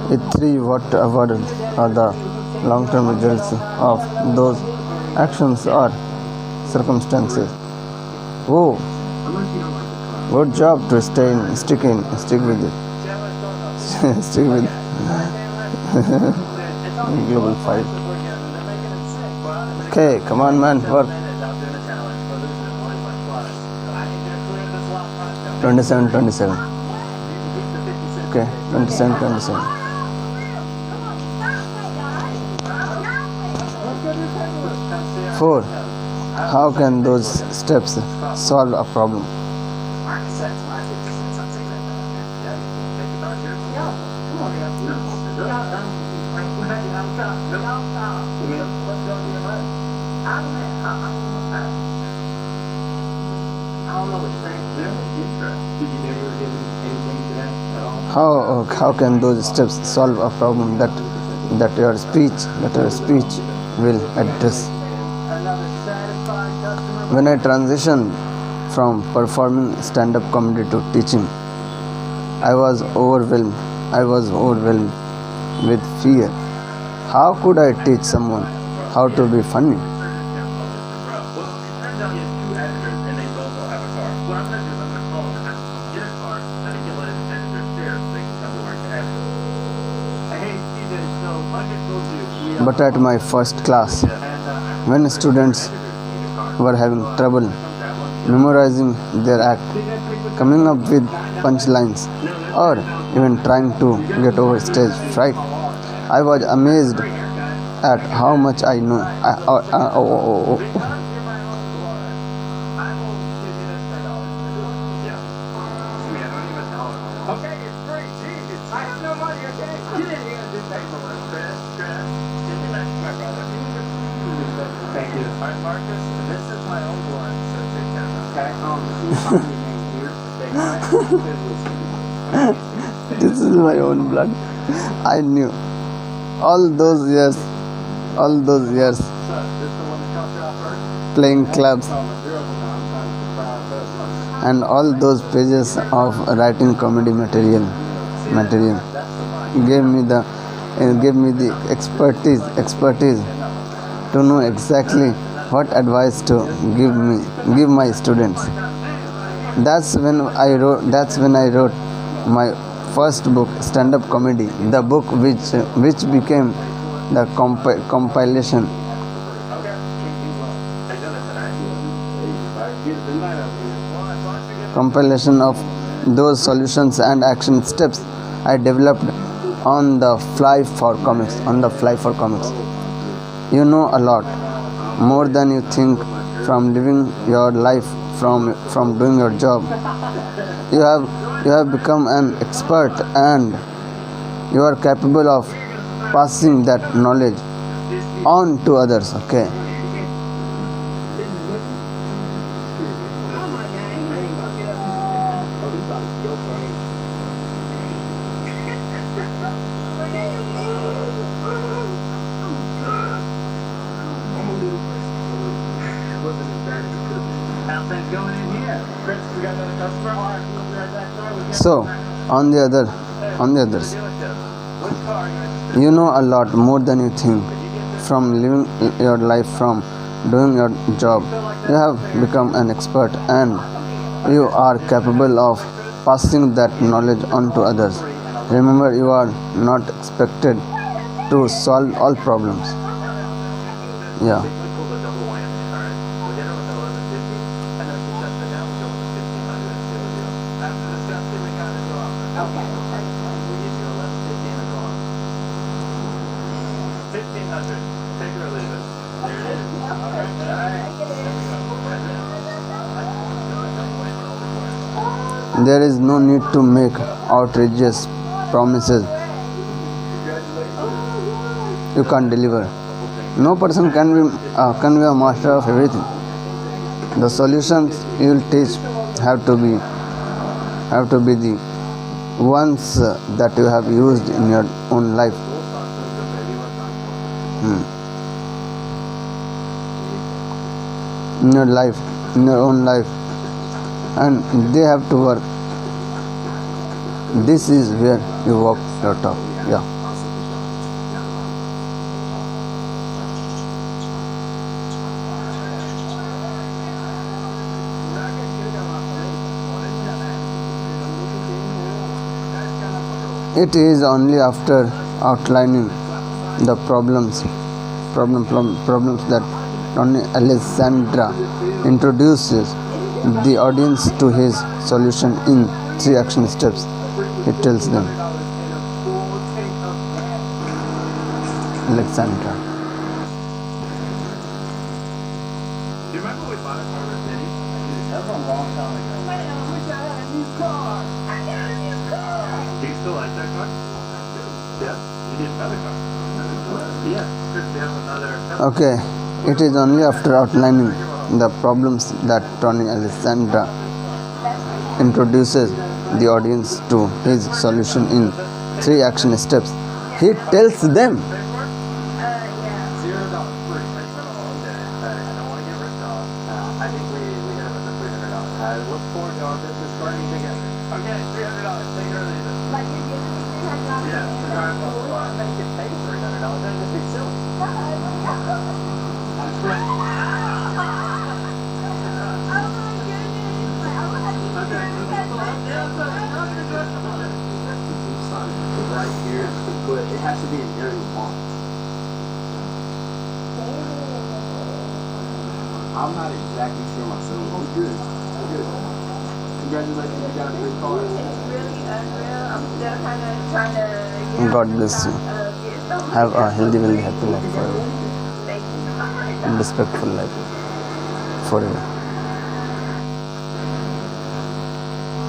With 3, what are the long-term results of those actions or circumstances? Oh, good job to stick with it. Stick with Global 5. Okay, come on, man, work. 27. Okay, 27. 4. How can those steps solve a problem? How can those steps solve a problem that your speech will address? When I transitioned from performing stand-up comedy to teaching, I was overwhelmed with fear. How could I teach someone how to be funny? But at my first class, when students were having trouble memorizing their act, coming up with punchlines, or even trying to get over stage fright, I was amazed at how much I know. This is my own blood. I knew all those years playing clubs and all those pages of writing comedy material gave me the expertise to know exactly what advice to give my students. That's when I wrote my first book, stand-up comedy, the book which became the compilation of those solutions and action steps I developed on the fly for comics. You know a lot more than you think from living your life, from doing your job. You have become an expert, and you are capable of passing that knowledge on to others. Okay. So, on the others, you know a lot more than you think from living your life, from doing your job. You have become an expert, and you are capable of passing that knowledge on to others. Remember, you are not expected to solve all problems. Yeah. There is no need to make outrageous promises you can't deliver. No person can be a master of everything. The solutions you will teach have to be the ones that you have used in your own life. In your own life, and they have to work. This is where you walk your talk. Yeah. It is only after outlining the problems that Tony Alexandra introduces the audience to his solution in 3 action steps. He tells them, Alexandra. Do you remember we bought a car with Denny? That was a long time ago. Man, I wish I had a new car. I got a new car. Do you still like that car? Yeah. You need another car. Yeah. Chris, we have another. Okay, it is only after outlining the problems that Tony Alexandra introduces the audience to his solution in 3 action steps. He tells them, $0 free. Thanks for the long day. I don't want to get ripped off. I think we hit him with the $300. I look forward to our business starting together. Okay, $300. Take it or leave it. Like you're giving me $300? Yeah, the drive off the lot. Then you get paid $300. That'd just be silly. I'm sweating. Right here, but it has to be an area you want. I'm not exactly sure myself. We're good. We're good. Congratulations, you got a good car. It's really unreal. I'm still kind of trying to God bless you. Have a healthy, wealthy, happy life forever. Thank you. And respectful life forever.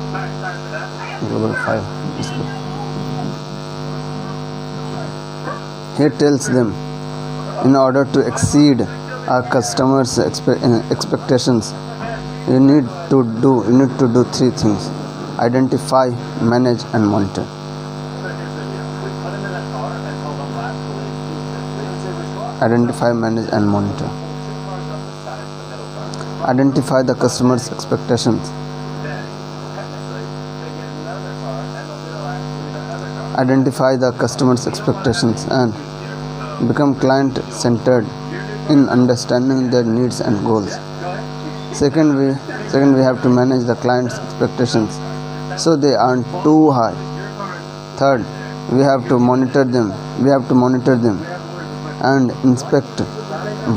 Alright, sorry for that. Global 5. He tells them, in order to exceed our customers' expectations, you need to do 3 things: identify, manage, and monitor. So here's the deal. We put him in that car and told him last week we didn't say which car. Identify, manage, and monitor. 2 cars up the side, the middle car. Identify the customer's expectations. Then, technically, they get another car and they'll do the last week another car. Identify the customer's expectations and become client-centered in understanding their needs and goals. Second, we have to manage the client's expectations so they aren't too high. Third, we have to monitor them. And inspect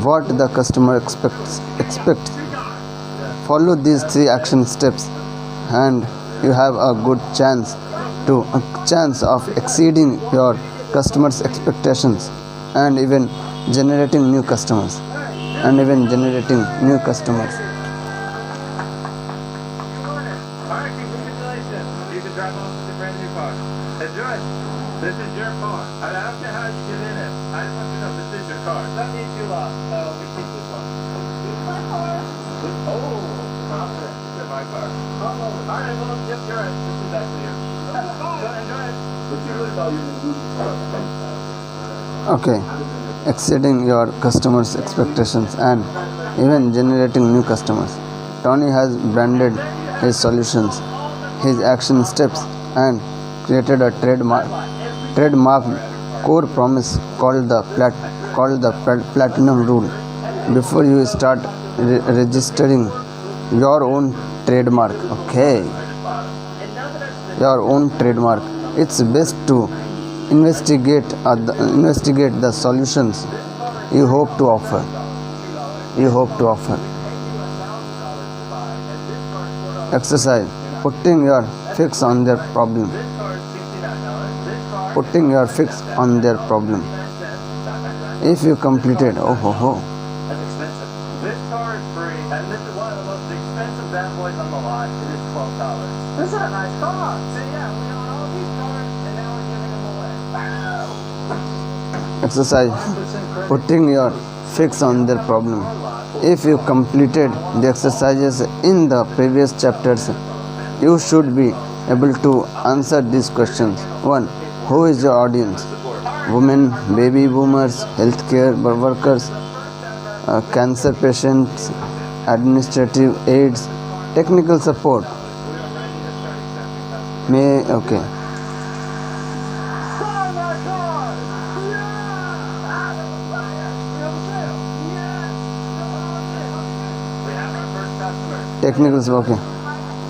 what the customer expects. Follow these 3 action steps, and you have a good chance of exceeding your customers' expectations and even generating new customers. Alright, congratulations. You can drive off with a brand new car. Enjoy. This is your car. I don't care how you get in it. I just want you to know this is your car. That means you lost. So we keep this one. Oh, confident. This is my car. Alright, well, yep, you're right. This is actually yours. So enjoy it. But you really thought you were going to lose the car. Okay, exceeding your customers' expectations and even generating new customers. Tony has branded his solutions, his action steps, and created a trademark core promise called the platinum rule. Before you start registering your own trademark, it's best to investigate the solutions you hope to offer. Exercise: putting your fix on their problem. If you completed, That's expensive. This car is free, and this is one of the most expensive bad boys on the lot. It is $12. This is a nice car. So yeah, we own all these cars, and now we're giving them away. Wow. exercise: 100% credit. putting your fix on their problem. If you completed the exercises in the previous chapters, you should be able to answer these questions. 1. Who is your audience? Women, baby boomers, healthcare workers, cancer patients, administrative aides, technical support. Okay. Technical support. Okay.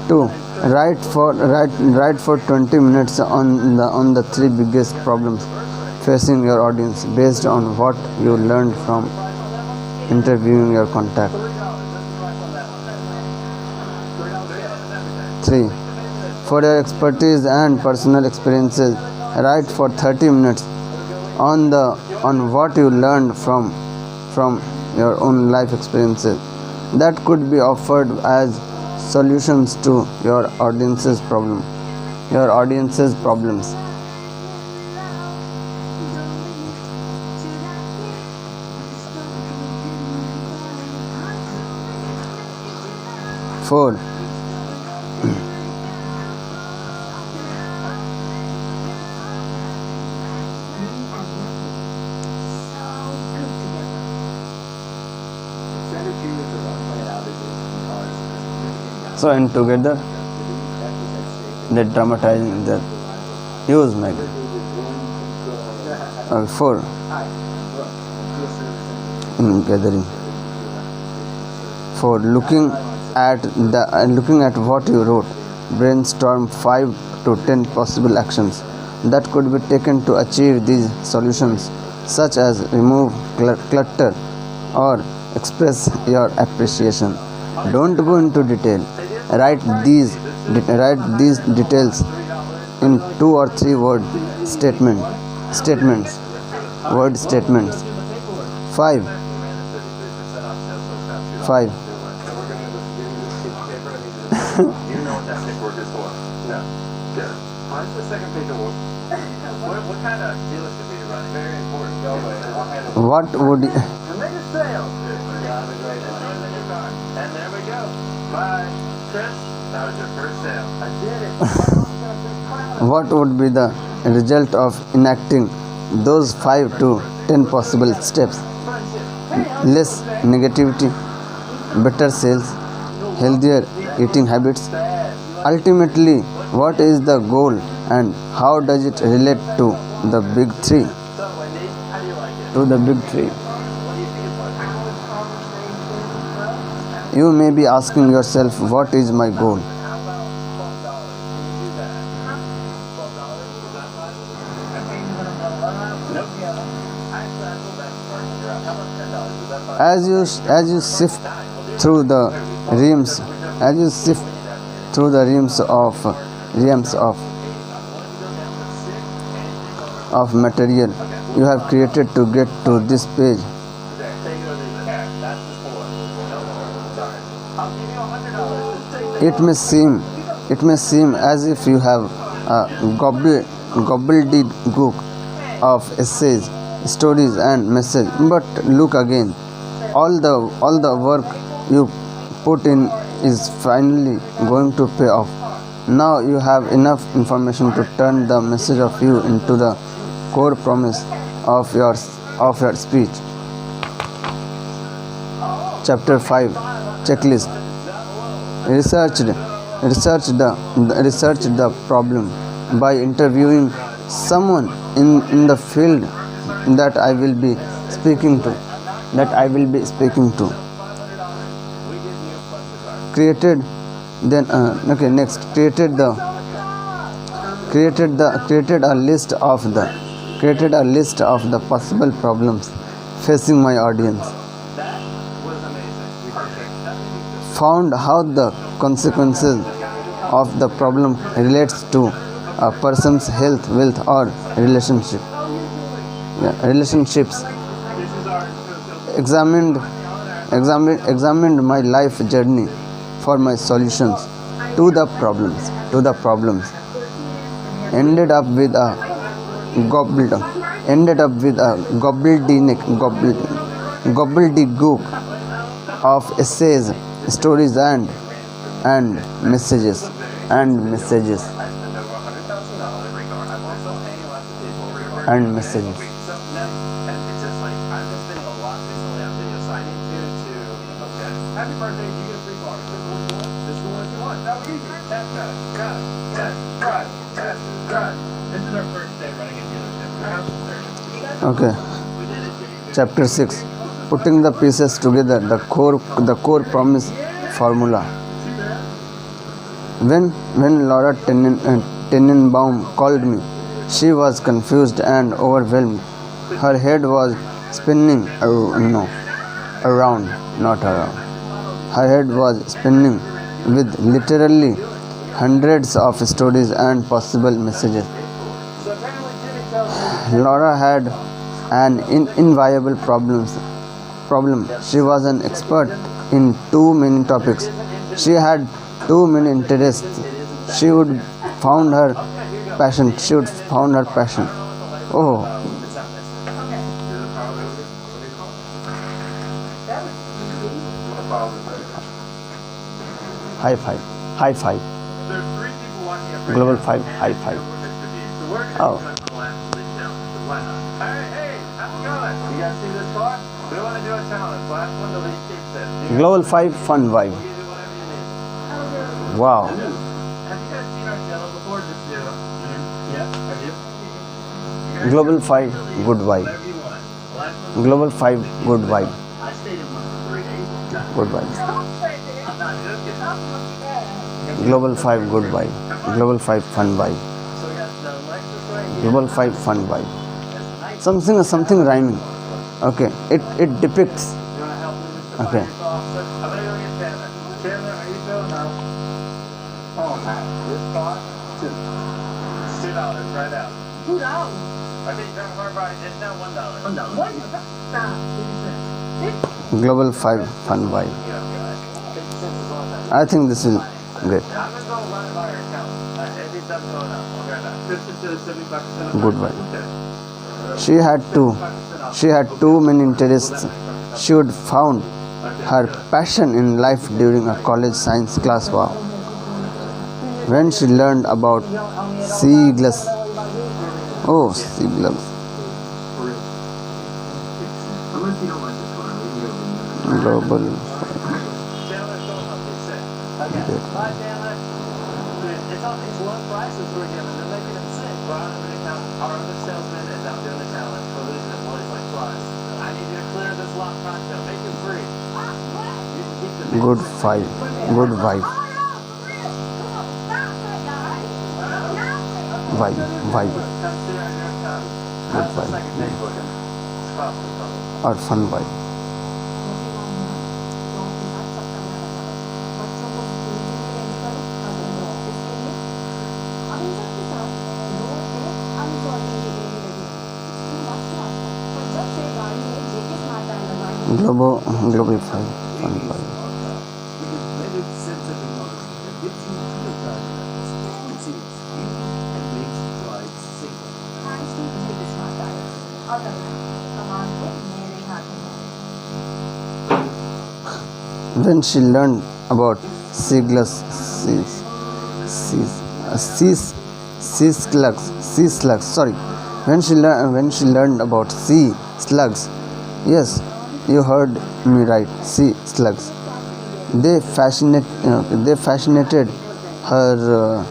2. Write for 20 minutes on the three biggest problems facing your audience based on what you learned from interviewing your contact. 3. For your expertise and personal experiences, write for 30 minutes on what you learned from your own life experiences that could be offered as solutions to your audience's problems. 4. So in together they dramatizing that use Meg. 4. In gathering. 4. Looking at what you wrote, brainstorm 5 to 10 possible actions that could be taken to achieve these solutions, such as remove clutter or express your appreciation. Don't go into detail. Write these details in 2 or 3 word statements. 5. Do you know what that stick work is for? No. Good. Mine's the second page of work. What kind of dealership are you running? Very important. What would The latest sale. And there we go. Bye. Chris, that was your first sale. I did it. What would be the result of enacting those 5 to 10 possible steps? Less negativity, better sales, healthier eating habits. Ultimately, what is the goal and how does it relate to the big 3? You may be asking yourself, what is my goal? As you sift through the reams of material you have created to get to this page, it may seem as if you have a gobbledygook of essays, stories and messages, but look again. All the work you put in is finally going to pay off. Now you have enough information to turn the message of you into the core promise of your speech. Chapter 5. Checklist. Research the problem by interviewing someone in the field that I will be speaking to. Created a list of the possible problems facing my audience. Found how the consequences of the problem relates to a person's health, wealth or relationships. Examined my life journey for my solutions to the problems. Ended up with a gobbledygook of essays, stories and messages. Happy birthday, you get a free car. This is the one you want. That was easy. Test, cut. This is our first day running a dealership. Okay. Chapter 6. Putting the pieces together, the core promise formula. When Laura Tenenbaum called me, she was confused and overwhelmed. Her head was spinning no, around, not around. Her head was spinning with literally hundreds of stories and possible messages. Laura had an inviolable problem. She was an expert in too many topics. She had too many interests. She would found her passion. She would found her passion. Oh, high five, high five, There's three people walking up right global now. five, high five. So we're gonna Oh. do it the last of this challenge. Why not? Hey, how's it going? You guys see this car? We want to do a challenge. Last one to least keeps it. Global 5 fun vibe. We'll give you whatever you need. Wow. Have you guys seen our channel before? Just do it. Yeah, have you? You guys Global do 5 good vibe. whatever you want. Last one. Global 5 good vibe. I stayed in one for 3 days. Good vibe. I'm not joking. Global 5 good vibe. Global 5 fun vibe. So we got the Lexus right here. Global 5 fun vibe. That's nice. Something rhyming. Okay. It depicts. You want to help me, Mr. Okay. Finance Officer? I'm going to go get Chandler. Chandler, are you filling now? Oh, man. This car? It's $2 right out. Okay, you drive a hard ride. It's now $1. Global 5 fun vibe. Yeah, guys. 50 cents is all that. I think this is great. I'm going to go run it by your account. If it doesn't go up, I'll grab that. 50 to 75% Good vibe. Okay. She had too many interests. She would found her passion in life during a college science class. Wow. When she learned about seagulls. Oh, seagulls. Global. Chandler's going up. He's sick. Okay. Bye, Chandler. It's all these low prices we're giving. They're making him sick. Our other salesman is out doing the challenge. We're losing employees like flies. I need you to clear this lot pronto. Make it free. You can keep the Good vibe. Good vibe. Vibe. Vibe. Come sit on your account. Good That's the vibe. second day booking. It's costly. Or fun vibe. Global 5 fun vibe. When she learned about sea slugs. Sorry. When she learned about sea slugs. Yes, you heard me right. Sea slugs. They fascinated her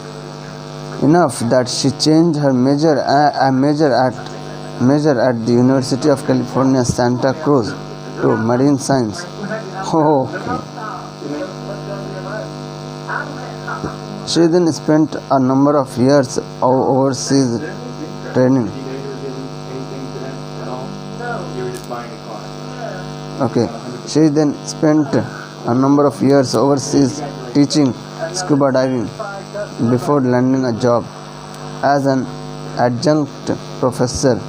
enough that she changed her major at the University of California, Santa Cruz to marine science. Oh, okay. She then spent a number of years overseas training. Okay. She then spent a number of years overseas teaching scuba diving before landing a job as an adjunct professor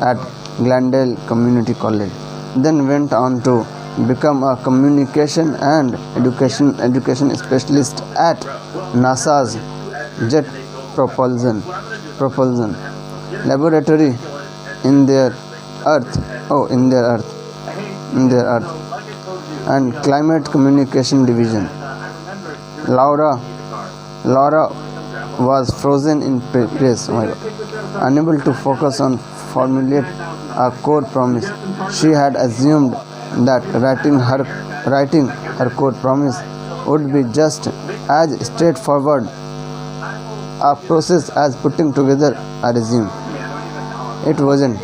at Glendale Community College. Then went on to become a communication and education specialist at NASA's Jet Propulsion Laboratory in their Earth and Climate Communication Division. Laura was frozen in place, unable to focus on formulate a core promise. She had assumed that writing her core promise would be just as straightforward a process as putting together a resume. It wasn't.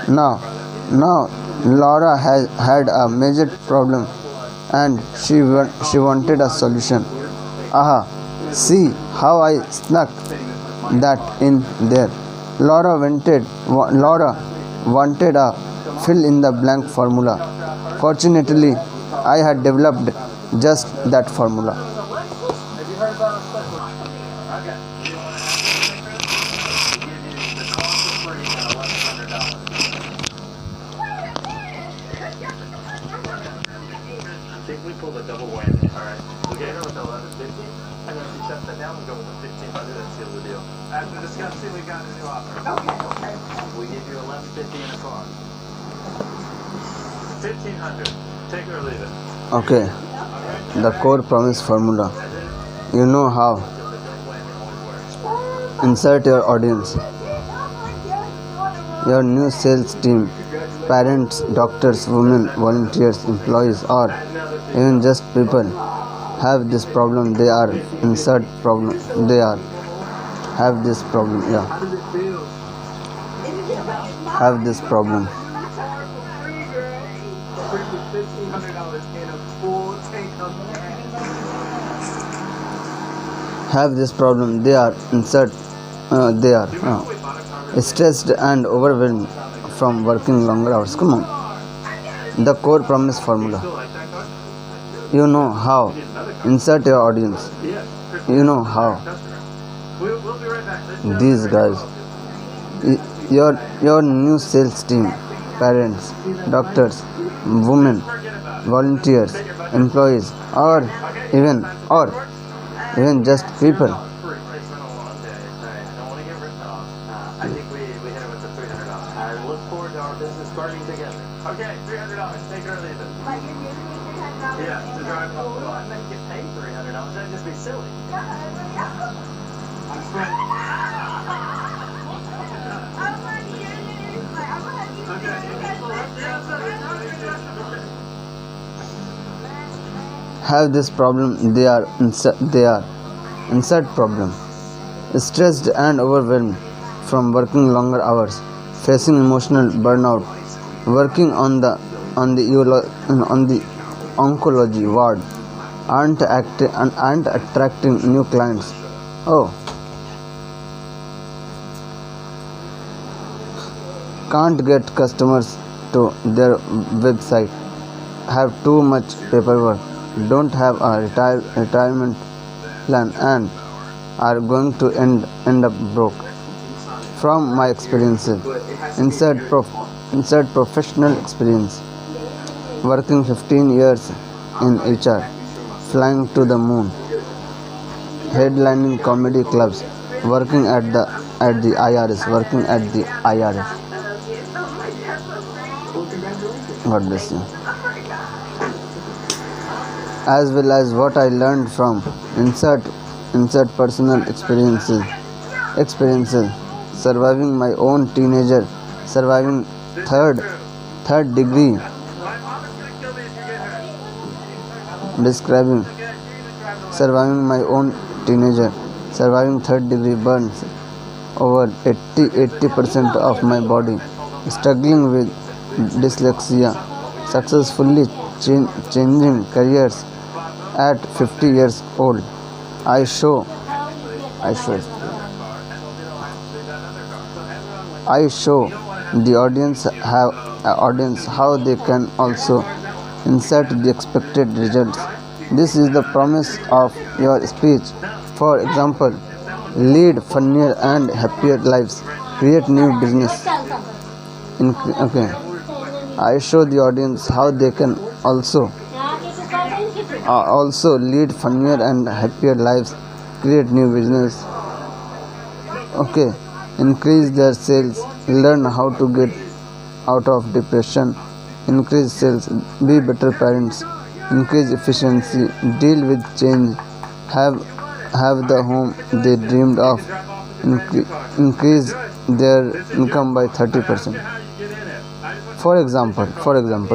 Now Laura had a major problem and she wanted a solution. Aha, see how I snuck that in there. Laura wanted a fill in the blank formula. Fortunately, I had developed just that formula. Have you heard about a special? Okay. You want to ask me, Chris? Give you the cost of free at $1,100. I think we pulled a double whammy. All right. We'll get her with 1150, and then if she shuts that down, we'll go with the 1500 and seal the deal. After discussing, we got a new offer. Okay. We give you 1150 in a car. 1500. Take it or leave it. Okay, the core promise formula. You know how. Insert your audience. Your new sales team, parents, doctors, women, volunteers, employees, or even just people have this problem. They are insert problem. They are have this problem. Yeah, How does it feel? have this problem. Free with $1,500 and a full tank of gas. Have this problem. They are insert. They are stressed and overwhelmed from working longer hours. Come on. The core promise formula. Still like that car? You know how. Insert your audience. Yeah. You know how. Customer. We'll be right back. This These guys. Your new sales team, parents, doctors, women, volunteers, employees, or even just people. free. It's been a long day. I don't want to get ripped off. I think we hit it with the $300. I look forward to our business starting together. Okay, $300. Take it or leave it. Like you're giving me $300. Yeah, to drive up. Well, I'm going to get paid $300. That'd just be silly. I'm spending. Have this problem. They are insert problem. Stressed and overwhelmed from working longer hours, facing emotional burnout, working on the oncology ward, aren't attracting new clients. Oh, can't get customers to their website, have too much paperwork, don't have a retirement plan, and are going to end up broke. From my experiences, insert professional experience, working 15 years in HR, flying to the moon, headlining comedy clubs, working at the IRS, God bless you. As well as what I learned from insert personal experiences, surviving my own teenager, surviving third degree, My mom is going to kill me if you get hurt. describing surviving my own teenager, surviving third degree burns over 80% of my body, struggling with dyslexia, successfully changing careers at 50 years old. I show the audience how they can also insert the expected results. This is the promise of your speech. For example, lead funnier and happier lives, create new business. I show the audience how they can also lead funnier and happier lives, create new business. Okay, increase their sales, learn how to get out of depression, increase sales, be better parents, increase efficiency, deal with change, have the home they dreamed of, increase their income by 30%. For example,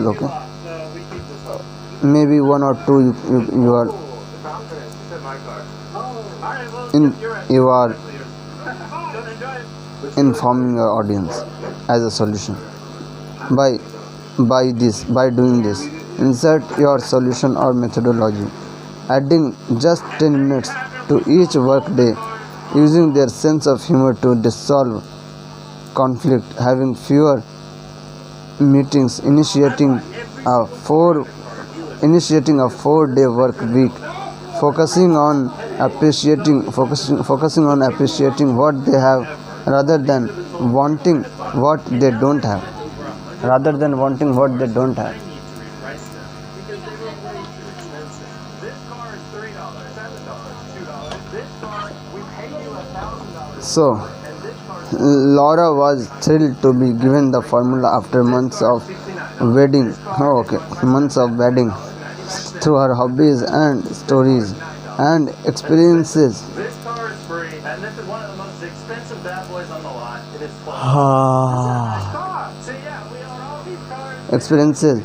okay, maybe one or two you are informing your audience as a solution by by doing this. Insert your solution or methodology, adding just 10 minutes to each workday, using their sense of humor to dissolve conflict, having fewer meetings, initiating a 4-day work week, focusing on appreciating what they have rather than wanting what they don't have. Rather than wanting what they don't have. This car is $3, $7, $2. This car, we paid you $1,000. So, And this car Laura was thrilled to be given the formula after months of wedding. Months of wedding through her hobbies and stories and experiences. This car is free, and this is one of the most expensive bad boys on the lot. It is fun. Ah. So yeah, we own all these cars. Experiences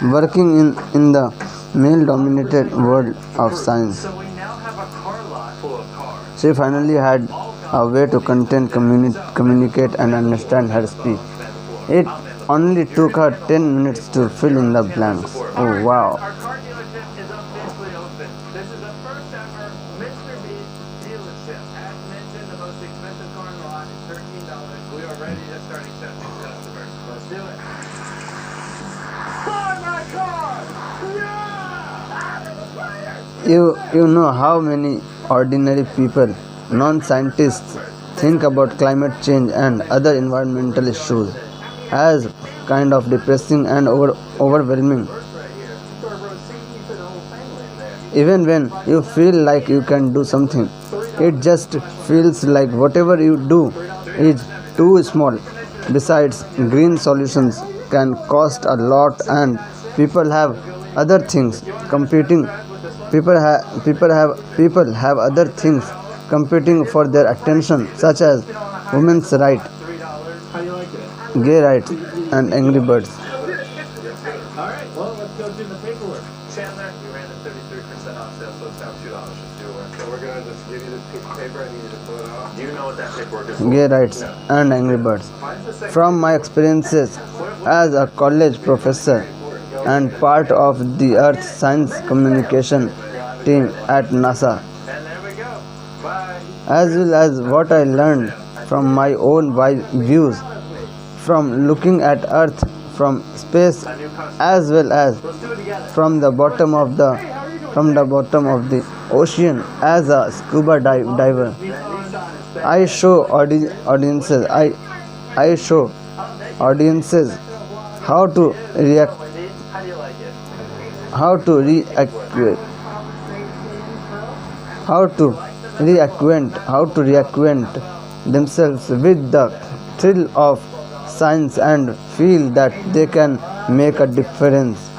working in the male-dominated world of science. So we now have a car lot full of cars. She finally had a way to communicate and understand her speech. It only took her 10 minutes to fill in the blanks. Oh wow. Our car dealership is officially open. This is the first ever Mr. Beast dealership. As mentioned, the most expensive car in the lot is $13. We are ready to start accepting customers. Let's do it. Buy my car! Yeah! You know how many ordinary people, non-scientists, think about climate change and other environmental issues as kind of depressing and overwhelming. Even when you feel like you can do something, it just feels like whatever you do is too small. Besides, green solutions can cost a lot and people have other things competing. People have other things competing for their attention, such as women's rights, How do you like it? gay rights, and Angry Birds. Alright, well, let's go do the paperwork. Chandler, you ran the 33% off sale, so it's down $2. Just do it. So we're going to just give you this piece of paper. I need you to fill it out. Do you know what that paperwork is for? Gay rights and Angry Birds. From my experiences as a college professor and part of the Earth Science Communication team at NASA, And there we go. Bye. as well as what I learned from my own views from looking at Earth from space, as well as Let's do it together. from the bottom of the ocean as a scuba diver. I show audiences how to react, How do you like it? how to reacquaint themselves with the thrill of science and feel that they can make a difference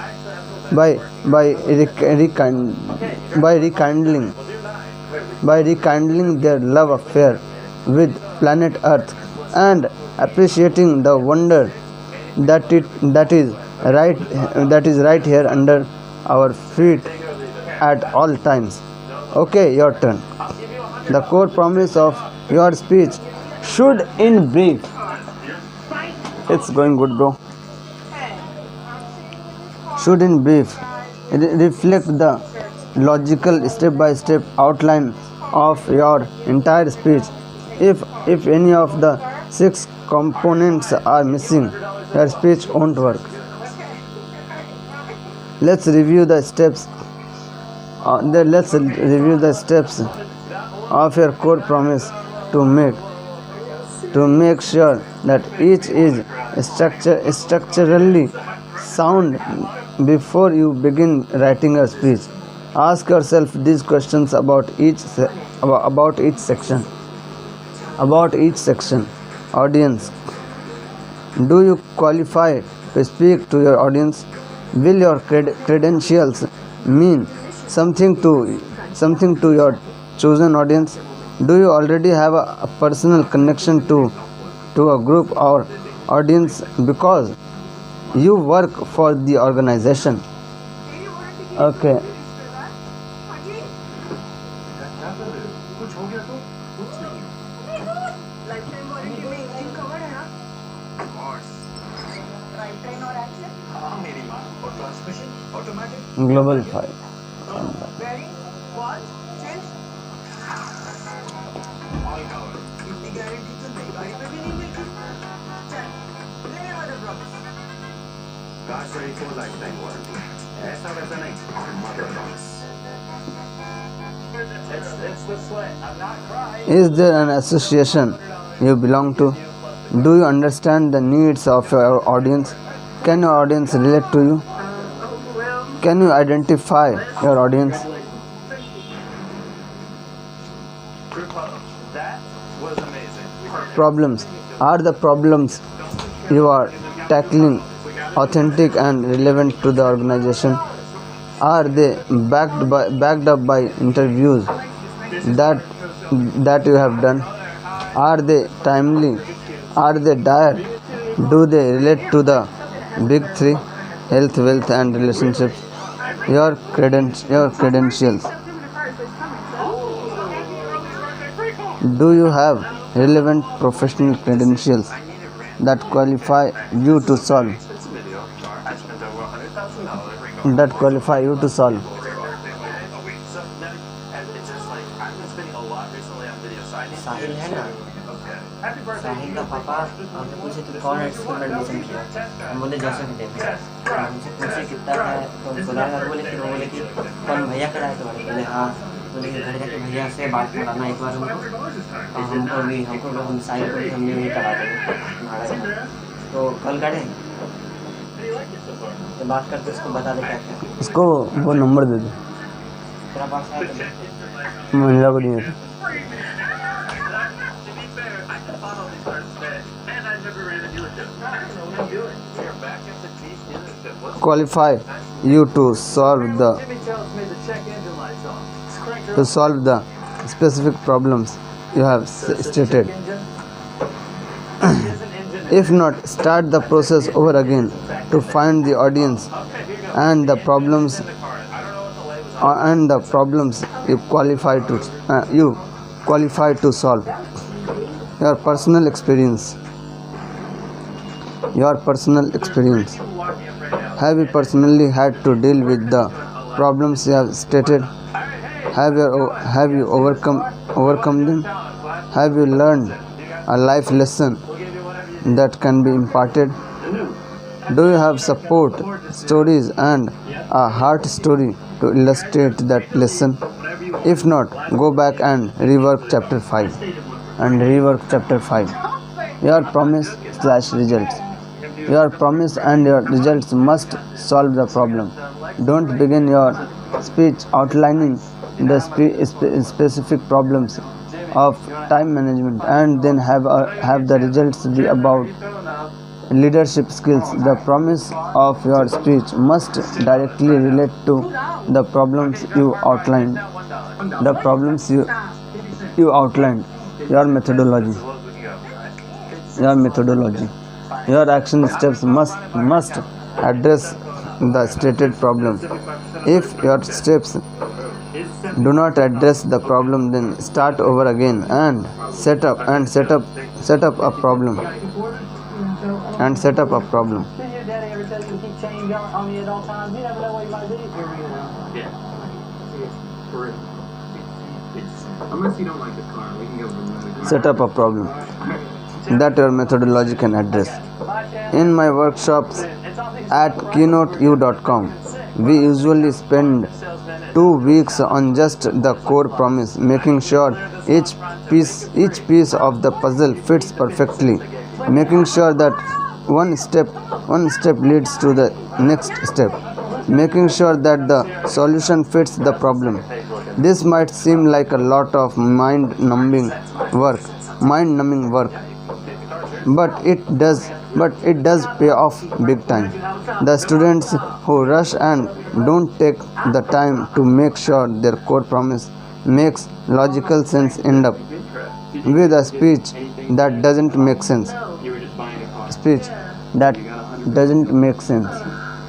by rekindling their love affair with planet Earth and appreciating the wonder that is right here under our feet at all times. Okay, your turn. The core promise of your speech should, in brief, it's going good, bro. Should, in brief, reflect the logical step-by-step outline of your entire speech. If any of the 6 components are missing, your speech won't work. Let's review the steps. Of your core promise to make sure that each is structurally sound. Before you begin writing a speech, ask yourself these questions about each section. Audience. Do you qualify to speak to your audience? Will your credentials mean something to your chosen audience? Do you already have a personal connection to a group or audience because you work for the organization? Okay. कुछ हो गया तो कुछ नहीं lifetime warranty में engine cover है ना? Of course. Drivetrain or action? मेरी माँ और transmission automatic Global 5. Ready? One, change. All cover इतनी गारंटी तो नई गाड़ी में भी नहीं मिलती चल, लेने वाला promise. God's ready for lifetime warranty. ऐसा वैसा नहीं, mother promise. It's the sweat. I'm not crying. Is there an association you belong to? Do you understand the needs of your audience? Can your audience relate to you? Well, Can you identify your audience? That was amazing. Problems. Are the problems you are tackling authentic and relevant to the organization? Are they backed up by interviews that you have done? Are they timely? Are they dire? Do they relate to the big three: health, wealth, and relationships? Your credentials. Do you have relevant professional credentials that qualify you to solve? This video, I spent over $100,000. That qualify you to solve. So, and it's just like, I've been spending a lot recently on video, so I need साहिल है ना, Okay. Happy birthday. साहिल का पापा हमने पूछे तो कौन है school में एडमिशन किया, हम बोले जोसेफ डेविड। हमसे पूछे कितना है तो उनको लगा, बोले कि कौन भैया कराए, तो बोले हाँ, बोले कि घर जाके भैया से बात कराना एक बार हमको, और हमको हम साहिल को भी हमने नहीं करा देंगे तुम्हारा, तो कल करें तो बात करते उसको बता दे क्या क्या इसको वो नंबर दे दो, तेरा पास है तो महिला को दिए थे. To be fair, I can follow these cars today. And I never ran a dealership. We're back at the Chief dealership. What's Qualify you to solve the Jimmy tells me the check engine light's on. Let's crank her to up. solve the specific problems you have stated. Engine? If not, start the process over again to find the audience and the problems you qualify to solve. Your personal experience. Have you personally had to deal with the problems you have stated? Have you overcome them? Have you learned a life lesson that can be imparted? Do you have support stories and a heart story to illustrate that lesson? If not, go back and rework chapter 5. Your promise/results. Your promise and your results must solve the problem. Don't begin your speech outlining the specific problems of time management and then have the results be about leadership skills. The promise of your speech must directly relate to the problems you outlined. Your methodology. Your action steps must address the stated problem. If your steps do not address the problem, then start over again and set up a problem. Did your daddy ever tell you to keep chain going on you at all times? You never know what you might do. Yeah. For real. Unless you don't like the car, we can go with another car. Set up a problem that your methodology can address. In my workshops at keynoteu.com, we usually spend 2 weeks on just the core promise, making sure each piece of the puzzle fits perfectly, making sure that one step leads to the next step, making sure that the solution fits the problem. This might seem like a lot of mind-numbing work, but it does pay off big time. The students who rush and don't take the time to make sure their core promise makes logical sense end up with a speech that doesn't make sense. You were just buying a car.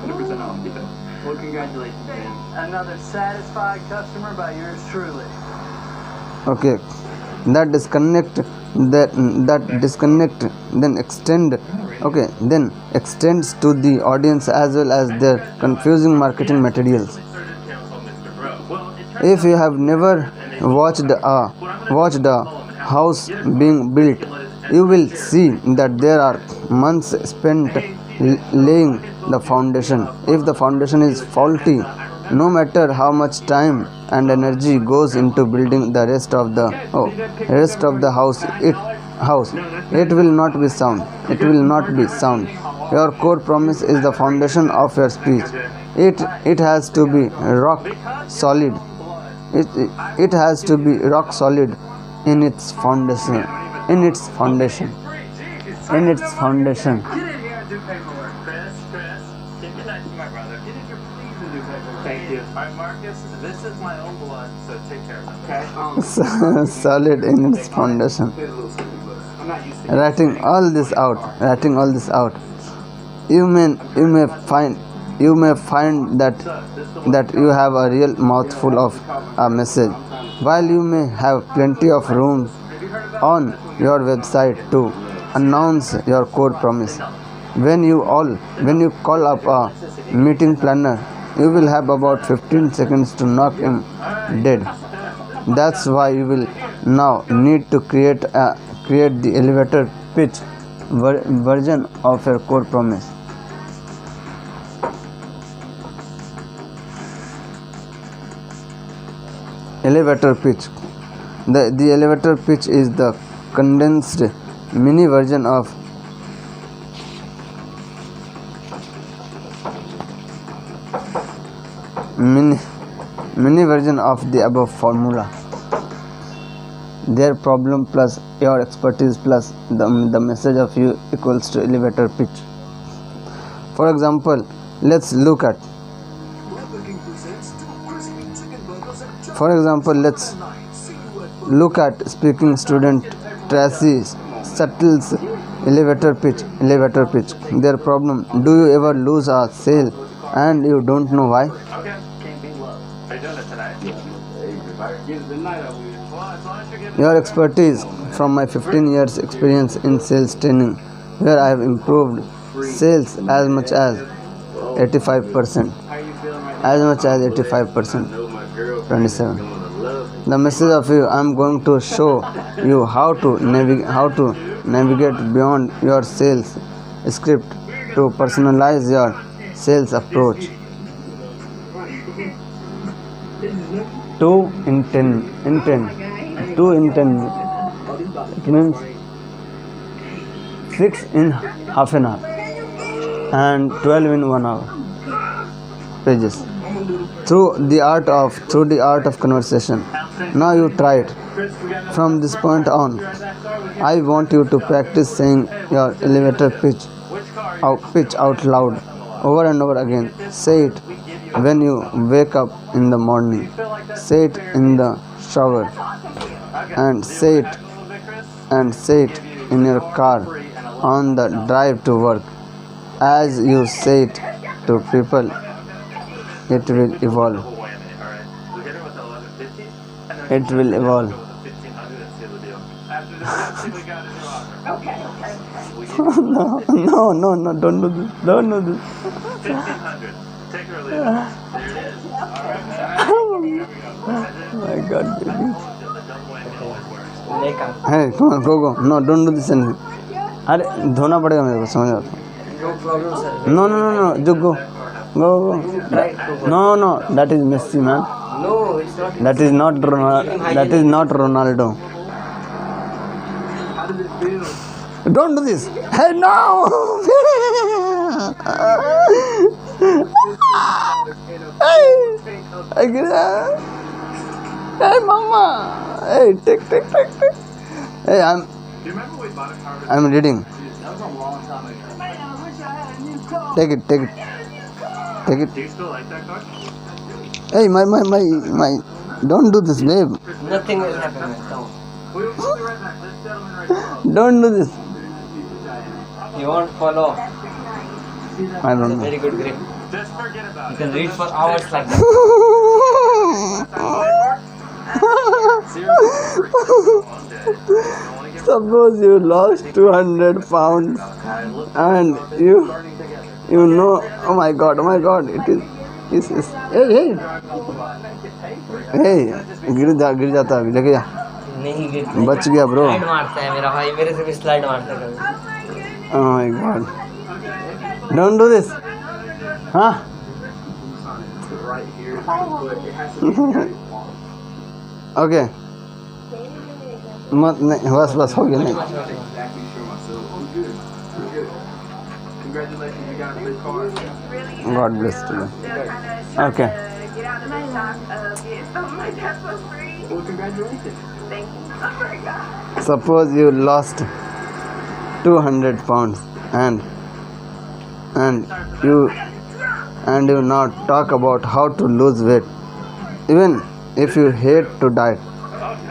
$100% off because. Well, congratulations, man. Another satisfied customer by yours truly. Okay, that disconnect, then extend Okay, then extends to the audience as well as their confusing marketing materials. If you have never watched a house being built, you will see that there are months spent laying the foundation. If the foundation is faulty, no matter how much time and energy goes into building the rest of the house, it will not be sound. It will not be sound. Your core promise is the foundation of your speech. It has to be rock solid. It has to be rock solid in its foundation. In its foundation. In its foundation. Get in here and do paperwork. Chris, give good night to my brother. Get in here, please, and do paperwork. Thank you. All right, Marcus, this is my own blood, so take care of it. Okay? Solid in its foundation. I'm not used to Writing all this out, you may find that you have a real mouthful of a message, while you may have plenty of room on your website to announce your core promise. When you call up a meeting planner, you will have about 15 seconds to knock him dead. That's why you will now need to create the elevator pitch version of your core promise. Elevator pitch. The elevator pitch is the condensed mini version of the above formula. Their problem plus your expertise plus the message of you equals to elevator pitch. For example, let's look at speaking student Tracy Suttle's elevator pitch. Their problem: do you ever lose a sale and you don't know why? Okay. Can't be loved. Are you doing it tonight? Well, as long as you're getting Your expertise from my 15 years experience in sales training, where I have improved sales as much as 85%. As much as 85%. 27. The message of you: I am going to show you how to navigate beyond your sales script to personalize your sales approach. 2 in 10. It means 6 in half an hour and 12 in 1 hour pages. Through the art of conversation. Now you try it. From this point on, I want you to practice saying your elevator pitch out loud over and over again. Say it when you wake up in the morning. Say it in the shower, and say it in your car on the drive to work. As you say it to people, it will evolve. It will evolve. No, don't do this. Don't do this. 1,500. Take her or leave it. There it is. My God, baby. लेका Hey, come on, go. No, don't do this anything. अरे धोना पड़ेगा मेरे को, समझ आता. no problem sir No, just go. try to go. No, that is Messi, man. no it's not That is not Ronaldo. Don't do this. Hey, no. Hey, mama. Hey, take. Hey, Do you remember we bought a car with I'm reading. that was a long time ago. Man, I wish I had a new car. Take it. Do you still like that car? Hey, my. Don't do this, babe. nothing will happen man. Come on. We'll be right back. This gentleman right below. Don't do this. You won't follow. I don't know. Very good grip. Just forget about You it. can read for hours like that. Seriously, free. One day. I don't want to get Suppose you lost 200 pounds and you know, oh my god, it is hey गिर जाता है अभी, लेके जा, नहीं गिर बच गया ब्रो। स्लाइड मारता है मेरा भाई, मेरे से भी स्लाइड मारता है कभी। Oh my god, don't do this, हाँ। Okay, मत नहीं, बस हो गया, नहीं। Congratulations, you got a good car. God bless you. Okay. Get out of the shock of getting something like that for free. Well, congratulations. Thank you. Oh my God. Suppose you lost 200 pounds and you now talk about how to lose weight. Even if you hate to diet,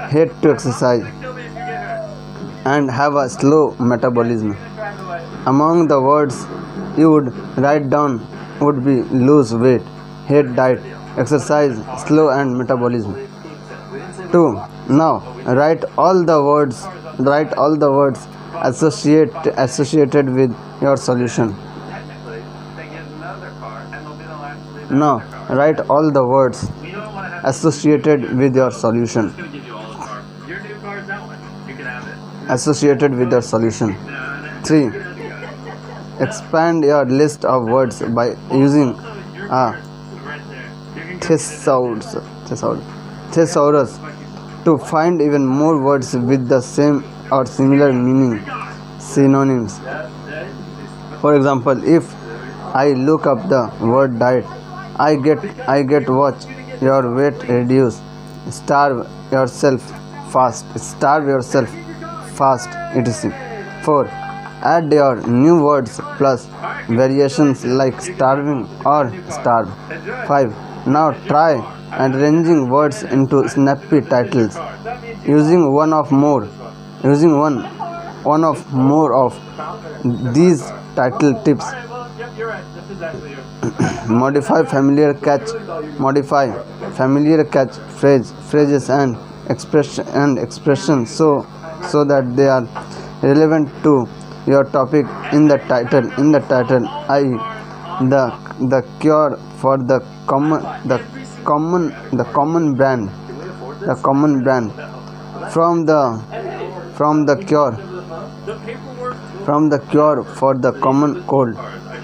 hate to exercise, and have a slow metabolism, among the words you would write down would be lose weight, hate diet, exercise, slow and metabolism. 2. Now write all the words associated with your solution. Technically, they get another car, and they'll be the last to leave Now another car. write all the words You don't want to have associated with your solution. to give you all the car. Your new car is that one. You can have it. Associated with your solution. 3. Expand your list of words by using a Right there. You can thesaurus to find even more words with the same or similar meaning, synonyms. For example, if I look up the word diet, I get watch your weight reduce, starve yourself fast, etc. 4. Add your new words plus variations like starving or starve. 5. Now try arranging words into snappy titles using one or more of these title tips. Yep, you're right. This is actually yours. Modify familiar phrases and expressions so that they are relevant to your topic in the title, i.e. the cure for the common brand from the cure for the common cold,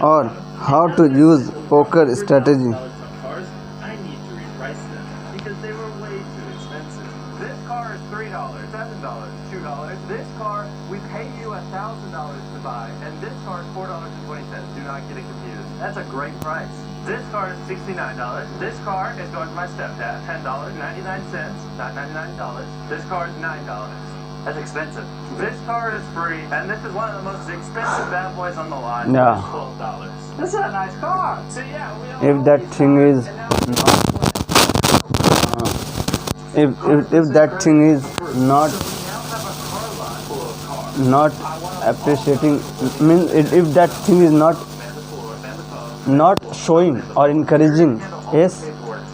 or how to use poker strategy. Cars, I need to reprice them because they were way too expensive. This car is $3, $7, $2. This car we pay you $1,000 to buy, and this car is $4.20. Do not get it confused. That's a great price. This car is $69. This car is going to my stepdad. $10.99, not $99. This car is $9. That's expensive. This car is free, and this is one of the most expensive bad boys on the lot. Yeah. It's $12. This is a nice car. So yeah, we don't If that thing is if that thing is not appreciating, means if that thing is not showing or encouraging, yes,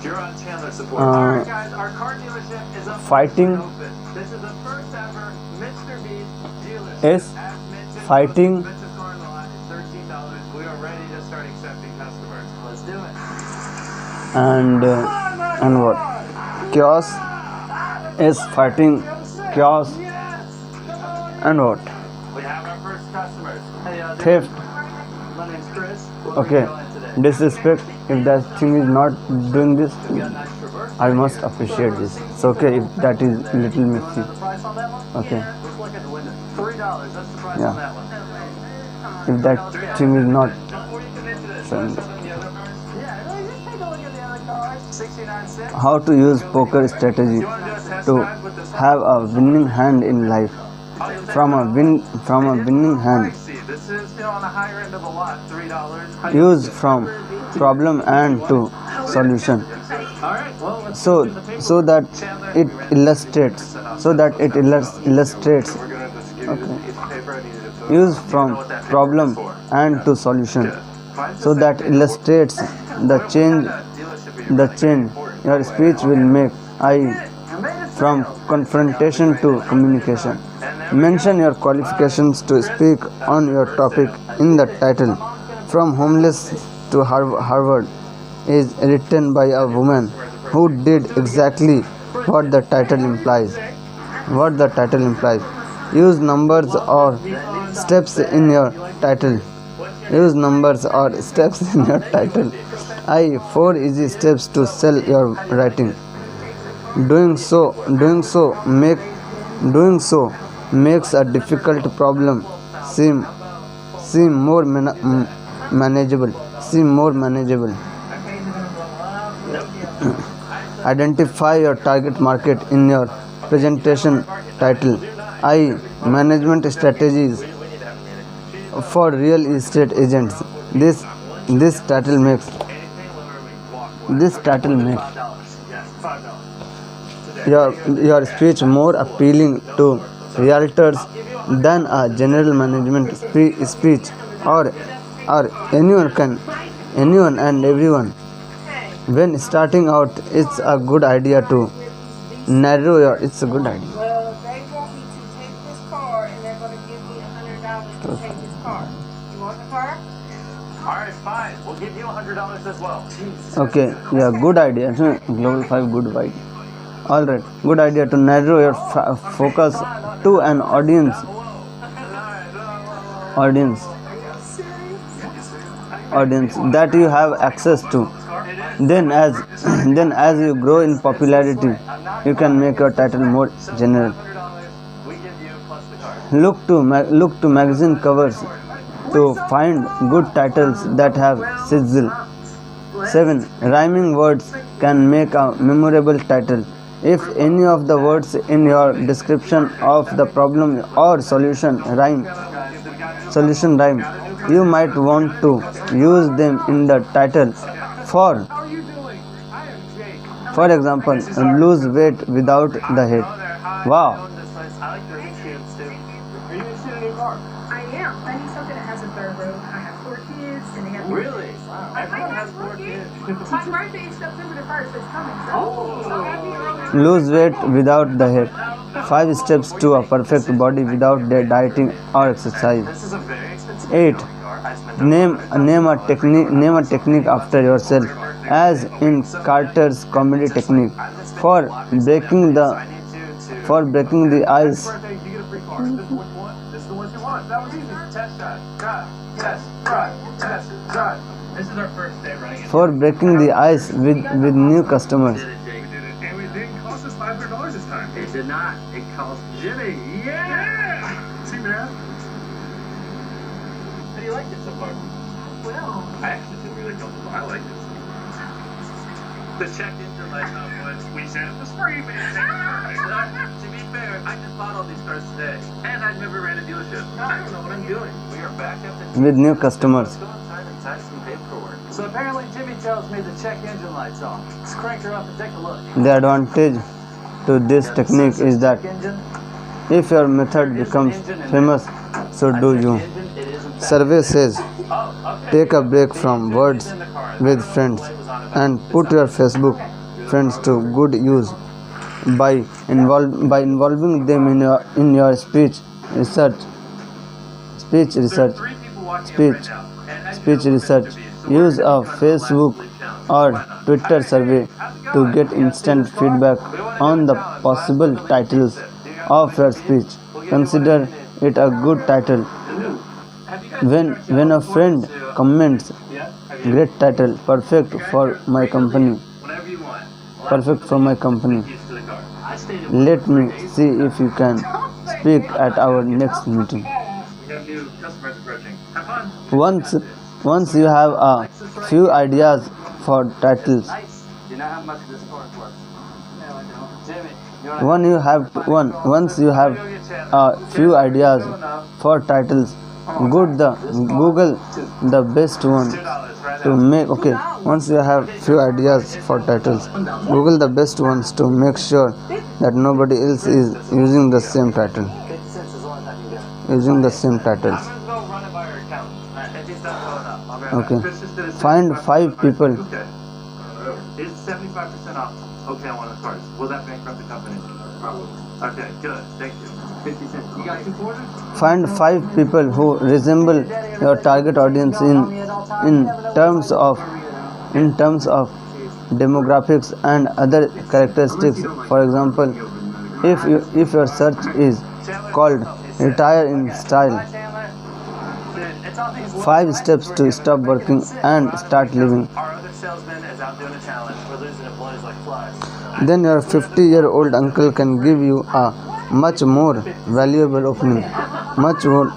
You're on Chandler support. Uh, Alright guys, our car dealership is up fighting. open. This is the first ever Mr. Beast dealership. Yes, As mentioned, fighting. the expensive car in the lot is $13. We are ready to start accepting customers. Let's do it. and what? Chaos is fighting chaos, and what? We have our first customers. Hey, Theft. my name's Chris. Okay. Disrespect. If that thing is not doing this, We got a nice traverse. I must appreciate this. It's okay if that is little messy. The price on that one? Okay. Let's look at the window. $3. That's the price Yeah. on that one. If that thing is not Before you commit to this, Friends. some of the other cars? Yeah, really, just take a look at the other cars. 69 cents. how to use poker strategy You want to do a test to drive with this? have a winning hand in life. From a winning hand. Pricey. This is, on the higher end of the lot, $3. Use from problem and to solution. All right, well, let's So do the paperwork. so that Chandler, it illustrates. We're gonna just give you Okay. this piece of paper. I need you to fill Use out. from You know what that paper problem is for. and to solution. Good. Find So the that same illustrates the change your speech will make, i.e. from confrontation to communication. And now Mention your qualifications to speak on your topic in the title. From Homeless to Harvard is written by a woman who did exactly what the title implies. What the title implies. Use numbers or steps in your title. Use numbers or steps in your title. 4 easy steps to sell your writing. Doing so makes a difficult problem seem more manageable. Identify your target market in your presentation title. Management strategies for real estate agents. This title makes your speech more appealing to realtors than a general management speech or anyone and everyone. When starting out, it's a good idea to narrow your. It's a good idea. Well, they want me to take this car and they're going to give me $100 to take this car. You want the car? Alright, fine. We'll give you $100 as well. Okay, yeah, good idea. Global 5, good idea. Alright, good idea to narrow your focus to an audience that you have access to. Then as you grow in popularity, you can make your title more general. We give you plus the car. Look to magazine covers to find good titles that have sizzle. 7. Rhyming words can make a memorable title. If any of the words in your description of the problem or solution rhyme, you might want to use them in the title. For example, lose weight without the head. Wow. I like those kids too. Are you interested in a new car? I am. I need something that has a third row. I have 4 kids and they have Really? Wow. Everyone has 4 kids. My birthday is September the 1st. It's coming. So happy early. Lose weight without the head. 5 steps to a perfect body without dieting or exercise. This is a very expensive 8. car. I spent Name a technique after yourself, as in Carter's comedy technique for breaking the ice. Birthday, you get a free car. This is what you want. This is the ones you want. That was easy. Test drive. Drive. Test. Drive. Test. Drive. This is our first day running it. For breaking the ice with new customers. We did it, Jake. We did it. And it didn't cost us $500 this time. It did not. It cost Jimmy, yeah! See, man? How do you like it so far? Well, I actually feel really comfortable. I like this. The check engine light's not much. We said it was free, man. To be fair, I just bought all these cars today, and I've never ran a dealership. I don't know what I'm doing. We are back up to With new customers. Let's go inside and sign some paperwork. So apparently Jimmy tells me the check engine light's on. Let's crank her up and take a look. The advantage to this technique is that Check engine. if your method becomes famous, so do you. Survey says, take a break from words with friends and put your Facebook friends to good use by involving them in your speech research. Use a Facebook or Twitter survey to get instant feedback on the possible titles of your speech. Consider it a good title. When a friend comments, great title, perfect for my company. Let me see if you can speak at our next meeting. We have new customers approaching. Have fun. Once you have a few ideas for titles, Do you know how much this car was? No, I don't. Jimmy, you want once you have a few ideas for titles, Google the best one to make. Okay, once you have few ideas for titles, Google the best ones to make sure that nobody else is using the same title. 50 cents is the only time you get. Using the same titles. I'm gonna go run it by our accountant. If he's not going up, I'll be right Okay. back. Chris just did a Find 5 people. Okay. It's 75% off. Okay, on one of the cars. Will that bankrupt the company? Okay, good. Thank you. 50 cents. You got 2 quarters? Find 5 people who resemble your target audience in terms of demographics and other characteristics. For example, if your search is called retire in style, 5 steps to stop working and start living, Our other salesman is out doing a challenge. We're losing employees like flies. then your 50-year-old uncle can give you a much more valuable opinion. Much more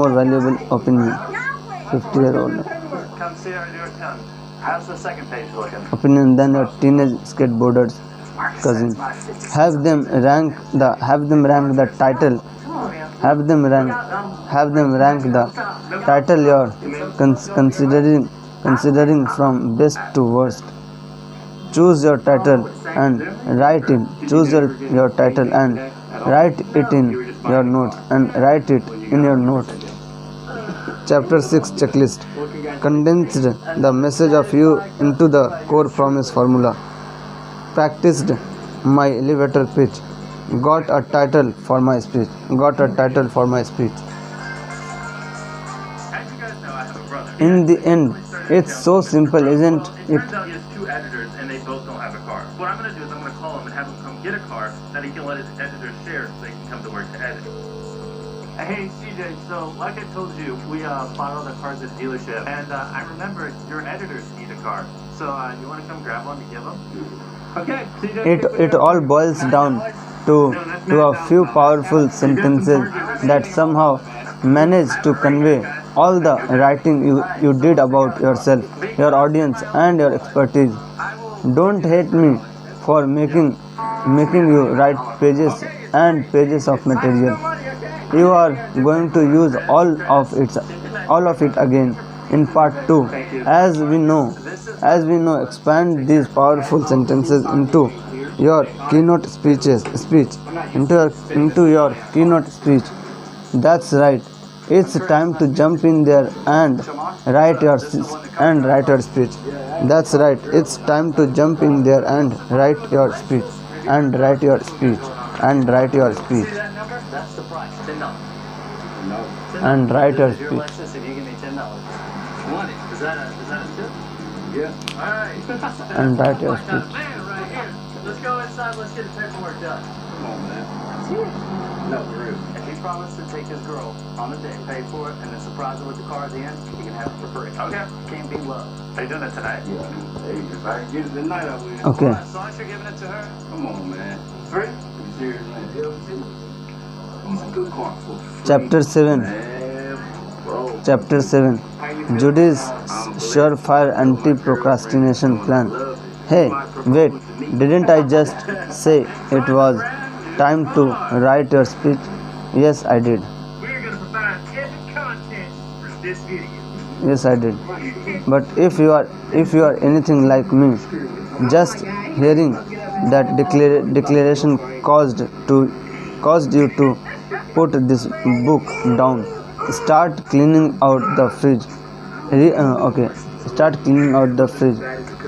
valuable opinion. 50-year-old Come see our new account. How's the second page looking? opinion than your teenage skateboarder's cousin. Have them rank the title. Have them rank the title you're considering from best to worst. Choose your title and write it. Choose your title and write it in your notes. Chapter 6 Checklist. Condensed the message of you into the core promise formula. Practiced my elevator pitch. Got a title for my speech. As you guys know, I have a brother. In the end, it's so simple, isn't it? Turns out he has 2 editors and they both don't have a car. What I'm going to do is I'm going to call him and have him come get a car that he can let his editors share so they can come to work to edit. Hey CJ, so like I told you, we bought all the cars at the dealership, and I remember your editors need a car. So you want to come grab one to give them? Okay, CJ. It all boils down to a few powerful sentences that somehow manage to convey all the writing you did about yourself, your audience, and your expertise. Don't hate me for making you write pages and pages of material. You are going to use all of it again in part 2. As we know, expand these powerful sentences into your keynote speech. That's right. It's time to jump in there and write your speech. That's right. It's time to jump in there and write your speech. That's the price, $10. And write your Your speech. Lexus, if you give me $10. 20. Is that a tip? Yeah. All right. And write your My kind of speech. man right here. Let's go inside. Let's get the paperwork done. Come on, man. No, for real. If he promised to take his girl on the date, pay for it, and then surprise her with the car at the end, he can have it for free. Okay. Can't be love. Are you doing it tonight? Yeah. Hey, if I can get it tonight, I will. Okay. As long as you're giving it to her. Come on, man. Free? You serious, man? He's a good car for free. Chapter 7. Chapter 7. Judy's surefire anti-procrastination plan. Hey, wait, didn't I just say it was time to write your speech? Yes, I did. We're going to provide epic content for this video. Yes, I did. But if you are anything like me, just hearing that declaration caused you to put this book down. Start cleaning out the fridge. Start cleaning out the fridge.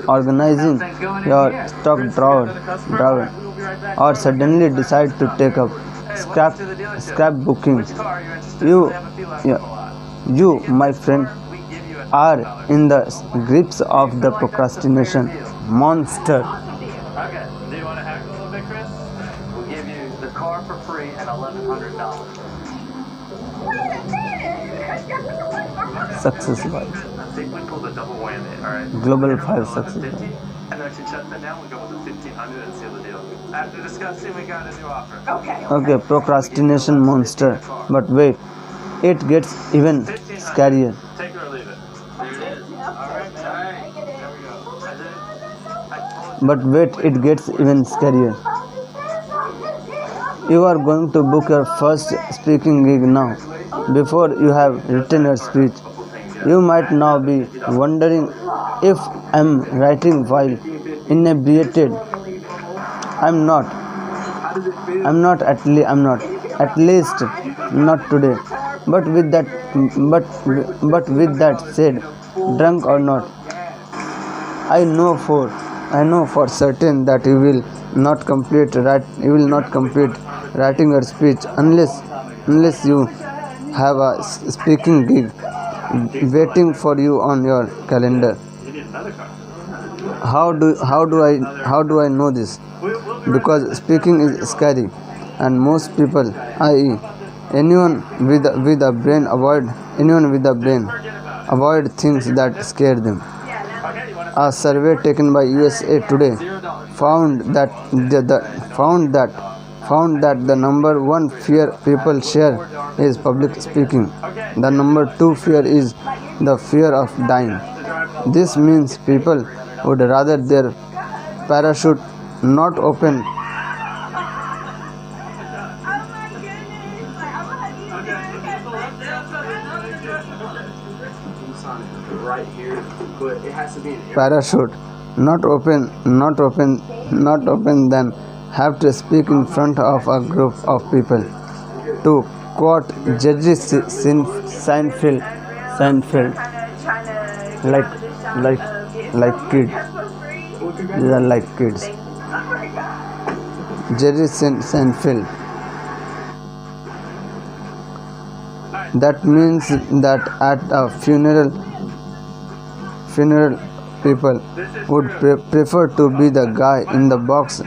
Organizing your stock drawer. Or suddenly decide to take up scrapbooking. You, my friend, are in the grips of the procrastination monster. Okay. Do you want to hack a little bit, Chris? We'll give you the car for free and $1,100. Success vibes. See, we pulled a double whammy, alright? Global 5 success. 50, and then if you shut that down, we go with the 1,500 and seal the deal. After discussing, we got a new offer. Okay, procrastination monster. But wait, it gets even scarier. Take it or leave it. There it is. Alright, man. There we go. And then I told But wait, it gets even scarier. You are going to book your first speaking gig now. Before you have written your speech, you might now be wondering if I'm writing while inebriated. I'm not. At least not today. But with that said, drunk or not, I know for certain that you will not complete writing your speech unless you have a speaking gig waiting for you on your calendar. You need another car. How do I know this? Because speaking is scary, and most people, i.e., anyone with a brain, avoid things that scare them. A survey taken by USA Today found that the number one fear people share is public speaking. The number two fear is the fear of dying. This means people would rather their parachute not open Right here, but it has to be an parachute not open then have to speak in front of a group of people. To quote Jerry Seinfeld, like kids. They are like kids. Jerry Seinfeld. That means that at a funeral people would prefer to be the guy in the box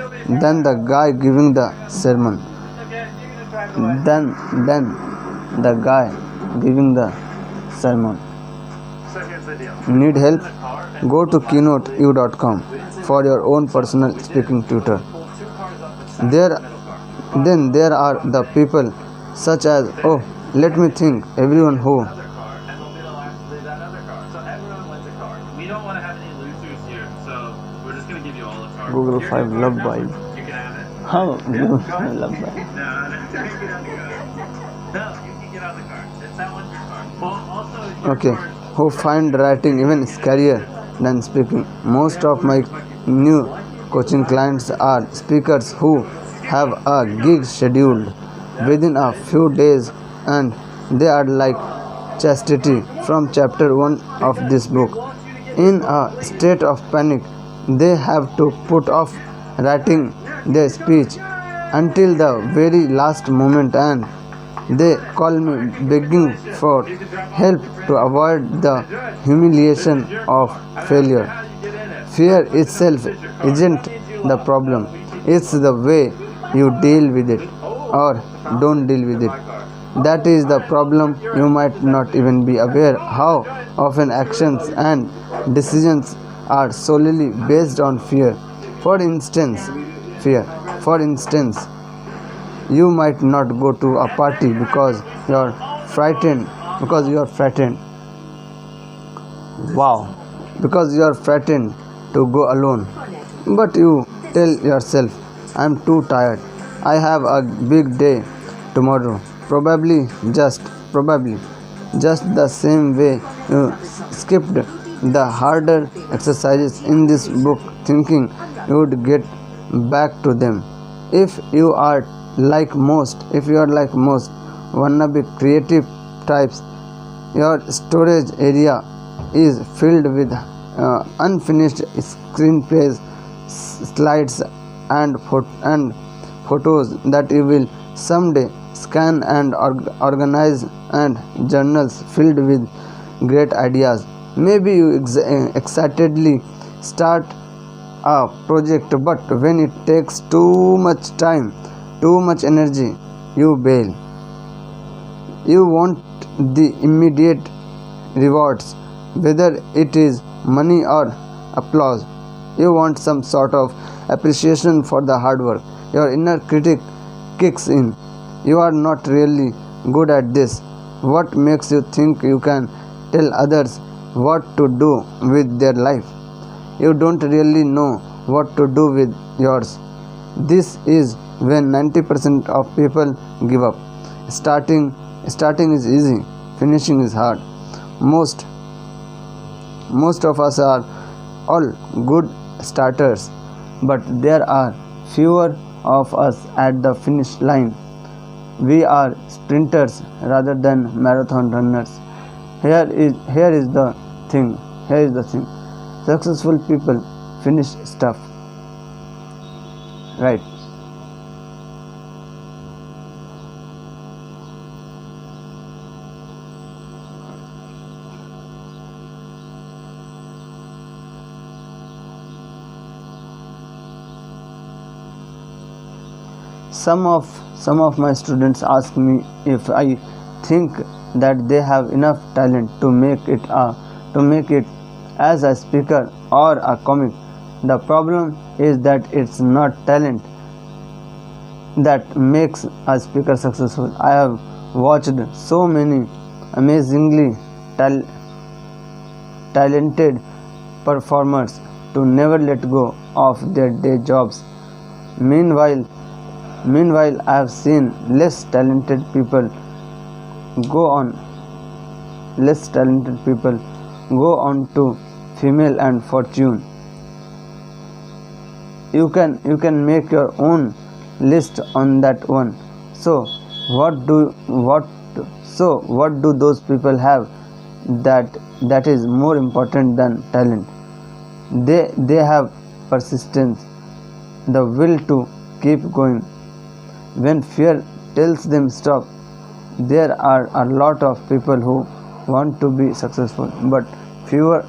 than the guy giving the sermon. Then the guy giving the sermon. So here's the deal. Need help? Go to keynoteu.com for your own personal speaking tutor. There are the people such as, oh, let me think, everyone who. And we'll be the last to leave that other car. So everyone wins a car. We don't want to have any losers here, so we're just going to give you all a car. Google Here's 5 your love car by. number. You can have it. How? Google 5 love by. No, you can get on the car. No, you can get on the car. It's that one's your car. Well, also, your Okay, car- who find writing even scarier than speaking. Most of my new coaching clients are speakers who have a gig scheduled within a few days, and they are like Chastity from chapter 1 of this book. In a state of panic, they have to put off writing their speech until the very last moment, and they call me begging for help to avoid the humiliation of failure. Fear itself isn't the problem, it's the way you deal with it or don't deal with it. That is the problem. You might not even be aware how often actions and decisions are solely based on fear. For instance, you might not go to a party because you are frightened. Because you are frightened to go alone. But you tell yourself, I'm too tired. I have a big day tomorrow. Probably just the same way you skipped the harder exercises in this book thinking you would get back to them. If you are like most wannabe creative types, your storage area is filled with unfinished screenplays, slides, and photos that you will someday scan and organize, and journals filled with great ideas. Maybe you excitedly start a project, but when it takes too much time, too much energy, you bail. You want the immediate rewards, whether it is money or applause. You want some sort of appreciation for the hard work. Your inner critic kicks in. You are not really good at this. What makes you think you can tell others what to do with their life? You don't really know what to do with yours. This is when 90% of people give up. Starting is easy, finishing is hard. Most of us are all good starters, but there are fewer of us at the finish line. We are sprinters rather than marathon runners. Here is the thing. Successful people finish stuff. right? Some of my students ask me if I think that they have enough talent to make it as a speaker or a comic. The problem is that it's not talent that makes a speaker successful. I have watched so many amazingly talented performers to never let go of their day jobs. Meanwhile, I have seen less talented people go on to fame and fortune. You can make your own list on that one. So what do those people have that is more important than talent? They have persistence, the will to keep going when fear tells them stop. There are a lot of people who want to be successful, but fewer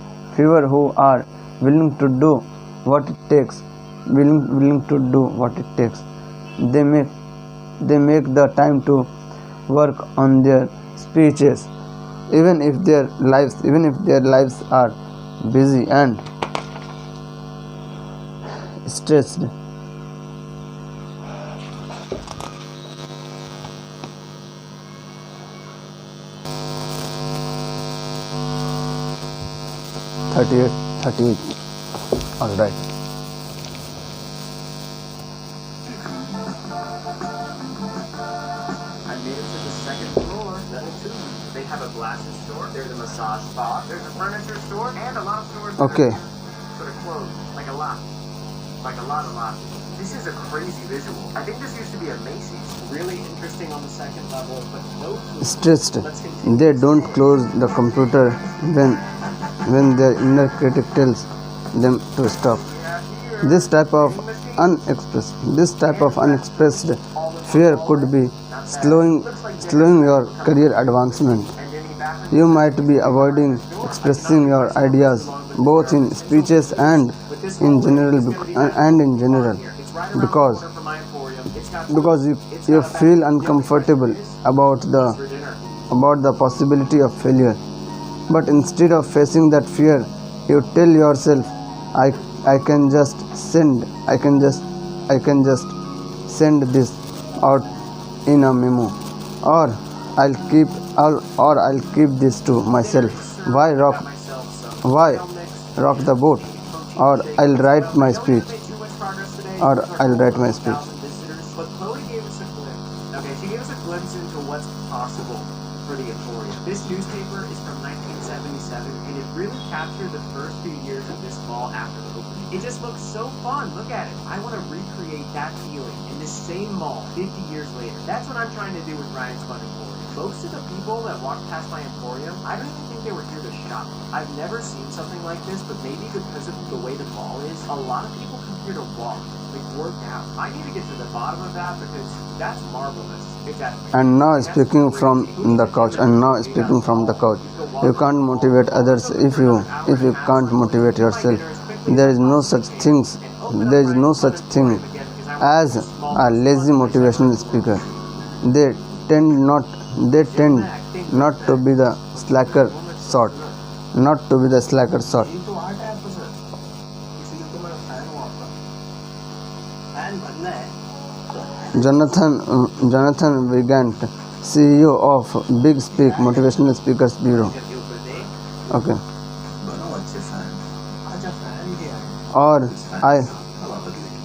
who are willing to do what it takes. They make the time to work on their speeches, even if their lives are busy and stressed. Thirty-eight. All right. I made it to the second floor. They have a glasses store. There's a massage spa. There's a furniture store, and a lot of stores that Okay. are sort of closed, like a lot of lots. This is a crazy visual. I think this used to be a Macy's. Really interesting on the second level, but no clue. Stressed. Let's continue. They don't close the computer when their inner critic tells them to stop. This type of unexpressed fear could be slowing your career advancement. You might be avoiding expressing your ideas both in speeches and in general because you feel uncomfortable about the possibility of failure. But instead of facing that fear, you tell yourself, I can just send this out in a memo, or I'll keep this to myself. Why rock the boat? Or I'll write my speech. But Chloe gave us a glimpse. Okay, she gave us a glimpse into what's possible for the Emporium. This newspaper is from 1977, and it really captured the first few years of this mall after opening. It just looks so fun. Look at it. I want to recreate that feeling in this same mall 50 years later. That's what I'm trying to do with Ryan's Fun Emporium. Most of the people that walked past my Emporium, I don't even think they were here to shop. I've never seen something like this, but maybe because of the way the mall is, a lot of people come here to walk, like work out. I need to get to the bottom of that because that's marvelous. And now speaking from the couch. You can't motivate others if you can't motivate yourself. There is no such thing as a lazy motivational speaker. They tend not to be the slacker sort. तो 8 app पर sir इसीलिए तो मेरा fan हुआ आपका fan बनना है Jonathan Vigant, CEO of Big Speak Motivational Speakers Bureau. के ऊपर दे Okay. बनो अच्छे फैन आजा फैन के आए Or हवा बदलेगी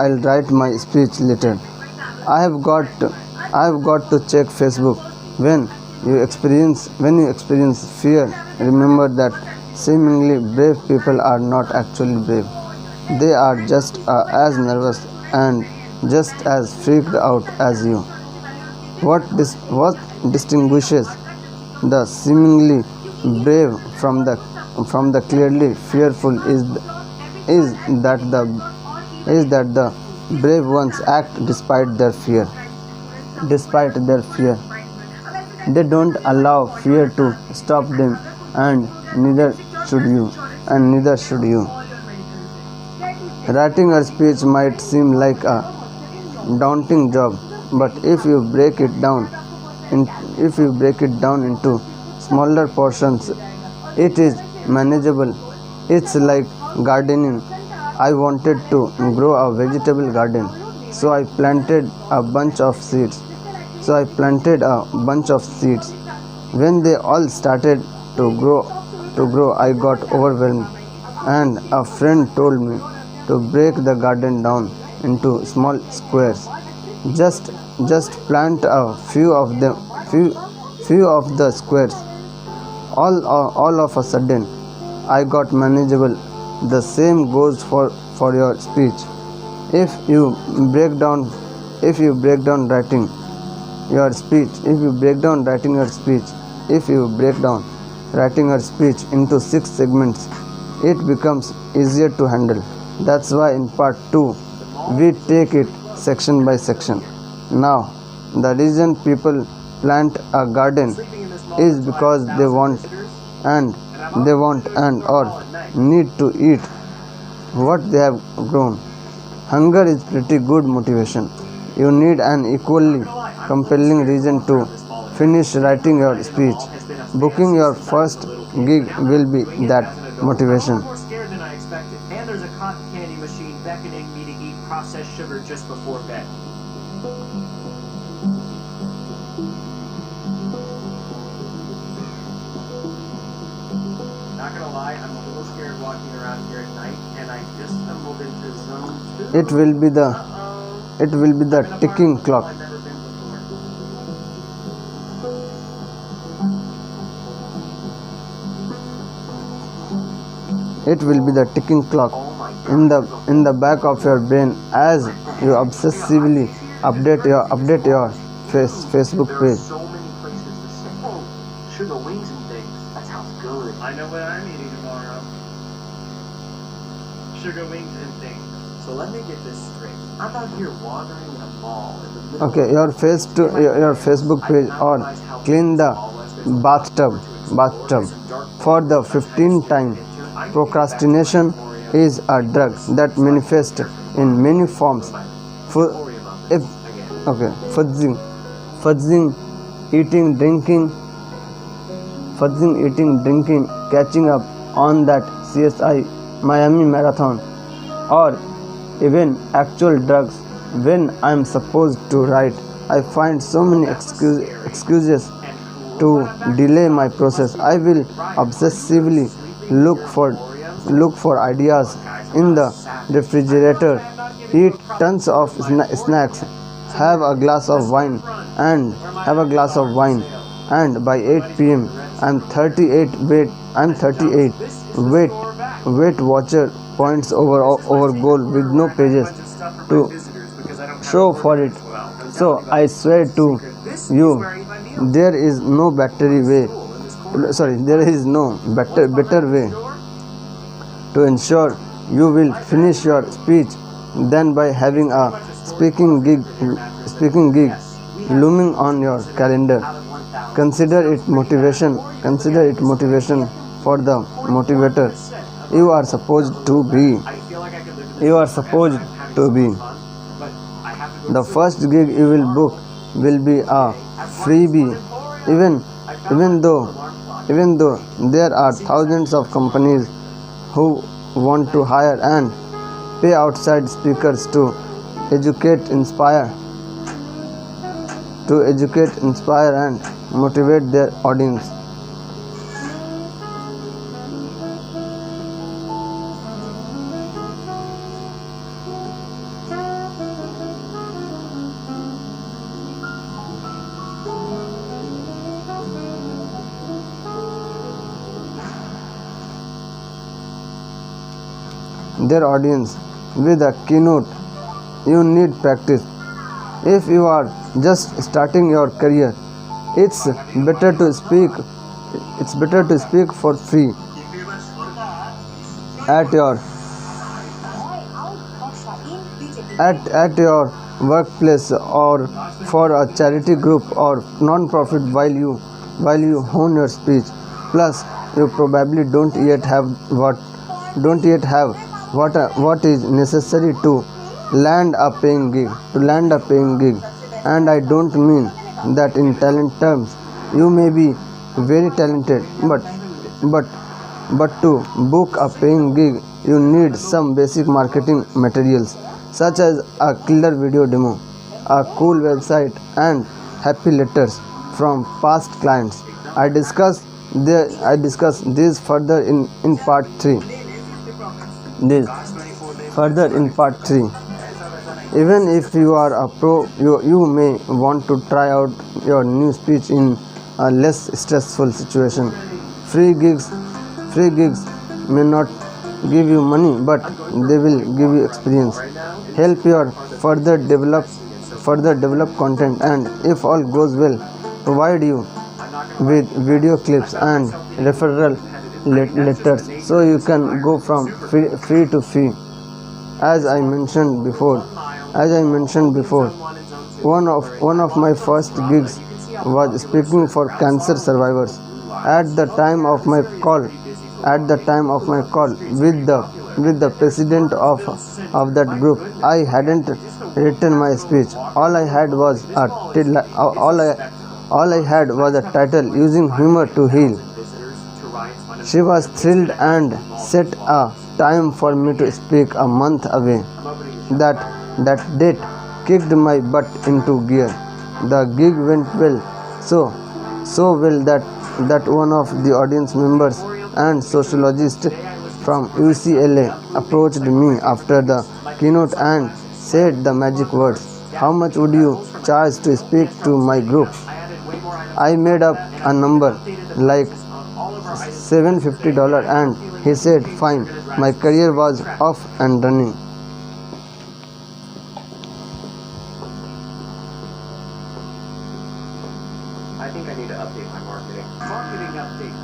I'll write my speech later. I have got to check Facebook. When you experience fear, remember that seemingly brave people are not actually brave. They are just as nervous and just as freaked out as you. What distinguishes the seemingly brave from the clearly fearful is that the brave ones act despite their fear. Despite their fear. They don't allow fear to stop them, and neither should you. And neither should you. Writing a speech might seem like a daunting job, but if you break it down into smaller portions, it is manageable. It's like gardening. I wanted to grow a vegetable garden, so I planted a bunch of seeds. When they all started to grow, I got overwhelmed, and a friend told me to break the garden down into small squares. Just plant a few of the squares. All of a sudden, I got manageable. The same goes for your speech. If you break down writing your speech into 6 segments, it becomes easier to handle. That's why in part 2 we take it section by section. Now, the reason people plant a garden is because they want and or need to eat what they have grown. Hunger is pretty good motivation. You need an equally compelling reason to finish writing your speech. Booking your first gig will be that motivation. More scared than I expected. And there's a cotton candy machine beckoning me to eat processed sugar just before bed. Not gonna lie, I'm a little scared walking around here at night, and I just stumbled into zone 2. It will be the ticking clock. I've never been before. It will be the ticking clock in the back of your brain as you obsessively update your Facebook There are page. so many places to sit. Oh, sugar wings and things. That sounds good. I know what I'm eating tomorrow. Sugar wings and things. So let me get this straight. I'm out here wandering in a mall in the middle Okay, your Facebook page or clean the bathtub for the 15th time. Procrastination is a drug that manifests in many forms. Fuzzing, eating, drinking, catching up on that CSI Miami marathon, or even actual drugs. When I'm supposed to write, I find so many excuses to delay my process. I will obsessively look for ideas in the refrigerator, eat tons of snacks, have a glass of wine, and by 8 p.m. I'm 38. Weight Watcher points over goal with no pages to show for it. So I swear to you, there is no better way to ensure you will finish your speech than by having a speaking gig looming on your calendar. Consider it motivation for the motivator you are supposed to be. The first gig you will book will be a freebie, even though there are thousands of companies who want to hire and pay outside speakers to educate, inspire and motivate their audience. Their audience with a keynote. You need practice. If you are just starting your career, it's better to speak for free at your at your workplace or for a charity group or non-profit while you hone your speech. Plus, you probably don't yet have what is necessary to land a paying gig. And I don't mean that in talent terms. You may be very talented, but to book a paying gig, you need some basic marketing materials such as a killer video demo, a cool website, and happy letters from past clients. I discuss this further in part 3. Even if you are a pro, you may want to try out your new speech in a less stressful situation. Free gigs may not give you money, but they will give you experience, help your further develop content, and if all goes well, provide you with video clips and referral letters, so you can go from free to free. As I mentioned before, one of my first gigs was speaking for cancer survivors. At the time of my call with the president of that group, I hadn't written my speech. All I had was a title, "Using Humor to Heal." She was thrilled and set a time for me to speak a month away. That date kicked my butt into gear. The gig went well, so well that one of the audience members and sociologist from UCLA approached me after the keynote and said the magic words, "How much would you charge to speak to my group?" I made up a number like $750 and he said fine. My career was off and running. I think I need to update my marketing. Marketing update.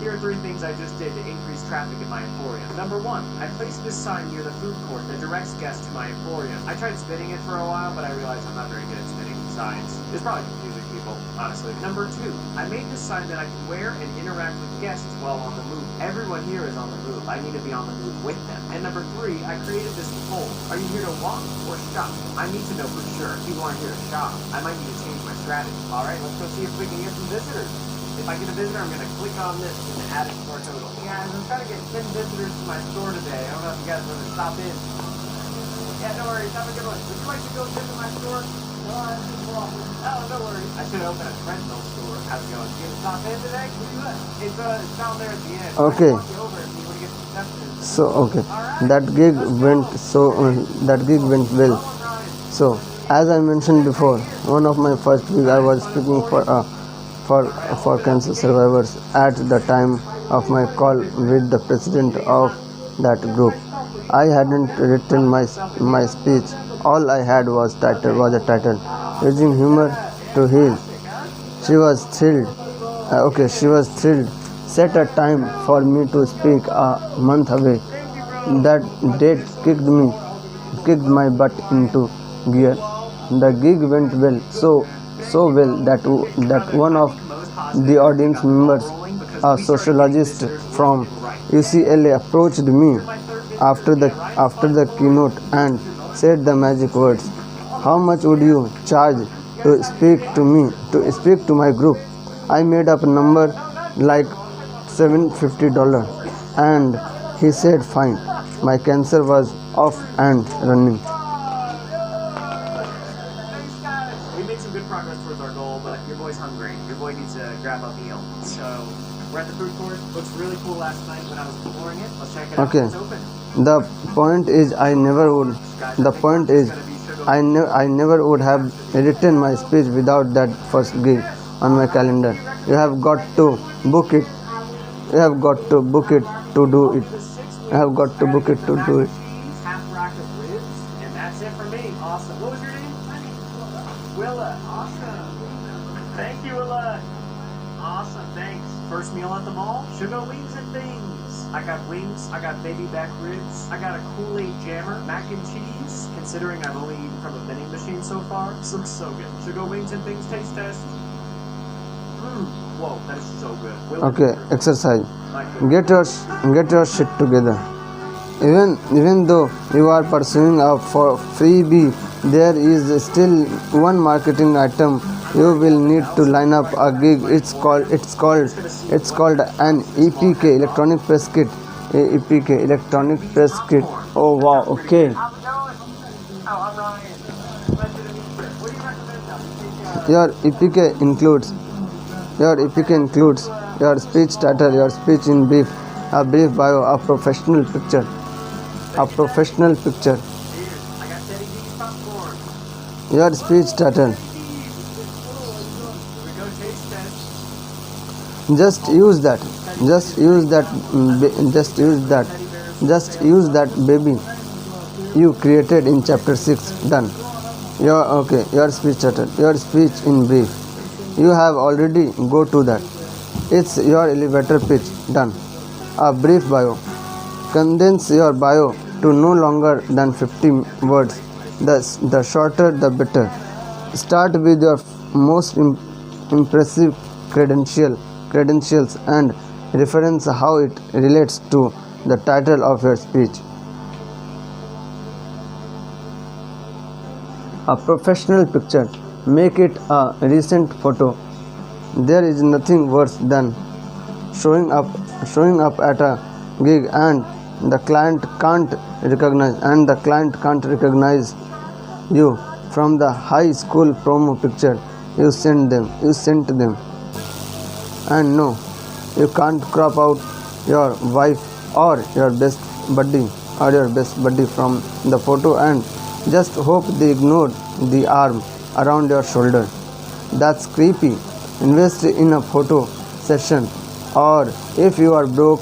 Here are 3 things I just did to increase traffic in my emporium. Number 1, I placed this sign near the food court that directs guests to my emporium. I tried spinning it for a while, but I realized I'm not very good at spinning signs. It's probably confusing people, honestly. Number 2, I made this sign that I can wear and interact with guests while on the move. Everyone here is on the move. I need to be on the move with them. And number 3, I created this poll. Are you here to walk or shop? I need to know for sure. People aren't here to shop. I might need to change my strategy. Alright, let's go see if we can get some visitors. If I get a visitor, I'm going to click on this and add it to our total. Guys, I'm trying to get 10 visitors to my store today. I don't know if you guys want to stop in. Yeah, no worries. Have a good one. Would you like to go visit my store? No, I'm just walking. Oh, no worries. I should open a treadmill store. How's it going? You going to stop in today? It's down there at the end. Okay. Walk you over if you want to get some reception. So okay, that gig went well. So as I mentioned before, one of my first gigs I was speaking for cancer survivors at the time of my call with the president of that group. I hadn't written my speech. All I had was a title, "Using Humor to Heal." She was thrilled. Set a time for me to speak a month away. That date kicked my butt into gear. The gig went well, so well that one of the audience members, a sociologist from UCLA, approached me after the keynote and said the magic words, "How much would you charge to speak to my group?" I made up a number like $750 and he said fine. My cancer was off and running. We made some good progress towards our goal, but your boy's hungry. Your boy needs to grab a meal. So we're at the food court. Looks really cool last night when I was exploring it. Let's check it out. Okay. It's open. The point is I never would have written my speech without that first gig on my calendar. You have got to book it. You have got to book it to do it. Half rack of ribs, and that's it for me. Awesome. What was your name? Willa. Awesome. Thank you, Willa. Awesome. Thanks. First meal at the mall? Sugar wings and things. I got wings. I got baby back ribs. I got a Kool-Aid jammer. Mac and cheese. Considering I've only eaten from a vending machine so far, this looks so good. Sugar wings and things taste test. Whoa, that is so good. Okay, exercise. My goodness. Get your shit together. Even though you are pursuing a freebie, there is still one marketing item you will need to line up a gig. It's called an EPK, electronic press kit. EPK, electronic press kit. Oh wow, okay. Your EPK includes your speech title, your speech in brief, a brief bio, a professional picture. I got Teddy D's popcorn. Your speech title. We go taste test. Just use that baby you created in chapter 6. Done. Your speech title, your speech in brief. You have already go to that. It's your elevator pitch. Done. A brief bio. Condense your bio to no longer than 50 words. The shorter the better. Start with your most impressive credentials and reference how it relates to the title of your speech. A professional picture. Make it a recent photo. There is nothing worse than showing up at a gig and the client can't recognize you from the high school promo picture you sent them. And no, you can't crop out your wife or your best buddy from the photo and just hope they ignored the arm around your shoulder. That's creepy. Invest in a photo session, or if you are broke,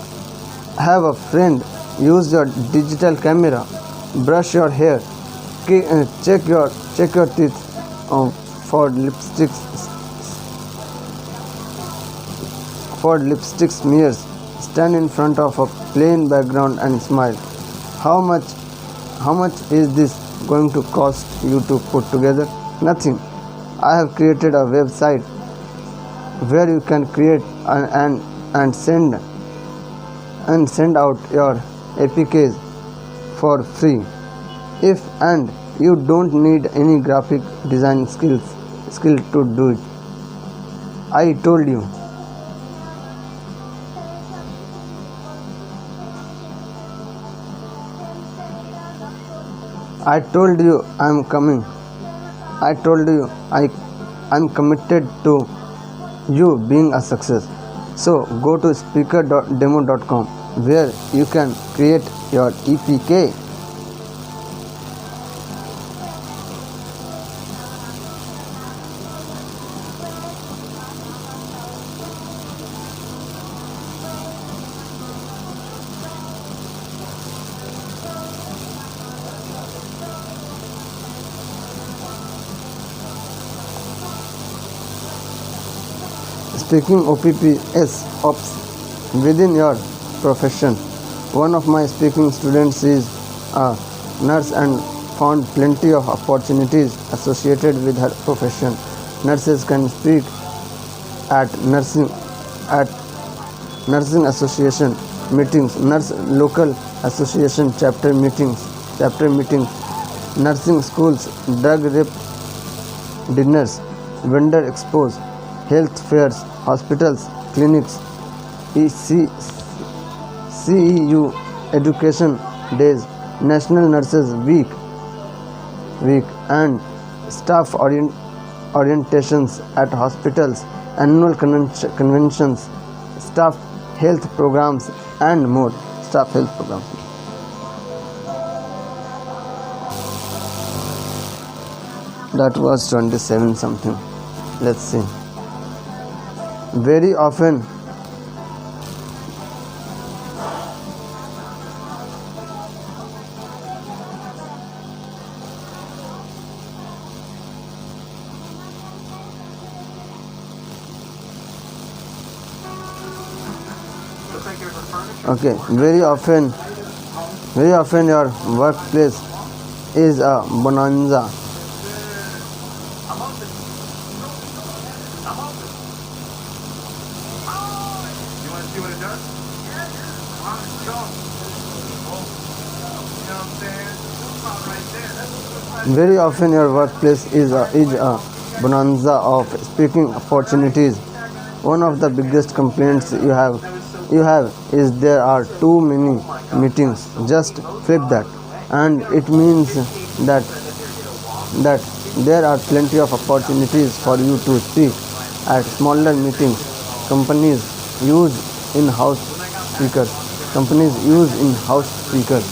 have a friend use your digital camera. Brush your hair. Check your teeth for lipstick smears. Stand in front of a plain background and smile. How much is this going to cost you to put together? Nothing. I have created a website where you can create and send out your APKs for free. And you don't need any graphic design skill to do it. I told you I'm coming. I told you I'm committed to you being a success. So go to speaker.demo.com where you can create your EPK. Speaking ops within your profession. One of my speaking students is a nurse and found plenty of opportunities associated with her profession. Nurses can speak at nursing association meetings, local association chapter meetings, nursing schools, drug rep dinners, vendor expos, health fairs, hospitals, clinics, CEU education days, National Nurses Week, and staff orientations at hospitals, annual conventions, staff health programs, and more. Staff health programs. That was 27 something. Let's see. Very often Looks like there's a Okay, very often your workplace is a bonanza. I'm open. I'm open. You want to see what it does? Come on, let's go. Oh, you know what I'm saying? Spot right there. That's what Very often your workplace is a bonanza of speaking opportunities. One of the biggest complaints you have is there are too many meetings. Just flip that, and it means that there are plenty of opportunities for you to speak at smaller meetings. Companies use in-house speakers. Companies use in-house speakers.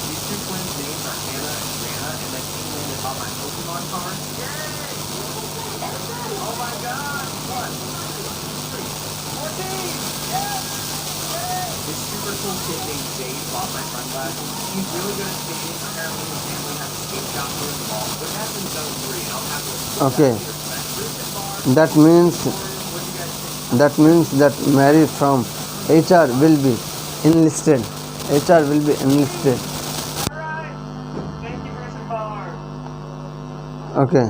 these two twins' names are Hannah and Brianna, and they came in and bought my Pokemon card. Oh my god! What? 14! This super cool kid named Jade bought my sunglasses. He's really good at skating. Apparently his family has a skate shop near the mall, but that's in zone 3, and I'll have to Okay, that means that Mary from HR will be enlisted. HR will be enlisted. Alright! Thank you for some bar. Okay,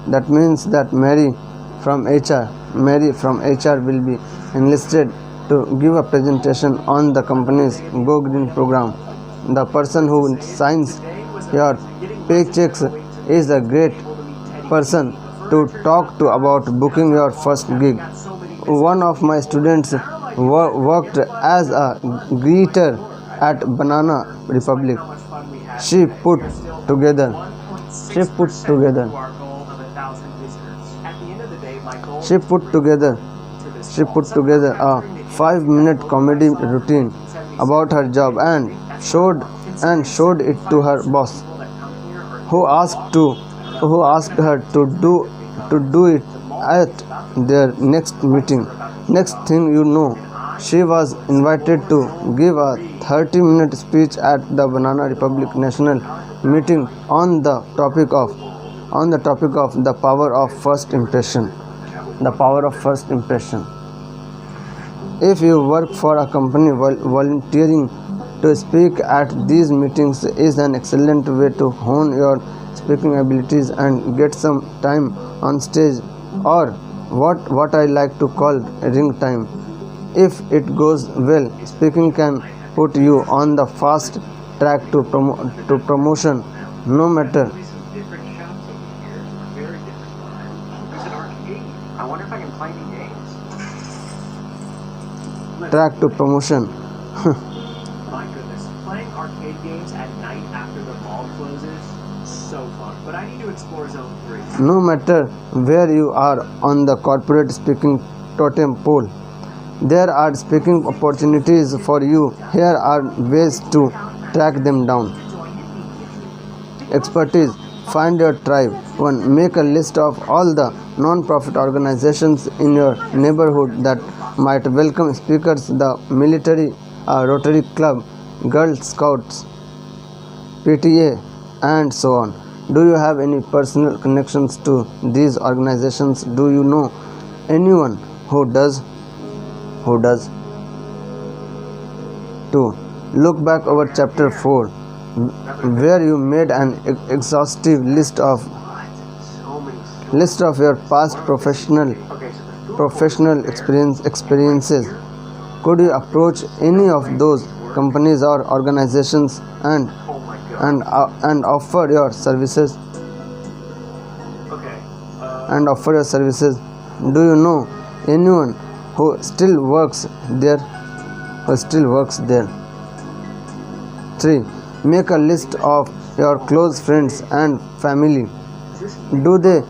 that means that Mary from HR will be enlisted to give a presentation on the company's Go Green program. The person who signs your paychecks is a great person to talk to about booking your first gig. One of my students worked as a greeter at Banana Republic. She put together Our goal of 1,000 visitors. At the end of the day, my goal she put together a 5-minute comedy routine about her job and showed it to her boss, who asked her to do it at their next meeting. Next thing you know, she was invited to give a 30-minute speech at the Banana Republic National meeting on the topic of the power of first impression. The power of first impression. If you work for a company, volunteering to speak at these meetings is an excellent way to hone your speaking abilities and get some time on stage, or what I like to call ring time. If it goes well, speaking can put you on the fast track to promotion, no matter some different shops over here. Very different vibe. There's an arcade. I wonder if I can play any games. track to promotion. My goodness. Playing arcade games at night after the mall closes, so fun. But I need to explore zone 3. No matter where you are on the corporate speaking totem pole, there are speaking opportunities for you. Here are ways to track them down. Expertise. Find your tribe. 1. Make a list of all the non-profit organizations in your neighborhood that might welcome speakers: the military, Rotary Club, Girl Scouts, PTA, and so on. Do you have any personal connections to these organizations? Do you know anyone who does? 2. Look back over chapter 4, where you made an exhaustive list of your past professional experiences. Could you approach any of those companies or organizations and offer your services? Do you know anyone who still works there? 3. Make a list of your close friends and family. Do they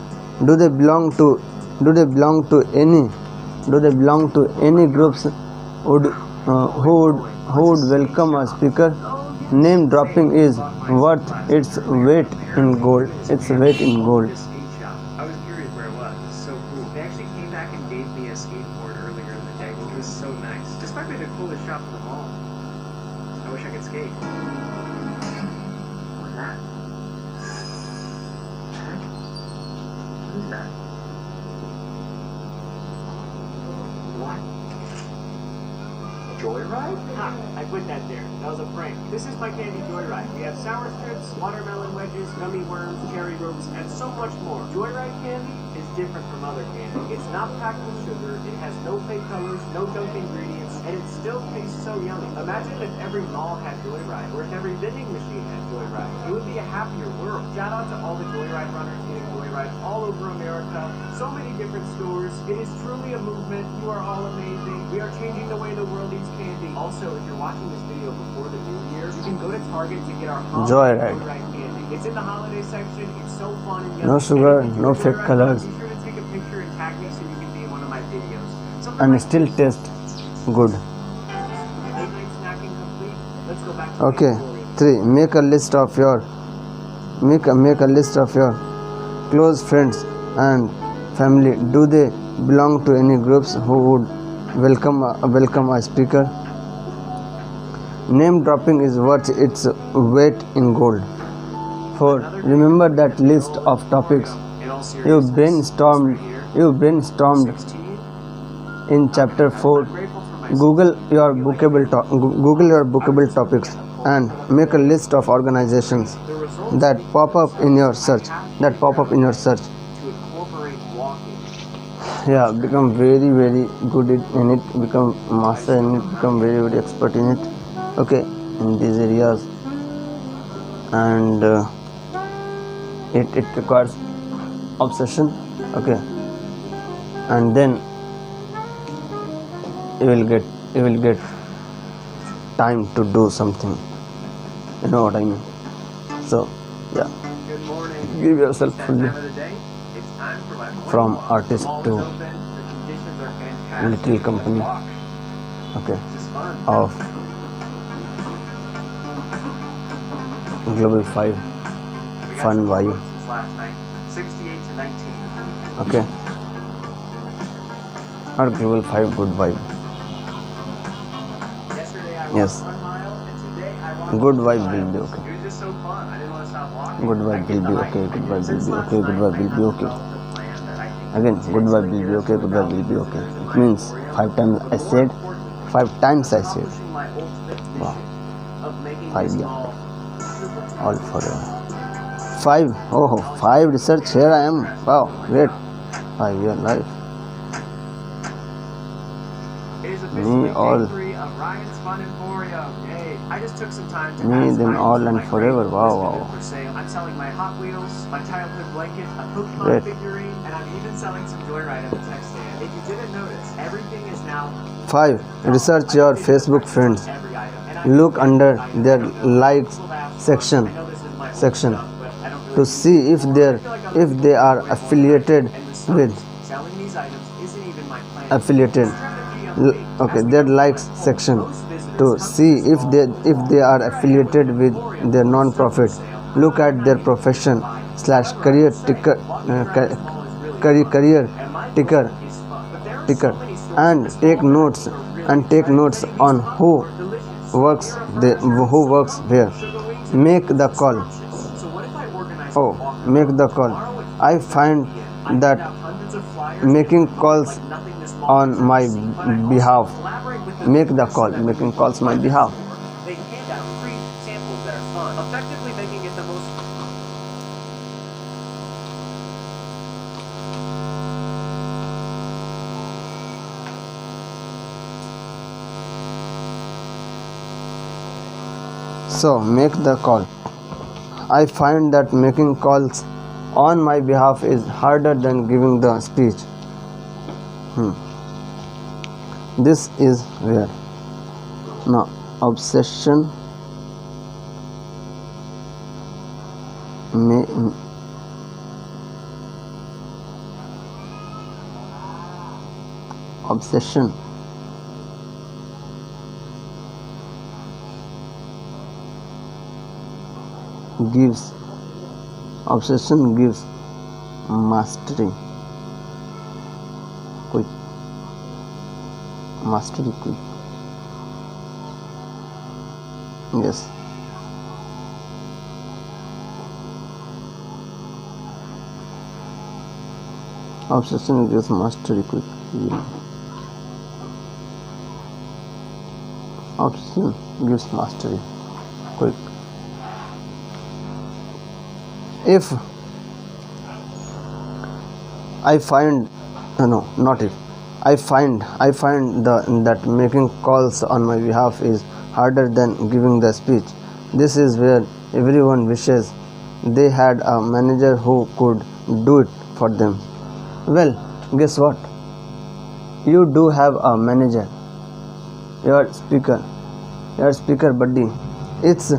belong to any groups who would welcome a speaker? Name dropping is worth its weight in gold. This skate shop. I was curious where it was. It's so cool. They actually came back and gave me a skateboard earlier in the day, which was so nice. This might be the coolest shop in the mall. I wish I could skate. What's that? Who's that? Joyride? Ha! I put that there. That was a prank. This is my candy Joyride. We have sour strips, watermelon wedges, gummy worms, cherry ropes, and so much more. Joyride candy is different from other candy. It's not packed with sugar, it has no fake colors, no junk ingredients, and it still tastes so yummy. Imagine if every mall had Joyride, or if every vending machine had Joyride. It would be a happier world. Shout out to all the Joyride runners getting Joyrides all over America. So many different stores. It is truly a movement. You are all amazing. We are changing the way the world eats candy. Also, if you're watching this video before the new year, you can go to Target to get our holiday Joyride. candy. It's in the holiday section. It's so fun and yummy. No sugar, And if you no get fake Joyride, colors. Be sure to take a picture and tag me so you can be in one of my videos. Something And like still this. taste good. Late night snacking complete. Let's go back to Okay. the story. 3. Make a list of your close friends and family. Do they belong to any groups who would welcome a speaker? Name dropping is worth its weight in gold. 4. Remember that list of topics In all you seriousness, brainstormed this right here, 16, in chapter 4. I'm grateful for my Google your bookable topics and make a list of organizations The results that pop up in your search. to incorporate walking. Yeah, become very good in it, become master in it, become very expert in it. Okay, in these areas. And it requires obsession. Okay, and then you will get time to do something. You know what I mean? So yeah, Good morning. give yourself That fully time of the day, it's time for my morning from walk. artist The mall to is open, the conditions are fantastic. little company. Walk. Okay, This is fun. of Global 5 We got Fun some Vibe. votes since last night. 68 to 19. Okay, or Global 5 Good Vibe. Yesterday I Yes. walked 1 mile, and today I walked Good 2 vibe will miles. be okay. It was just so fun. I didn't want to stop walking. Good vibe I will hit be the okay. height. Good vibe will Since be last okay. Good night, vibe will I be have okay. developed a plan that I think Again, will good vibe seriously will be okay. Good vibe will be gear okay. some It value means for you. 5 times I But more said. importantly, 5 times I said. accomplishing my ultimate Wow. mission of making 5, this yeah. mall super All for 5. Oh, 5 research. Here I am. Wow, great. 5 year life. It is Me officially all. day 3 of Ryan's Fun Emporium. Yay! I just took some time to Me, add some then items all to and my forever. crate. Wow, Listed wow. them for sale. I'm selling my Hot Wheels, my childhood blanket, a Pokemon Great. figurine, and I'm even selling some Joyride at the tech stand. If you didn't notice, everything is now 5. Research your Facebook friends. every item. And I Look under their likes section I know this is my old section stuff, but I don't to really see if they are affiliated with selling these items isn't even my plan. affiliated. It's trying to be a fake. Okay, their likes section to see if they are affiliated with their non-profit. Look at their profession / career ticker career ticker and take notes on who works where. Make the call. So what if I organize Oh, make the call. I find that hundreds of flyers making calls nothing this on my behalf. collaborate with Make the call. Making calls on my behalf. They hand out free samples that are fun, effectively making it the most So make the call. I find that making calls on my behalf is harder than giving the speech. This is where now obsession may obsession gives mastery quick. Yes, obsession gives mastery quick. Obsession gives mastery. Quick. If I find no, not if I find that making calls on my behalf is harder than giving the speech. This is where everyone wishes they had a manager who could do it for them. Well, guess what? You do have a manager. Your speaker buddy. It's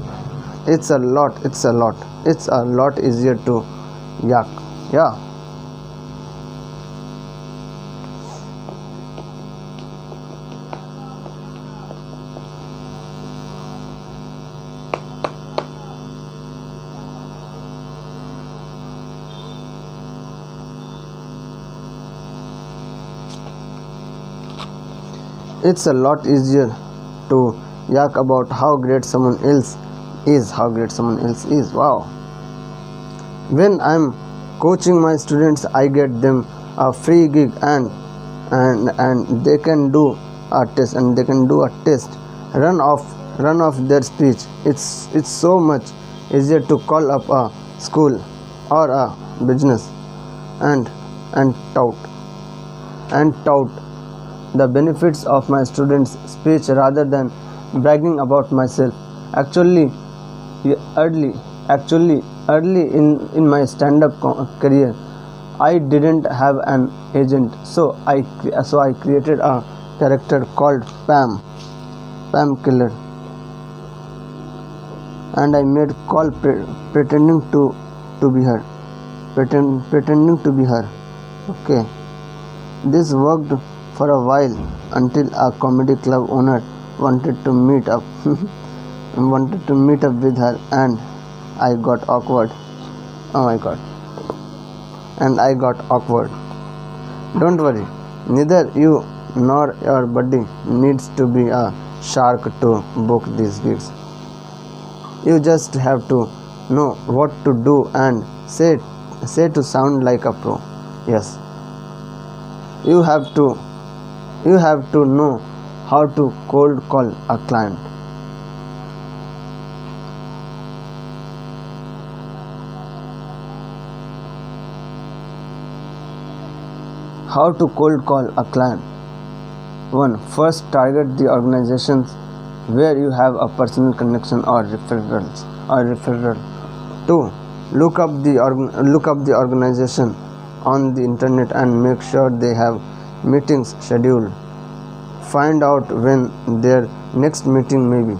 a lot easier to yak. Yeah. It's a lot easier to yak about how great someone else is. Wow. When I'm coaching my students, I get them a free gig and they can do a test run off their speech. It's so much easier to call up a school or a business and tout the benefits of my students' speech rather than bragging about myself. Actually, early in my stand-up career, I didn't have an agent, so I created a character called Pam Killer, and I made call pretending to be her. Okay, this worked for a while until a comedy club owner wanted to meet up with her, and I got awkward. Oh my god. And I got awkward. Don't worry, neither you nor your buddy needs to be a shark to book these gigs. You just have to know what to do and say to sound like a pro. Yes. You have to know how to cold call a client. How to cold call a client. 1. First, target the organizations where you have a personal connection or referral. 2. Look up the organization on the internet and make sure they have meetings scheduled. Find out when their next meeting may be.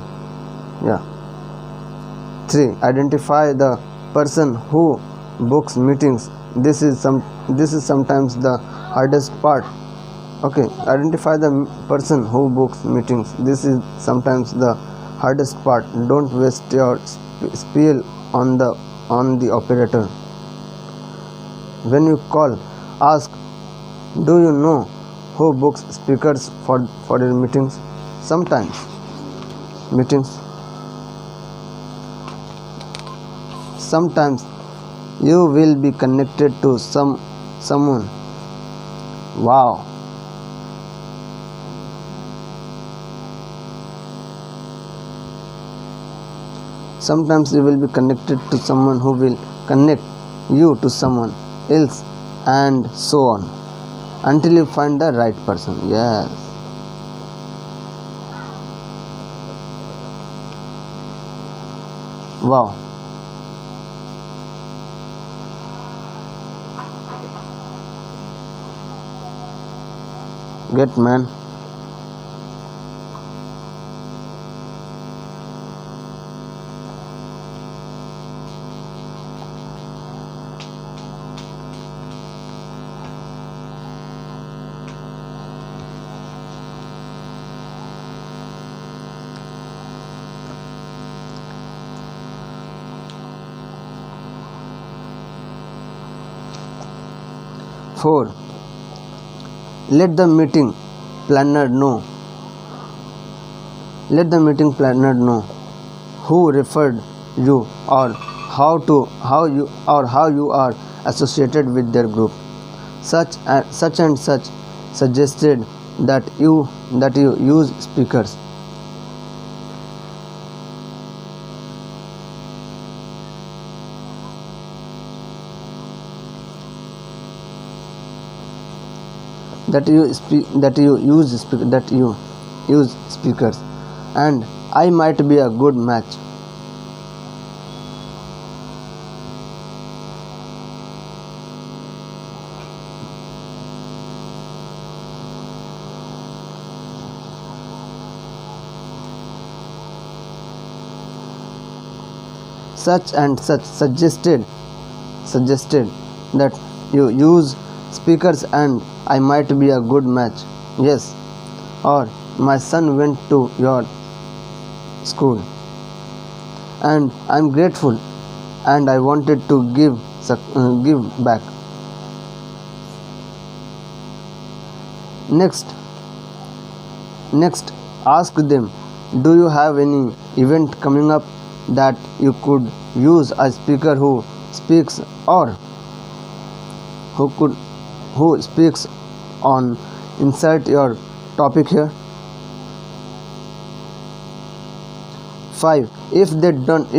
3. Identify the person who books meetings. This is sometimes the hardest part. Okay, identify the person who books meetings. This is sometimes the hardest part. Don't waste your spiel on the operator. When you call, ask, do you know who books speakers for your meetings? Sometimes you will be connected to someone. Wow. Sometimes you will be connected to someone who will connect you to someone else, and so on, until you find the right person. Yes. Wow. Get, man. Four. Let the meeting planner know who referred you, or how you are associated with their group. Such and such suggested that you use speakers. that you use speakers, and I might be a good match. Such and such suggested that you use speakers and I might be a good match. Yes, or my son went to your school and I'm grateful and I wanted to give back. Next, ask them, do you have any event coming up that you could use a speaker who speaks or who speaks on? Insert your topic here. 5. If they don't,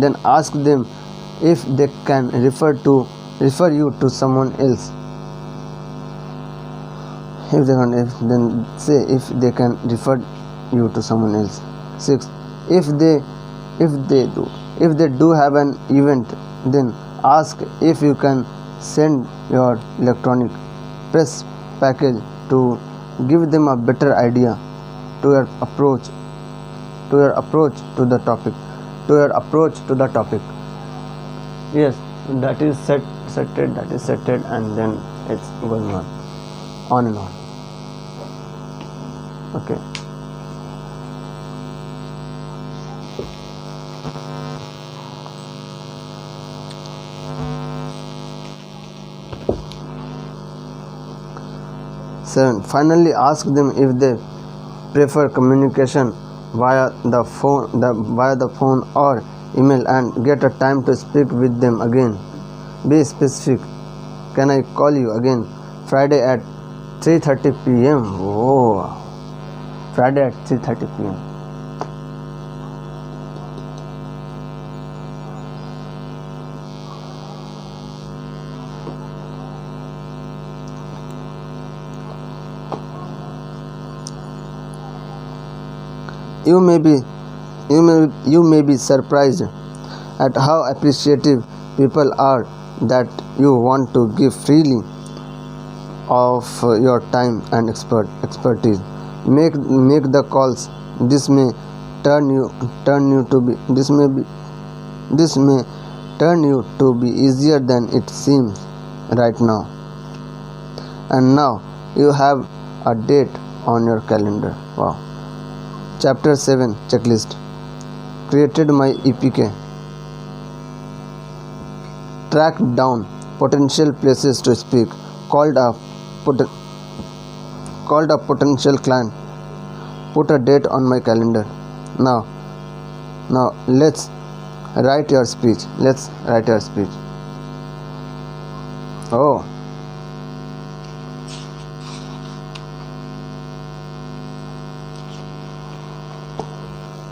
then ask them if they can refer you to someone else. If they can't, then say if they can refer you to someone else. 6. If they do have an event, then ask if you can send your electronic press package to give them a better idea to your approach to the topic. Yes, that is set, and then it's going on and on. Okay. Seven. Finally, ask them if they prefer communication via the phone or email, and get a time to speak with them again. Be specific. Can I call you again Friday at 3:30 p.m.? Oh, Friday at 3:30 p.m. You may be surprised at how appreciative people are that you want to give freely of your time and expertise. Make the calls. This may turn you to be easier than it seems right now. And now you have a date on your calendar. Wow. Chapter 7 Checklist. Created my EPK. Tracked down potential places to speak. Called a potential client. Put a date on my calendar. Now let's write your speech. Oh.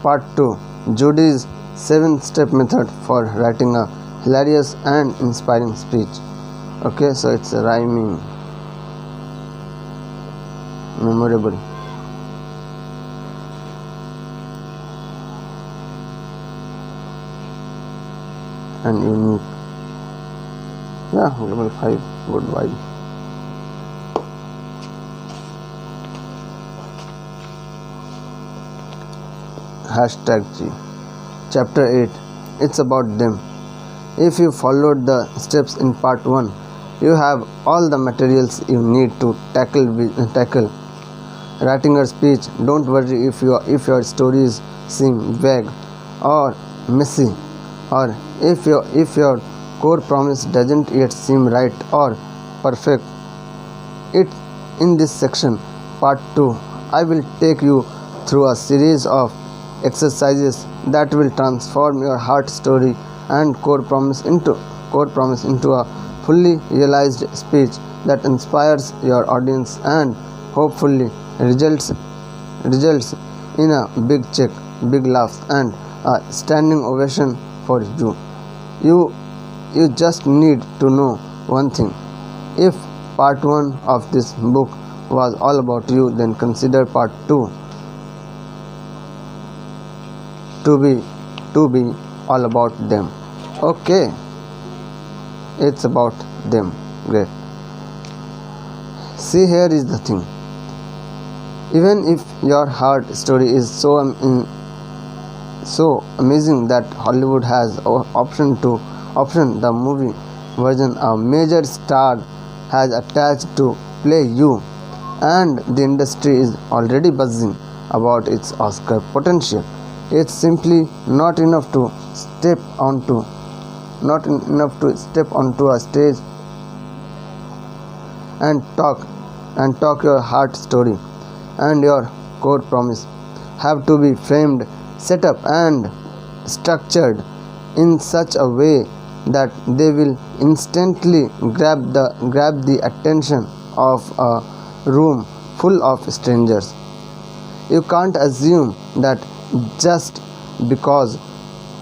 Part 2. Judy's 7-step method for writing a hilarious and inspiring speech. Okay, so it's rhyming, memorable, and unique. Yeah, level 5, good vibe. #G. Chapter 8. It's about them. If you followed the steps in part 1, you have all the materials you need to tackle writing your speech. Don't worry if your stories seem vague or messy, or if your core promise doesn't yet seem right or perfect. In this section, part 2, I will take you through a series of exercises that will transform your heart story and core promise into a fully realized speech that inspires your audience and hopefully results in a big check, big laughs, and a standing ovation for you. You just need to know one thing. If part 1 of this book was all about you, then consider part 2 to be all about them. Okay, it's about them. Great. See, here is the thing. Even if your heart story is so amazing that Hollywood has optioned the movie version, a major star has attached to play you, and the industry is already buzzing about its Oscar potential. It's simply not enough to step onto a stage and talk your heart story, and your core promise have to be framed, set up and structured in such a way that they will instantly grab the attention of a room full of strangers. You can't assume that just because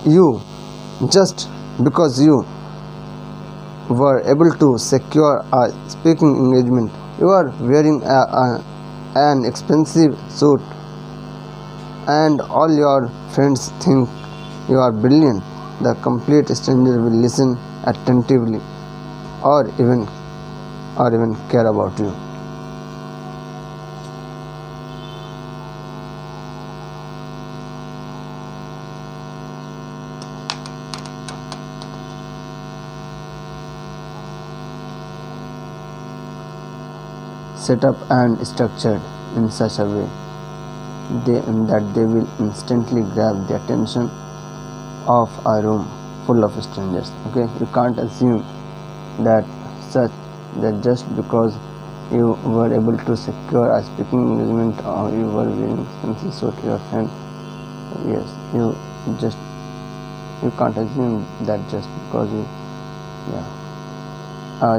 you were able to secure a speaking engagement, you are wearing an expensive suit, and all your friends think you are brilliant. The complete stranger will listen attentively, or even care about you. Set up and structured in such a way that they will instantly grab the attention of a room full of strangers. Okay, you can't assume that just because you were able to secure a speaking engagement or you were wearing expensive suit, your friend. Yes, you can't assume that just because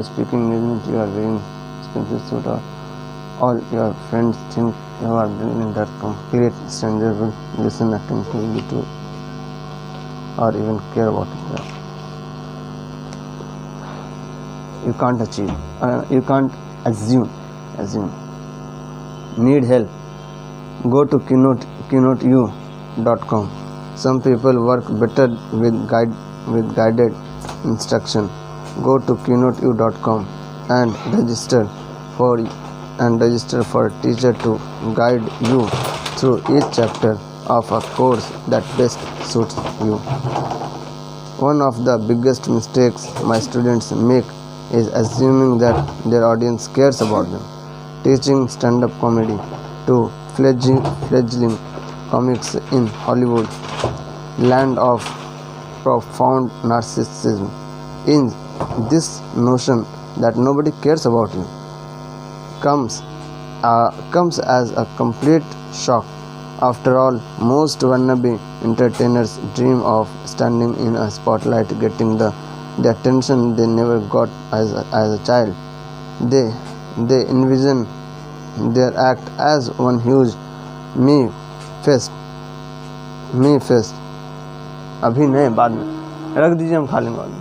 speaking engagement you are wearing expensive suit or all your friends think you are brilliant, that complete stranger will listen attentively to or even care about it. You can't assume. Need help? Go to KeynoteU.com. Some people work better with guided instruction. Go to KeynoteU.com and register for a teacher to guide you through each chapter of a course that best suits you. One of the biggest mistakes my students make is assuming that their audience cares about them. Teaching stand-up comedy to fledgling comics in Hollywood, land of profound narcissism, in this notion that nobody cares about you comes as a complete shock. After all, most wannabe entertainers dream of standing in a spotlight, getting the attention they never got as a child. They envision their act as one huge me fest. अभी नहीं, बाद में रख दीजिए, हम खा लेंगे बाद में।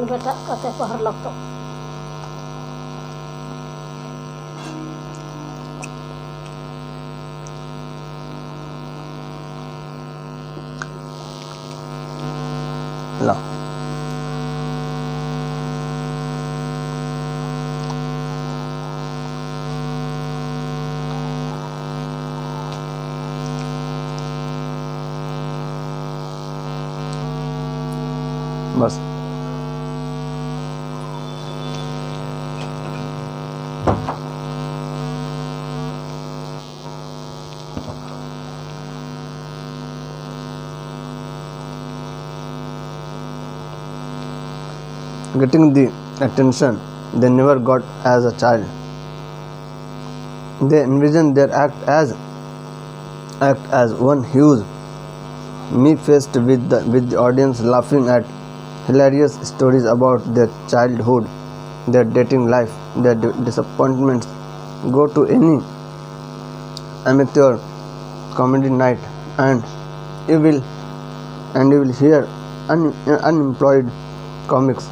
बेटा कते पहर लगतो ला बस getting the attention they never got as a child. They envision their act as one huge me fest with the audience laughing at hilarious stories about their childhood, their dating life, their disappointments. Go to any amateur comedy night and you will hear unemployed comics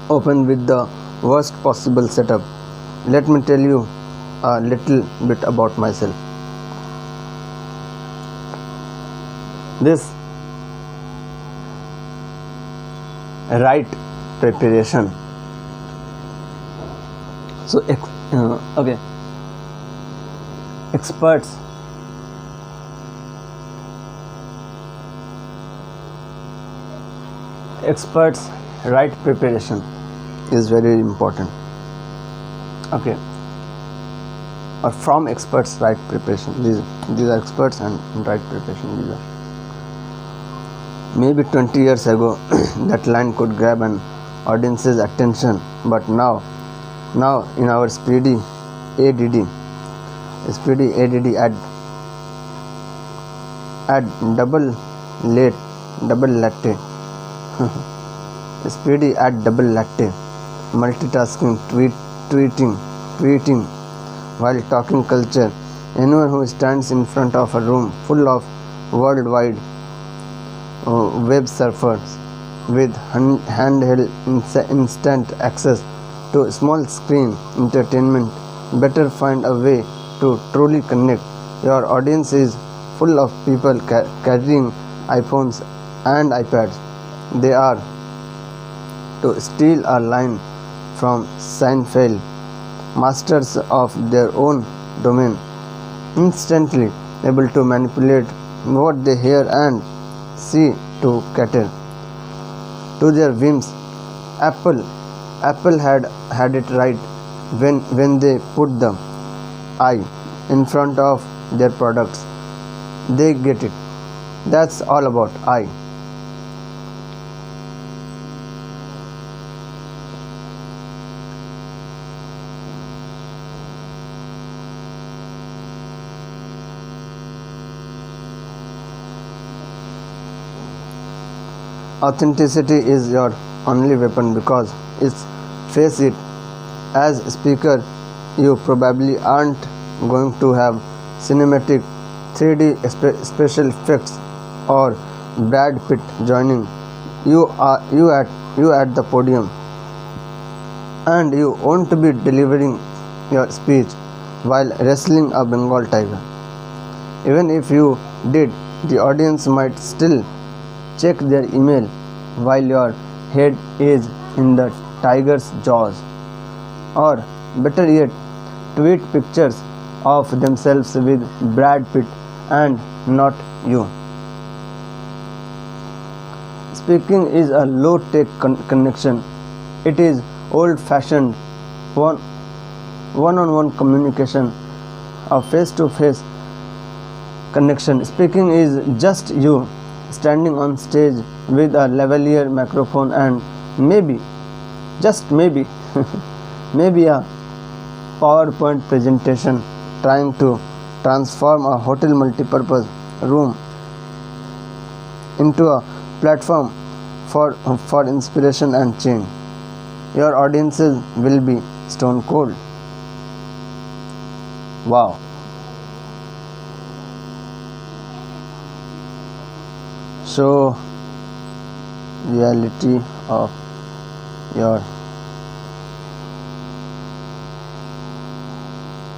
open with the worst possible setup. Let me tell you a little bit about myself. This right preparation. So okay, experts right preparation is very important. Okay, or from experts right preparation. These are experts and right preparation. These are maybe 20 years ago that line could grab an audience's attention, but now in our speedy ADD add double latte speedy add double latte, multitasking, tweeting while talking culture. Anyone who stands in front of a room full of worldwide web surfers with handheld instant access to small screen entertainment better find a way to truly connect. Your audience is full of people carrying iPhones and iPads. They are, to steal a line from Seinfeld, masters of their own domain, instantly able to manipulate what they hear and see to cater to their whims. Apple had it right when they put the I in front of their products. They get it. That's all about I. Authenticity is your only weapon, because face it, as a speaker you probably aren't going to have cinematic 3D special effects or Brad Pitt joining you at the podium, and you won't be delivering your speech while wrestling a Bengal tiger. Even if you did, the audience might still check their email while your head is in the tiger's jaws, or better yet, tweet pictures of themselves with Brad Pitt and not you. Speaking is a low-tech connection. It is old-fashioned one-on-one communication, a face-to-face connection. Speaking is just you standing on stage with a lavalier microphone and maybe, just maybe, maybe a PowerPoint presentation trying to transform a hotel multipurpose room into a platform for inspiration and change. Your audiences will be stone cold. Wow. So, reality of your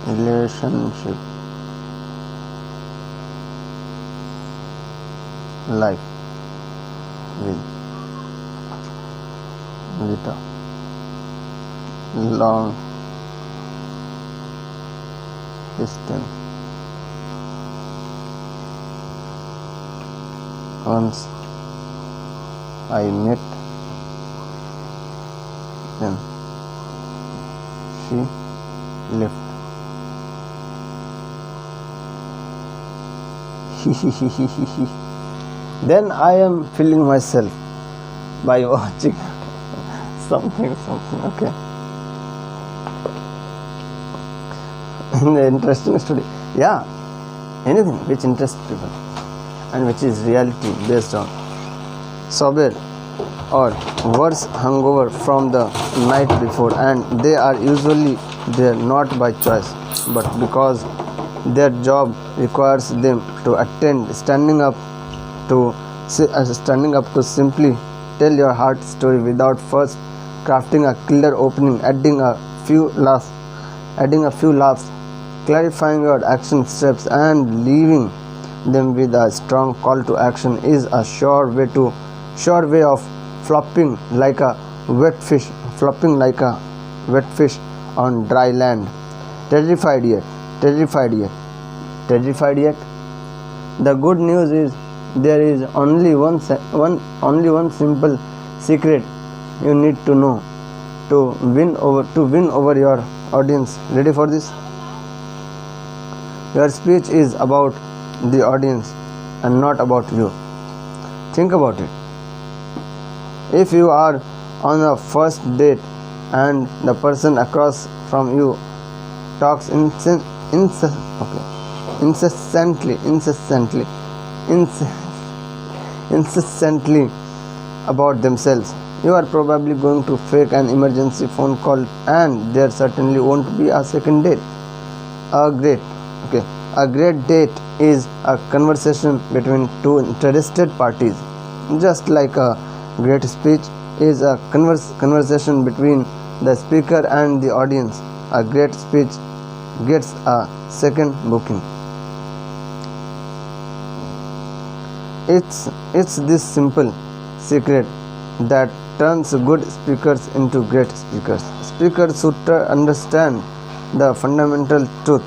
relationship life with Vita. Long distance. Once I met them, she left. Then I am feeling myself by watching something. Okay. Interesting story. Yeah, anything which interests people and which is reality based on sober or worse hangover from the night before, and they are usually there not by choice but because their job requires them to attend, standing up to simply tell your heart story without first crafting a killer opening, adding a few laughs, clarifying your action steps, and leaving them with a strong call to action is a sure way of flopping like a wet fish on dry land. Terrified yet? The good news is there is only one simple secret you need to know to win over your audience. Ready for this? Your speech is about the audience and not about you. Think about it. If you are on a first date and the person across from you talks incessantly about themselves, you are probably going to fake an emergency phone call, and there certainly won't be a second date. A great date is a conversation between two interested parties, just like a great speech is a conversation between the speaker and the audience. A great speech gets a second booking. It's this simple secret that turns good speakers into great speakers. Speakers who understand the fundamental truth.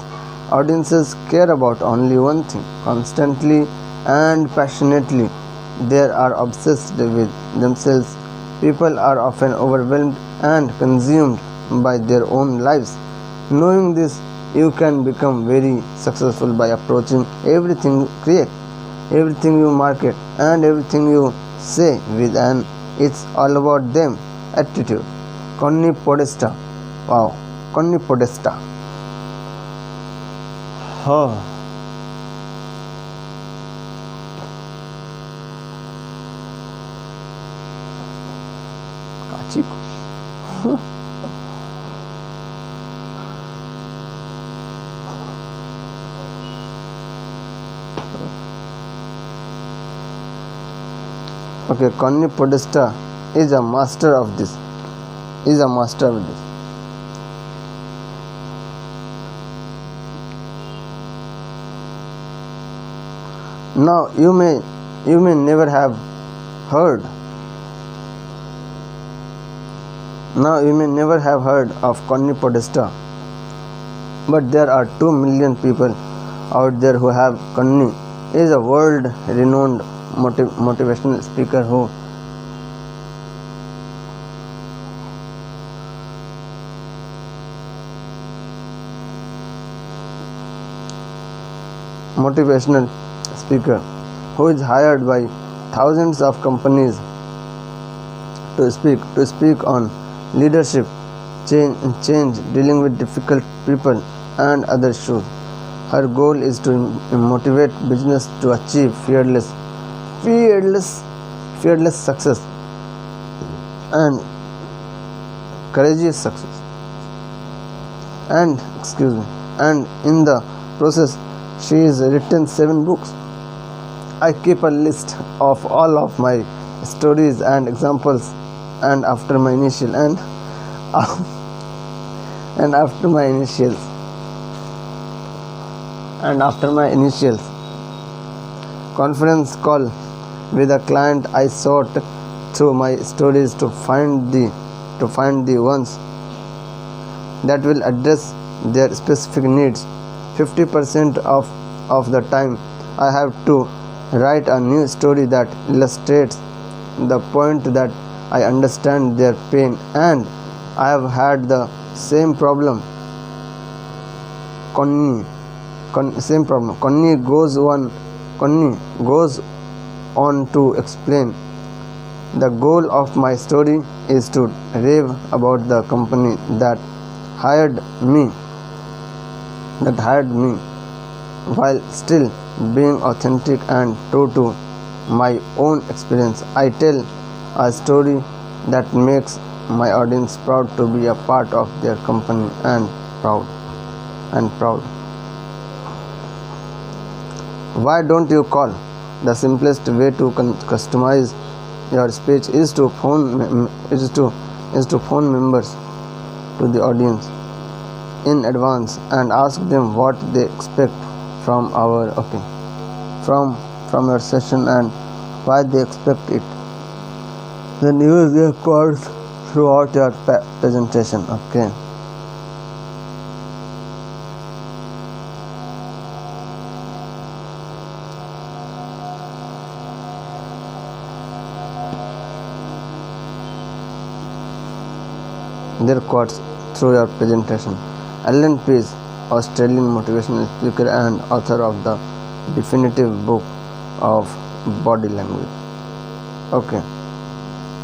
Audiences care about only one thing, constantly and passionately. They are obsessed with themselves. People are often overwhelmed and consumed by their own lives. Knowing this, you can become very successful by approaching everything you create, everything you market, and everything you say with an "it's all about them" attitude. Connie Podesta. Wow, Connie Podesta. Oh. Chico. Okay, Connie Podesta is a master of this. Now you may never have heard. Of Connie Podesta, but there are 2 million people out there who have. Connie is a world-renowned motivational speaker who is hired by thousands of companies to speak on leadership, change, dealing with difficult people, and other issues. Her goal is to motivate business to achieve fearless success and courageous success. And in the process, she has written 7 books. I keep a list of all of my stories and examples, and after my initials conference call with a client, I sort through my stories to find the ones that will address their specific needs. 50% of the time I have to write a new story that illustrates the point that I understand their pain and I have had the same problem. Connie goes on to explain, the goal of my story is to rave about the company that hired me while still being authentic and true to my own experience. I tell a story that makes my audience proud to be a part of their company and proud. Why don't you call? The simplest way to customize your speech is to is to phone members to the audience in advance and ask them what they expect from our from your session and why they expect it. Then use their cards throughout your presentation. Okay. Their quotes through your presentation. Ellen Page, Australian motivational speaker and author of the definitive book of body language. Okay,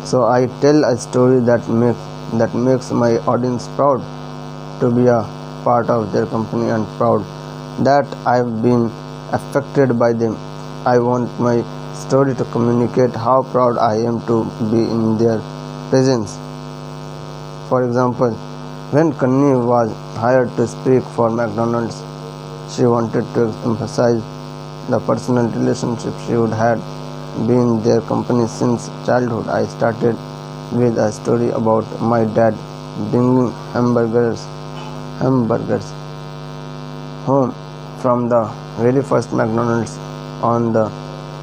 so I tell a story that makes my audience proud to be a part of their company and proud that I've been affected by them. I want my story to communicate how proud I am to be in their presence. For example, when Connie was hired to speak for McDonald's, she wanted to emphasize the personal relationship she would had been in their company since childhood. I started with a story about my dad bringing hamburgers home from the very first McDonald's on the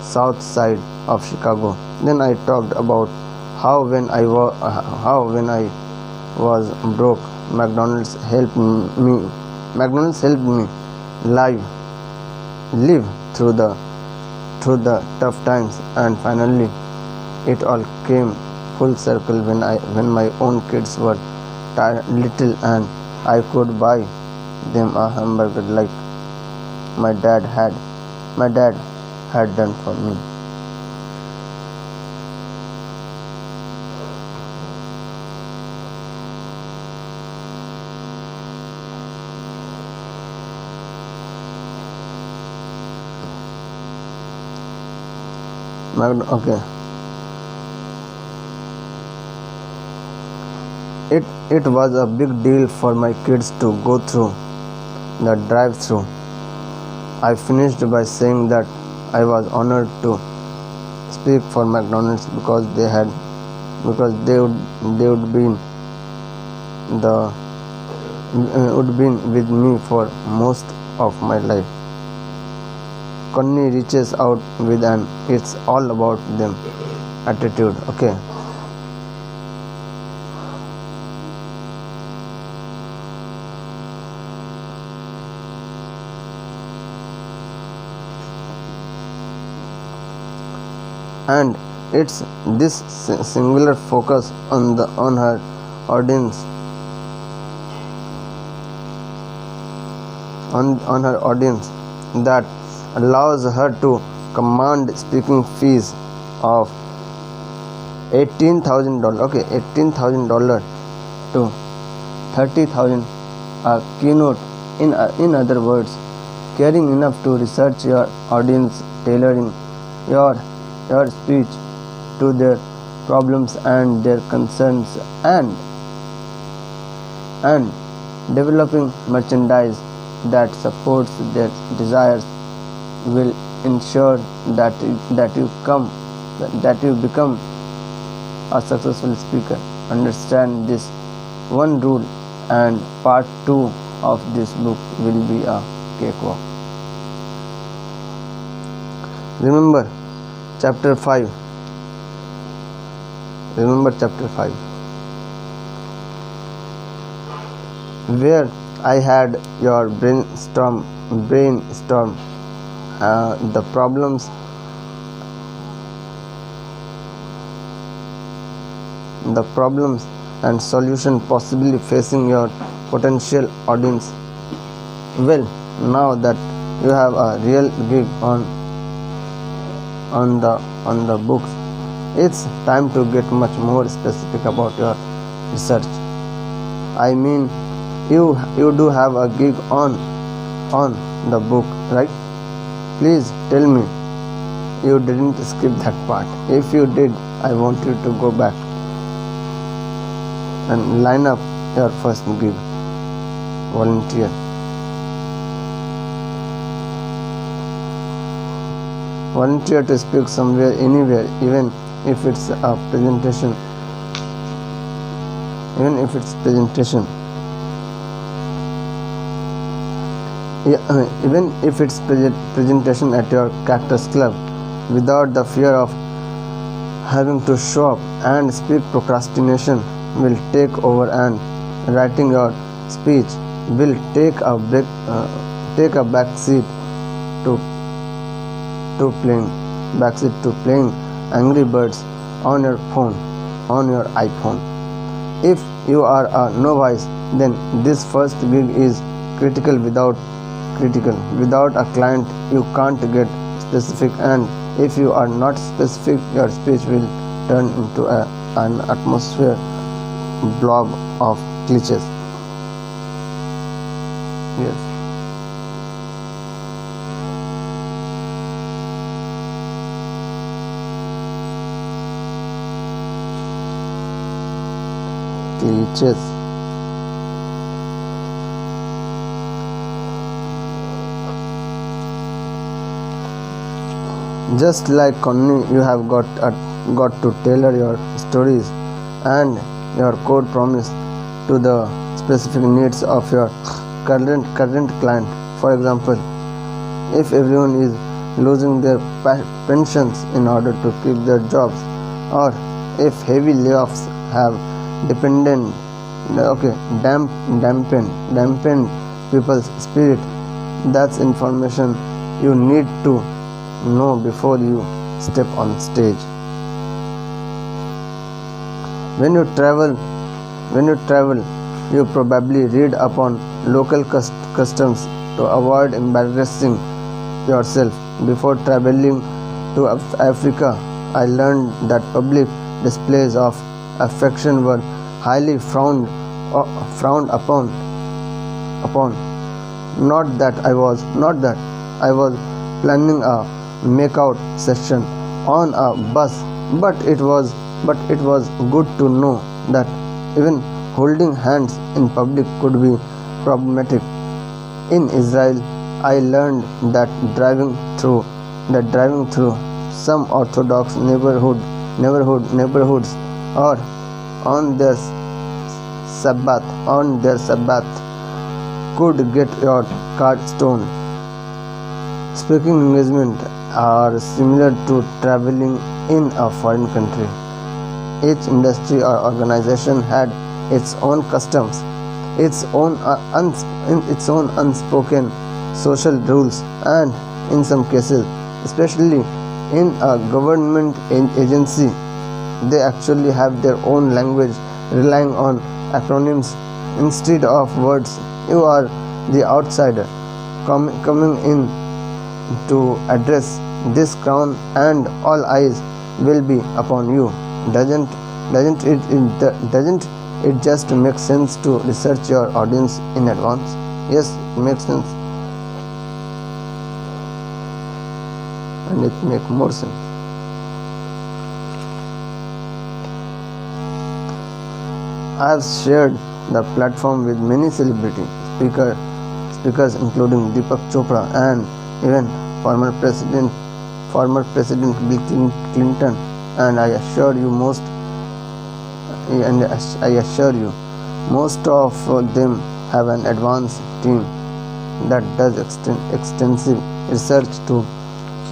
south side of Chicago. Then I talked about how when I was broke, McDonald's helped me live through the tough times, and finally it all came full circle when my own kids were little and I could buy them a hamburger like my dad had done for me. Okay. It was a big deal for my kids to go through the drive-through. I finished by saying that I was honored to speak for McDonald's because they would been with me for most of my life. Connie reaches out with an "it's all about them" attitude. Okay. And it's this singular focus on her audience that allows her to command speaking fees of $18,000. Okay, $18,000 to $30,000 a keynote. In other words, caring enough to research your audience, tailoring your speech to their problems and their concerns, and developing merchandise that supports their desires will ensure that you become a successful speaker. Understand this one rule, and part 2 of this book will be a cakewalk. Remember chapter 5, where I had your brainstorm the problems and solution possibly facing your potential audience. Well, now that you have a real gig on the books, it's time to get much more specific about your research. I mean, you do have a gig on the book, right? Please tell me you didn't skip that part. If you did, I want you to go back and line up your first gig. Volunteer. Volunteer to speak somewhere, anywhere, even if it's a presentation even if it's presentation. Even if it's presentation at your Cactus Club, without the fear of having to show up and speak, procrastination will take over, and writing your speech will take a backseat to playing Angry Birds on your phone, on your iPhone. If you are a novice, then this first gig is critical. Without a client, you can't get specific, and if you are not specific, your speech will turn into an atmosphere blob of glitches. Yes. Glitches. Just like Connie, you have got to tailor your stories and your code promise to the specific needs of your current client. For example, if everyone is losing their pensions in order to keep their jobs, or if heavy layoffs have dampened people's spirit, that's information you need to know before you step on stage. When you travel, you probably read upon local customs to avoid embarrassing yourself. Before traveling to Africa, I learned that public displays of affection were highly frowned upon. Not that I was planning a makeout session on a bus, but it was good to know that even holding hands in public could be problematic. In Israel, I learned that driving through some Orthodox neighborhoods or on their Sabbath could get your car stolen. Speaking engagements are similar to traveling in a foreign country. Each industry or organization had its own customs, its own unspoken social rules, and in some cases, especially in a government agency, they actually have their own language relying on acronyms instead of words. You are the outsider coming in to address this crown, and all eyes will be upon you. Doesn't it just make sense to research your audience in advance? Yes, it makes sense, and it makes more sense. I have shared the platform with many celebrity speakers including Deepak Chopra and even former President Bill Clinton, and I assure you most of them have an advanced team that does extensive research to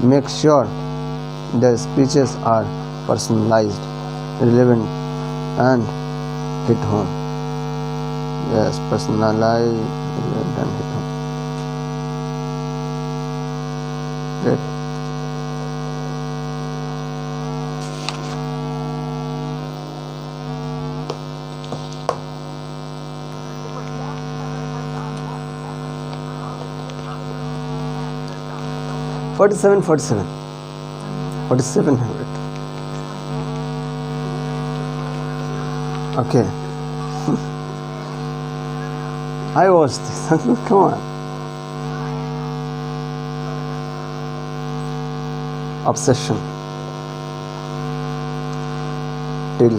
make sure their speeches are personalized, relevant, and hit home. Yes, personalized, relevant, and hit home. Great. Forty-seven hundred. Okay. I watched this. Come on. Obsession. Till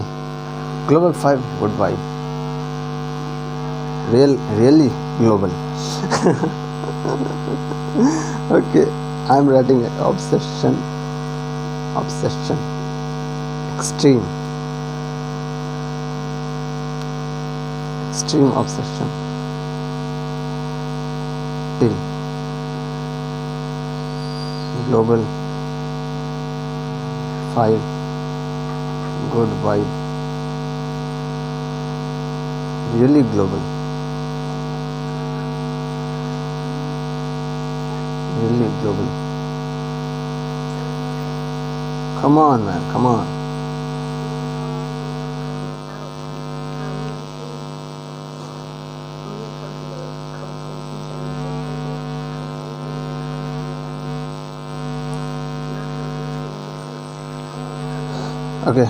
Global 5 good vibe. Really global. Okay. I'm writing it. Obsession. Extreme. extreme obsession till global 5 good vibe, really global, really global. Come on, man, come on. Okay,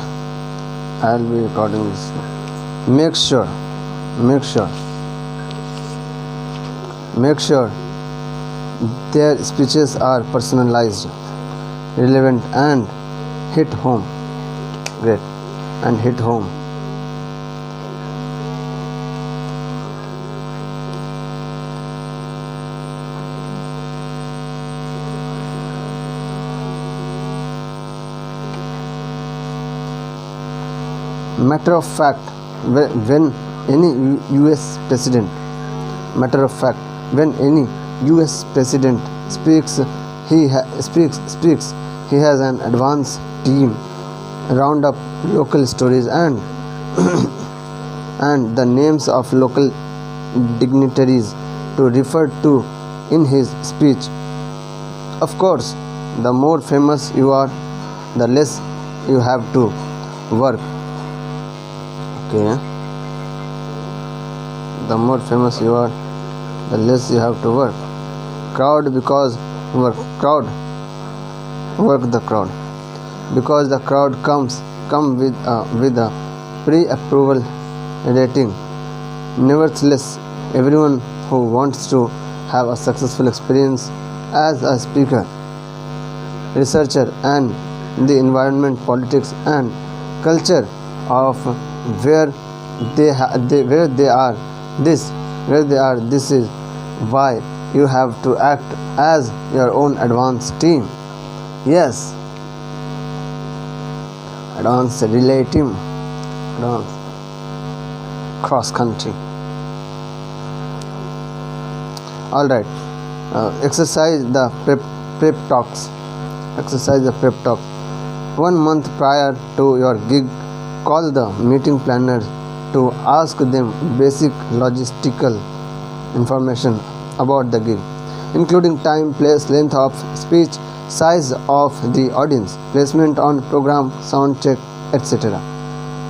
I'll be recording this. Make sure their speeches are personalized, relevant, and hit home. Great, and hit home. Matter of fact, when any US president, matter of fact, when any US president speaks, he has an advanced team round up local stories and and the names of local dignitaries to refer to in his speech. Of course, the more famous you are, the less you have to work. Okay, the more famous you are, the less you have to work. Crowd because work the crowd, because the crowd come with a pre-approval rating. Nevertheless, everyone who wants to have a successful experience as a speaker, researcher, and the environment, politics, and culture of where they are. This is why you have to act as your own advanced team. Yes, advanced relay team, advanced cross country. All right, exercise the prep talks. Exercise the prep talk. 1 month prior to your gig, call the meeting planner to ask them basic logistical information about the gig, including time, place, length of speech, size of the audience, placement on program, sound check, etc.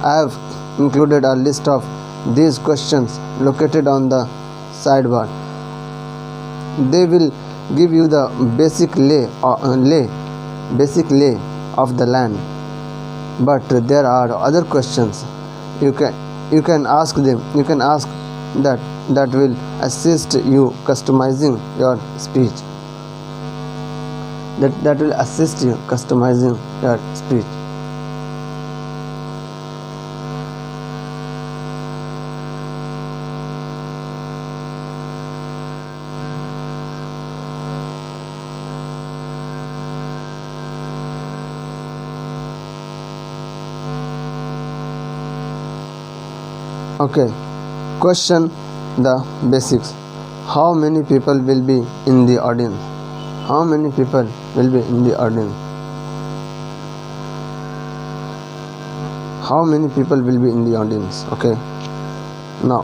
I have included a list of these questions located on the sidebar. They will give you the basic lay of the land. But there are other questions you can ask them. You can ask that will assist you customizing your speech. That will assist you customizing your speech. Okay, question the basics. How many people will be in the audience? How many people will be in the audience? How many people will be in the audience? Okay, now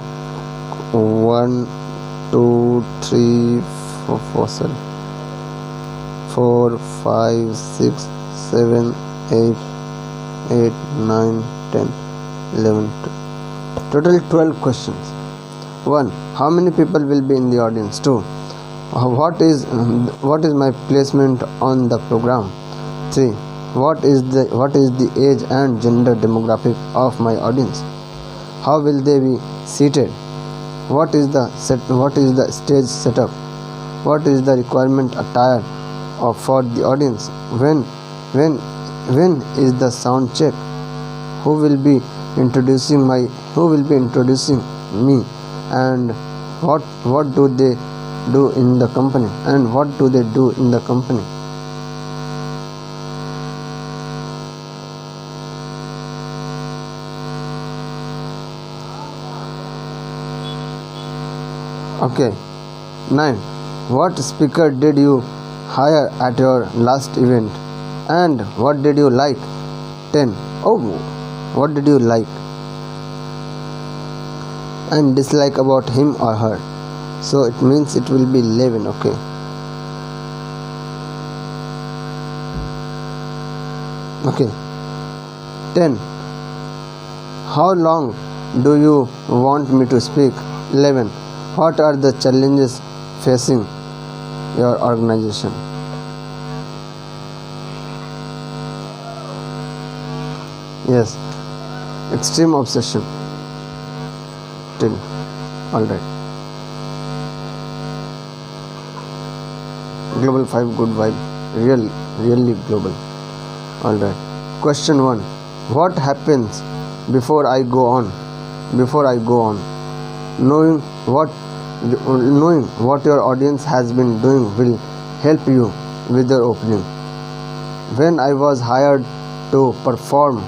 1 2 3 4 5 6 7 8 9 10 11 12. Total 12 questions. 1. How many people will be in the audience? 2. What is my placement on the program? 3. What is the age and gender demographic of my audience? How will they be seated? What is the stage setup? What is the requirement attire for the audience? When is the sound check? Who will be introducing me, and what do they do in the company, and what do they do in the company? Okay. 9. What speaker did you hire at your last event and what did you like? 10. Oh, what did you like and dislike about him or her? So it means it will be 11. Okay. Okay. 10. How long do you want me to speak? 11. What are the challenges facing your organization? Yes, extreme obsession. 10. Alright. Global 5 good vibe. Really global. Alright. Question 1. What happens before I go on? Knowing what your audience has been doing will help you with your opening. When I was hired to perform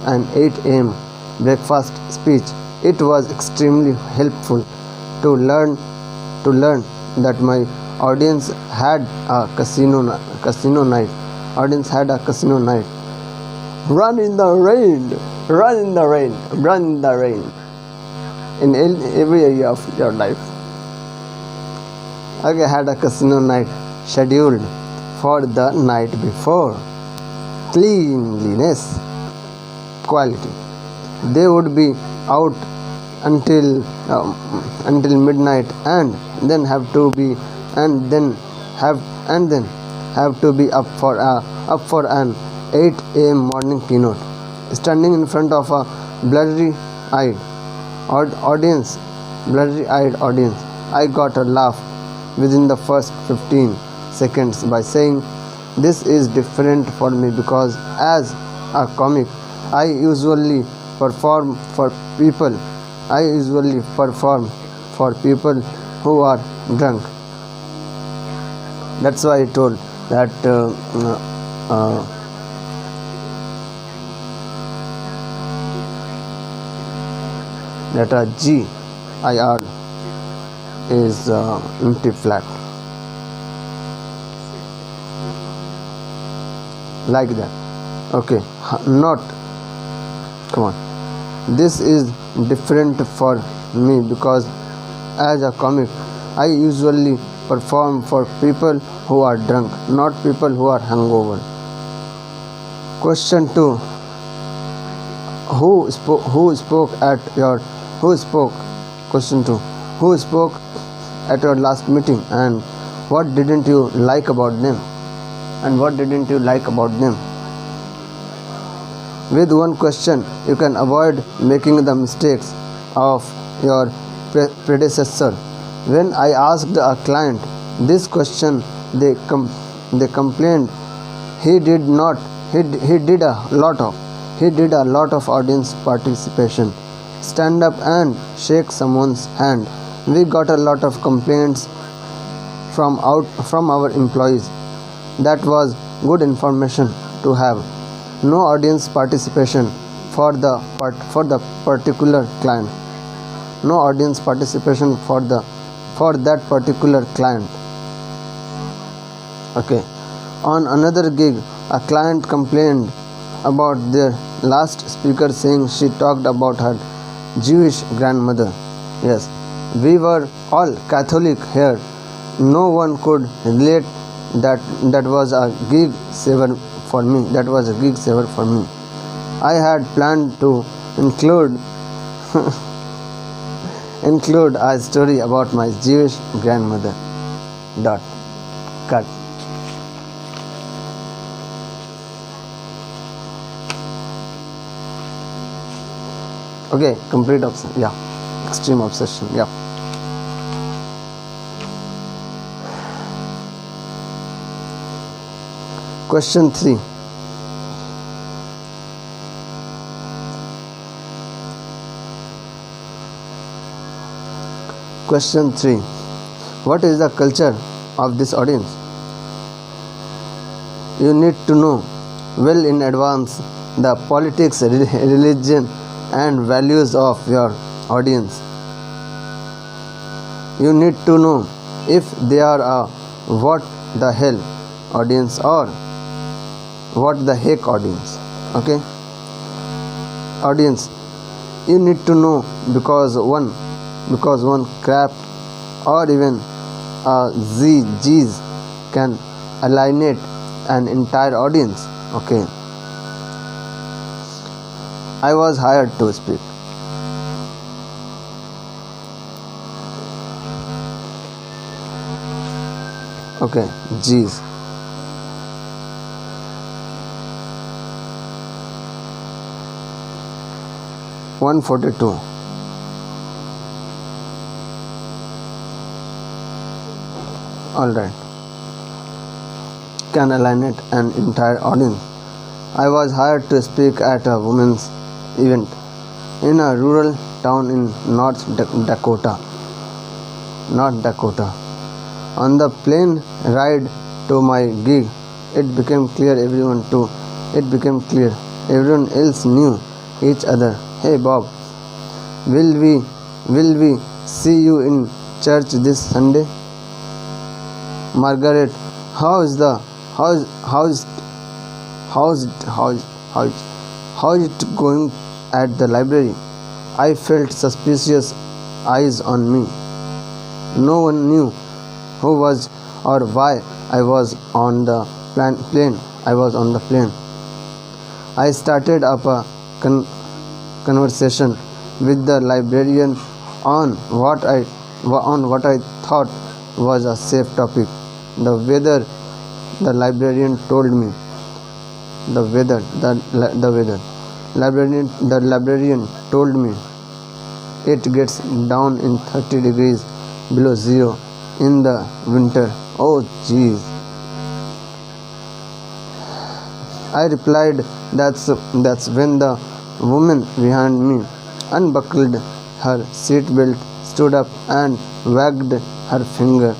an 8 a.m. breakfast speech, it was extremely helpful to learn that my audience had a casino night. Run in the rain in every area of your life. Okay, had a casino night scheduled for the night before. Cleanliness, quality. They would be out until midnight and then have to be up for an 8 a.m. morning keynote, standing in front of a blurry-eyed audience. I got a laugh within the first 15 seconds by saying, "This is different for me because as a comic, I usually perform for people who are drunk." That's why I told that GIR is empty flat, like that. Okay, not, come on. This is different for me because as a comic I usually perform for people who are drunk, not people who are hungover. Question 2. Question 2. Who spoke at your last meeting and what didn't you like about them? With one question, you can avoid making the mistakes of your predecessor. When I asked a client this question, they complained he did a lot of audience participation. Stand up and shake someone's hand. We got a lot of complaints from our employees. That was good information to have. No audience participation for the particular client. No audience participation for that particular client. Okay. On another gig, a client complained about their last speaker saying she talked about her Jewish grandmother. Yes, we were all Catholic here. No one could relate. That was a gig saver for me. I had planned to include a story about my Jewish grandmother. Cut. Okay, complete obsession. Yeah, extreme obsession. Yeah. Question 3. Question 3. What is the culture of this audience? You need to know well in advance the politics, religion and values of your audience. You need to know if they are a what the hell audience or what the heck audience. Okay, audience, you need to know because one crap or even a G's can alienate an entire audience. Okay, I was hired to speak. Okay, G's. $142. Alright. Can alienate an entire audience. I was hired to speak at a women's event in a rural town in North Dakota. On the plane ride to my gig, it became clear everyone else knew each other. Hey Bob, will we see you in church this Sunday? Margaret, how's it going at the library? I felt suspicious eyes on me. No one knew who was or why I was on the plane. I started up a conversation with the librarian on what I thought was a safe topic. The weather, the librarian told me. The librarian told me it gets down in 30 degrees below zero in the winter. Oh jeez. I replied, that's when the woman behind me unbuckled her seatbelt, stood up and wagged her finger,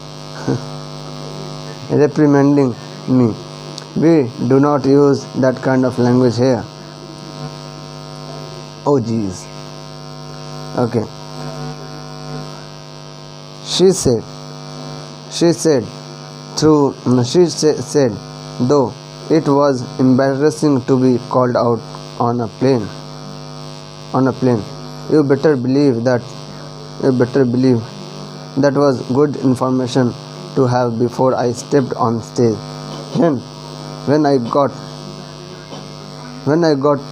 reprimanding me. We do not use that kind of language here. Oh jeez. Okay. She said, though it was embarrassing to be called out on a plane. You better believe that was good information to have before I stepped on stage. When I got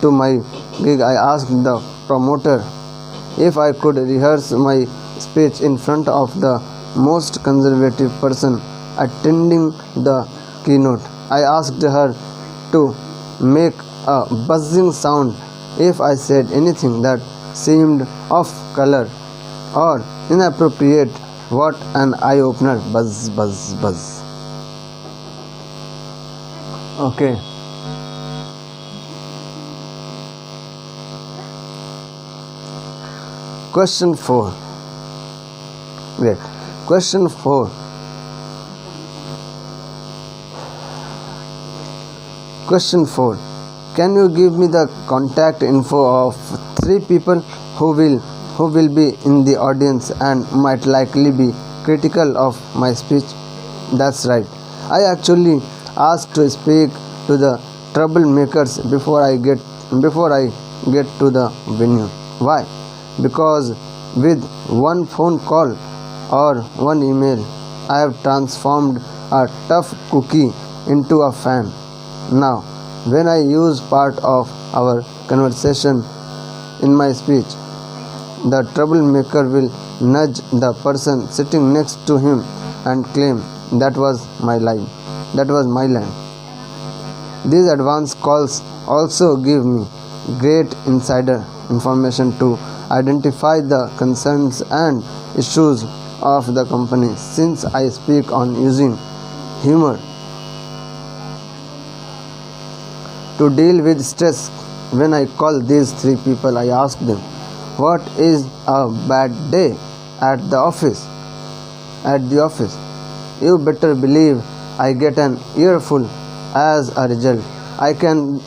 to my gig, I asked the promoter if I could rehearse my speech in front of the most conservative person attending the keynote. I asked her to make a buzzing sound if I said anything that seemed off color or inappropriate. What an eye-opener. Buzz, buzz, buzz. Okay. Question 4. Can you give me the contact info of 3 people who will be in the audience and might likely be critical of my speech? That's right. I actually asked to speak to the troublemakers before I get to the venue. Why? Because with one phone call or one email, I have transformed a tough cookie into a fan. Now, when I use part of our conversation in my speech, the troublemaker will nudge the person sitting next to him and claim that was my line. These advance calls also give me great insider information to identify the concerns and issues of the company, since I speak on using humor to deal with stress. When I call these 3 people, I ask them, what is a bad day at the office? You better believe I get an earful as a result. I can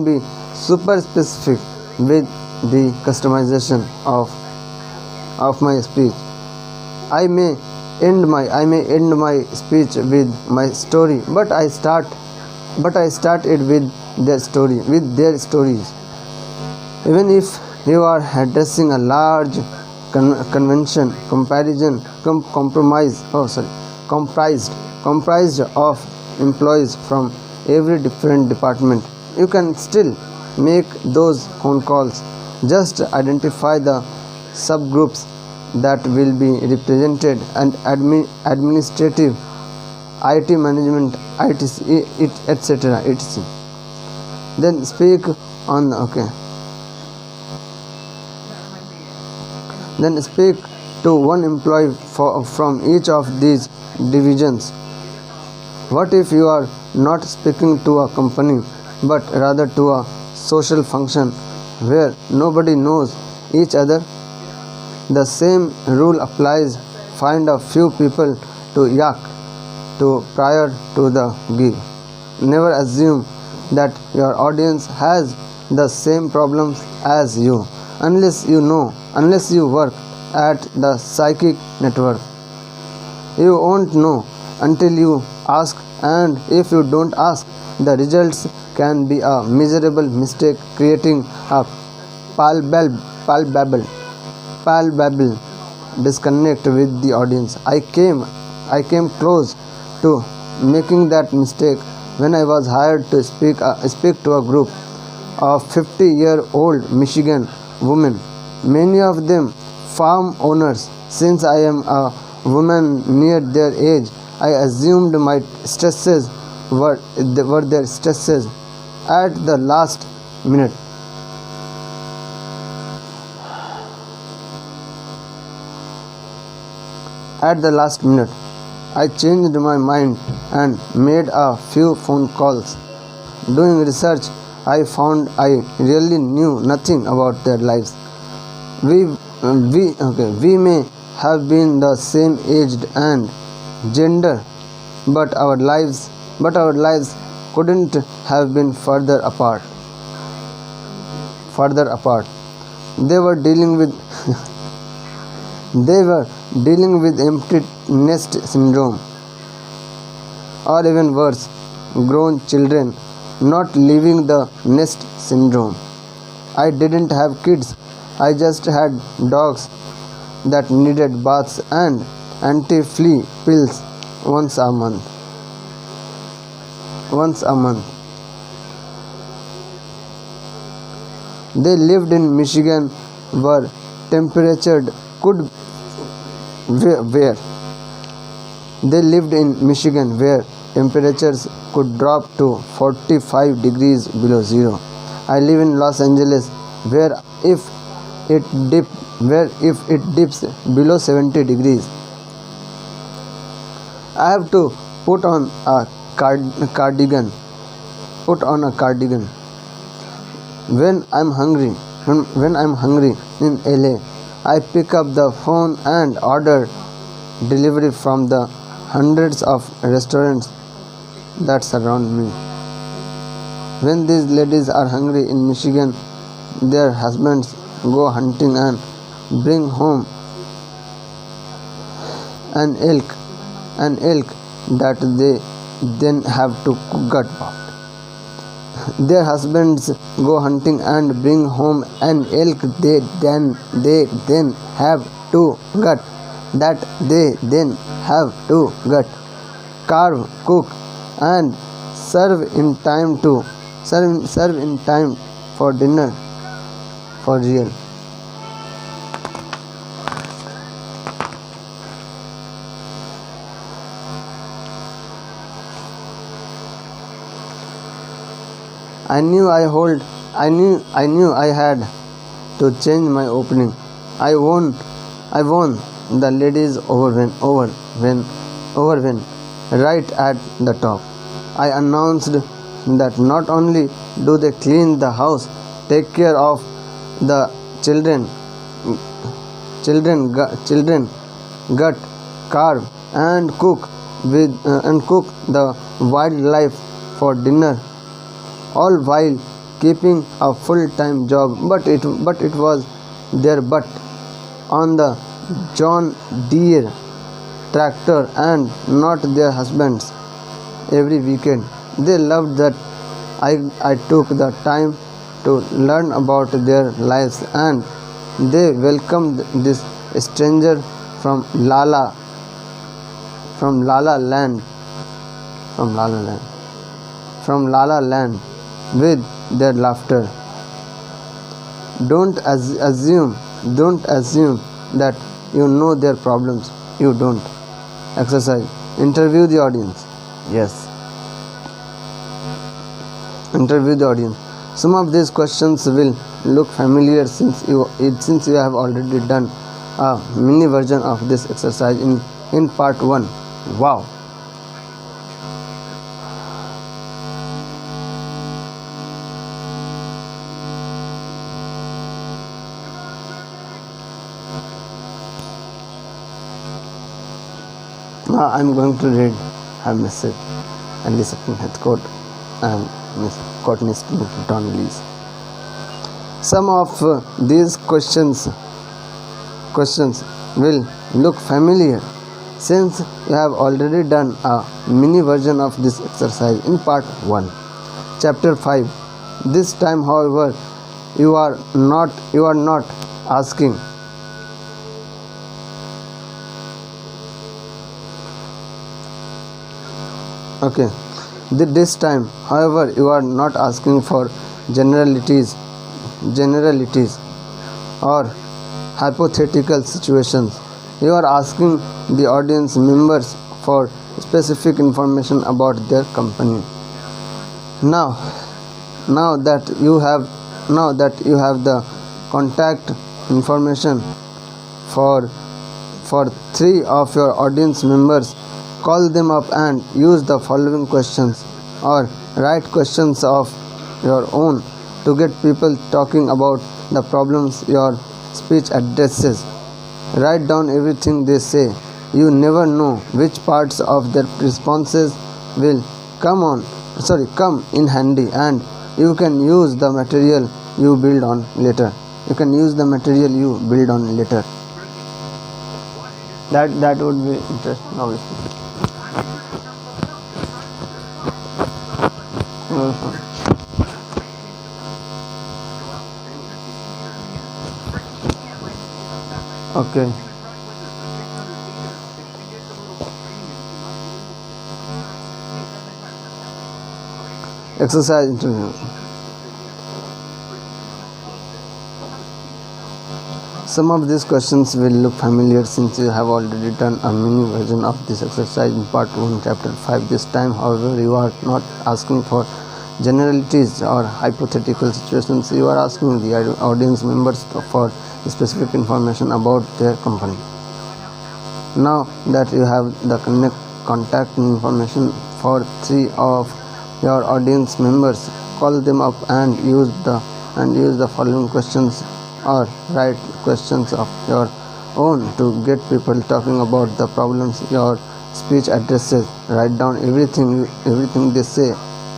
be super specific with the customization of my speech. I may end my speech with my story, but I start it with their stories. Even if you are addressing a large convention comprised of employees from every different department, you can still make those phone calls. Just identify the subgroups that will be represented and administrative, IT management, etc. Then speak on Then speak to one employee from each of these divisions. What if you are not speaking to a company but rather to a social function where nobody knows each other? The same rule applies. Find a few people to yak to prior to the gig. Never assume that your audience has the same problems as you unless you work at the psychic network. You won't know until you ask, and if you don't ask, the results can be a miserable mistake, creating a palpable disconnect with the audience. I came close to making that mistake when I was hired to speak to a group of 50-year-old Michigan women, many of them farm owners. Since I am a woman near their age, I assumed my stresses were their stresses. At the last minute, I changed my mind and made a few phone calls. Doing research, I found I really knew nothing about their lives. We may have been the same age and gender, but our lives couldn't have been further apart. They were dealing with empty nest syndrome, or even worse, grown children not leaving the nest syndrome. I didn't have kids. I just had dogs that needed baths and anti-flea pills once a month. They lived in Michigan where temperatures could drop to 45 degrees below zero. I live in Los Angeles where if it dips below 70 degrees, I have to put on a cardigan. When I'm hungry in LA, I pick up the phone and order delivery from the hundreds of restaurants that surround me. When these ladies are hungry in Michigan, their husbands go hunting and bring home an elk that they then have to gut. Their husbands go hunting and bring home an elk they then have to gut. Carve, cook, and serve in time for dinner for real. I knew I had to change my opening. I won the ladies over when right at the top. I announced that not only do they clean the house, take care of the children, gut, carve, and cook the wildlife for dinner, all while keeping a full-time job, but it was their butt on the John Deere tractor and not their husbands every weekend. They loved that I took the time to learn about their lives, and they welcomed this stranger from Lala Land with their laughter. Don't assume that you know their problems. You don't. Exercise. Interview the audience. Yes. Interview the audience. Some of these questions will look familiar since you have already done a mini version of this exercise in part 1. Wow. Now I am going to read her message. Elizabeth Heathcote and Miss Courtney Donnelly's. Some of these questions will look familiar since you have already done a mini version of this exercise in part 1, chapter 5. This time, however, you are not asking okay. This time, however, you are not asking for generalities or hypothetical situations. You are asking the audience members for specific information about their company. Now that you have the contact information for 3 of your audience members, call them up and use the following questions or write questions of your own to get people talking about the problems your speech addresses. Write down everything they say. You never know which parts of their responses will come in handy, and you can use the material you build on later. That would be interesting, obviously. Okay. Exercise interview. Some of these questions will look familiar since you have already done a mini version of this exercise in part 1, chapter 5. This time, however, you are not asking for generalities or hypothetical situations. You are asking the audience members for specific information about their company. Now that you have the contact information for 3 of your audience members, call them up and use the following questions or write questions of your own to get people talking about the problems your speech addresses. Write down everything they say.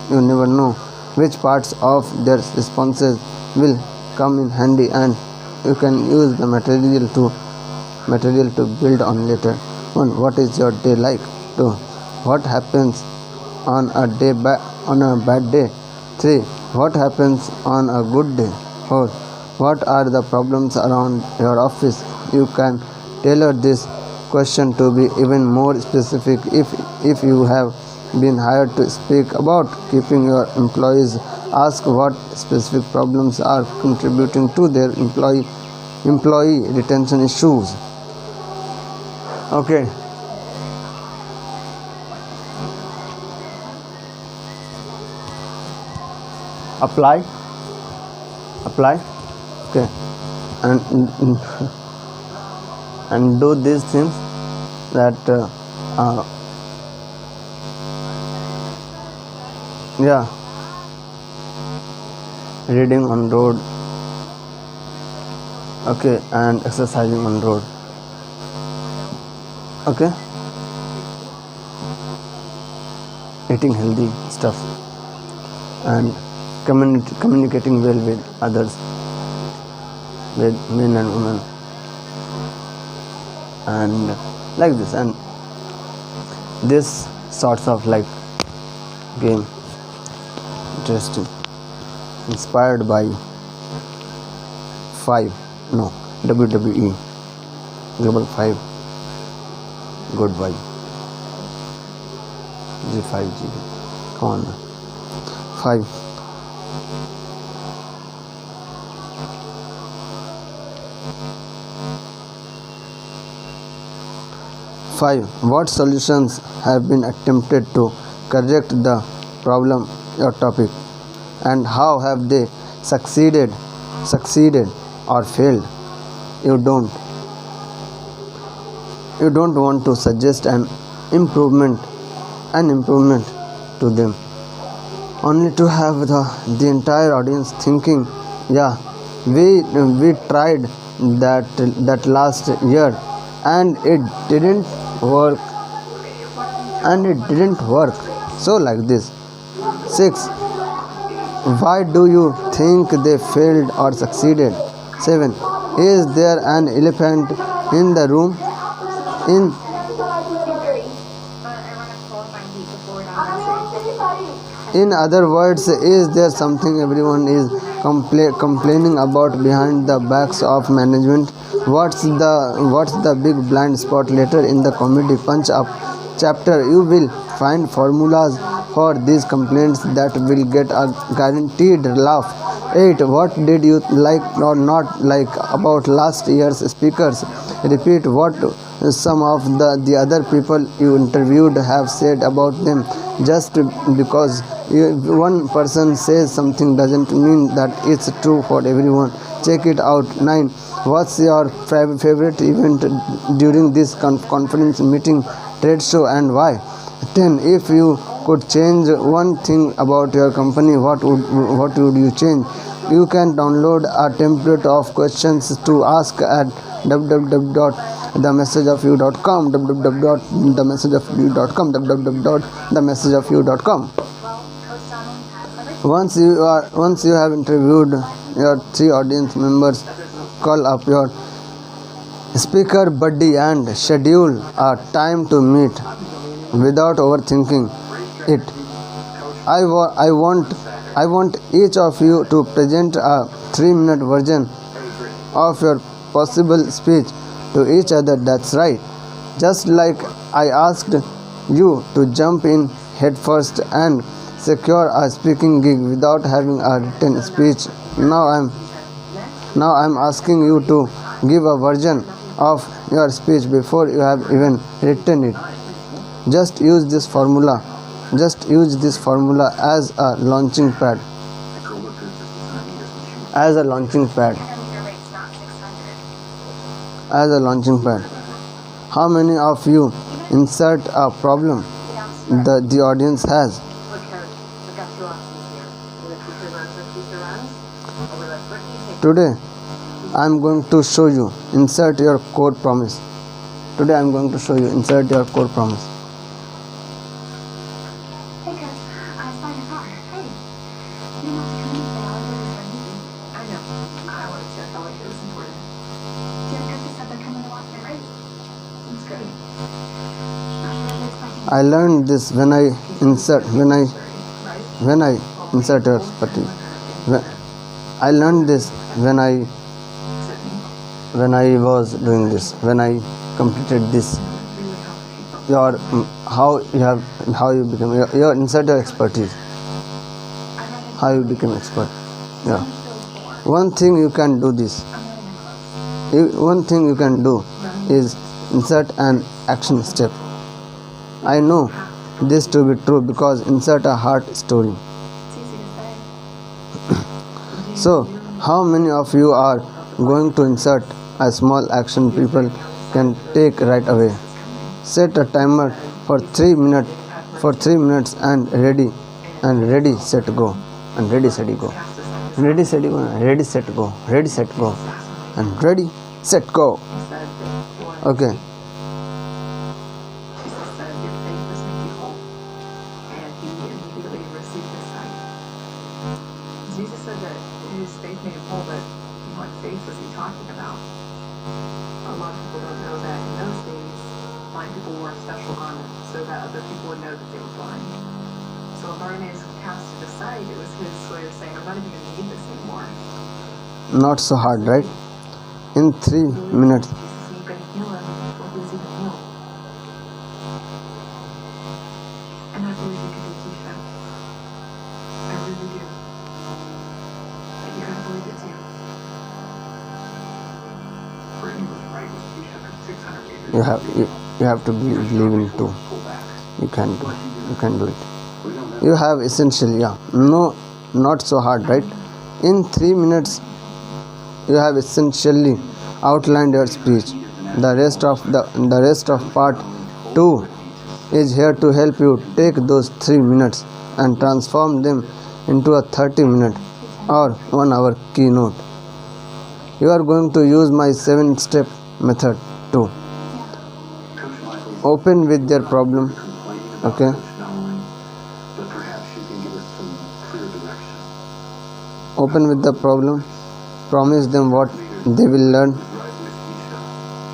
You never know which parts of their responses will come in handy, and you can use the material to build on later. 1. What is your day like? 2. What happens on a bad day? 3. What happens on a good day? 4. What are the problems around your office? You can tailor this question to be even more specific if you have been hired to speak about keeping your employees. Ask what specific problems are contributing to their employee retention issues. Okay. Apply. Okay. And do these things that reading on road, okay, and exercising on road, okay, eating healthy stuff, and communicating well with others, with men and women, and like this. And this sorts of like game interesting, inspired by WWE Global 5 Good Vibe G5G. Come on, man. 5. What solutions have been attempted to correct the problem or topic, and how have they succeeded or failed? You don't want to suggest an improvement to them, only to have the entire audience thinking, yeah, we tried that last year and it didn't work. So like this. 6. Why do you think they failed or succeeded? 7. Is there an elephant in the room? In other words, is there something everyone is complaining about behind the backs of management? What's the big blind spot? Later in the comedy punch up chapter, you will find formulas for these complaints that will get a guaranteed laugh. 8. What did you like or not like about last year's speakers? Repeat what some of the other people you interviewed have said about them. Just because one person says something doesn't mean that it's true for everyone. Check it out. 9. What's your favorite event during this conference, meeting, trade show, and why? 10. If you could change one thing about your company, what would you change? You can download a template of questions to ask at www.themessageofyou.com, www.themessageofyou.com. Once you have interviewed your 3 audience members, call up your speaker buddy and schedule a time to meet without overthinking it. I want each of you to present a 3-minute version of your possible speech to each other. That's right. Just like I asked you to jump in headfirst and secure a speaking gig without having a written speech, now I'm asking you to give a version of your speech before you have even written it. Just use this formula as a launching pad. How many of you insert a problem the audience has? Today I am going to show you insert your core promise. Hey guys, I saw your car. Hey, you didn't have to come in today. All I did was my meeting. I know. I wanted to. I felt like it was important. Jessica just said they're coming to watch my race. It's great. Not sure what they're expecting. I learned this when I insert your party. I learned this when I was doing this, when I completed this. How you become your insert your expertise. How you become expert. Yeah. One thing you can do is insert an action step. I know this to be true because insert a heart story. It's easy to say. So, how many of you are going to insert a small action people can take right away? Set a timer for 3 minutes and ready, set, go. And ready, set, go. Ready, set, go. Ready, set, go. Ready, set, go. And ready, set, go. Okay. said that his faith made him whole, but what faith was he talking about? A lot of people don't know that in those days, blind people wore special garments so that other people would know that they were blind. So when Bartimaeus cast it aside, it was his way of saying, I'm not even going to need this anymore. Not so hard, right? In 3 minutes. Jesus isn't going to heal him before he was even healed. And I believe you can do Keisha. I really do. But you gotta believe it too. Brittany was right with Keisha for 600 meters. You have to believe in too. Pull back. You can do it. You have essential, yeah. No, not so hard, right? In 3 minutes, you have essentially outlined your speech. The rest of part 2 is here to help you take those 3 minutes and transform them into a 30-minute or 1 hour keynote. You are going to use my 7-step method too. Open with their problem, okay? But perhaps you can give us some clear direction. Open with the problem. Promise them what they will learn. Right with Keisha.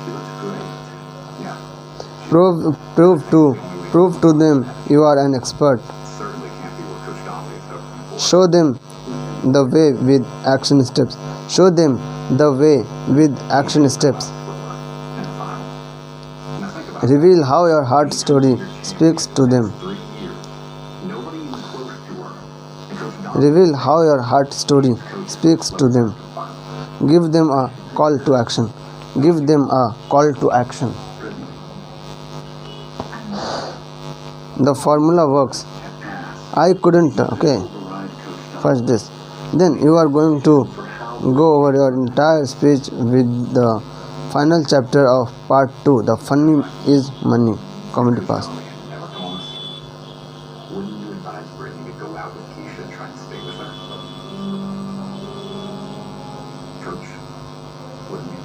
She looks great. Yeah. Prove to them you are an expert. Certainly can't be what Coach Donnelly is hoping for. Show them the way with action steps. Show them the way with action steps. And final. Now think about Reveal how your heart story speaks to them. 3 years. Nobody even close to her. And Coach Donnelly Reveal how your heart story speaks to them. Give them a call to action. Give them a call to action. The formula works. I couldn't, okay. First this. Then you are going to go over your entire speech with the final chapter of part 2. The funny is money. Comedy pass. never calls. Wouldn't you advise Brittany to go out with Keisha and try and stay with her? Coach, wouldn't you?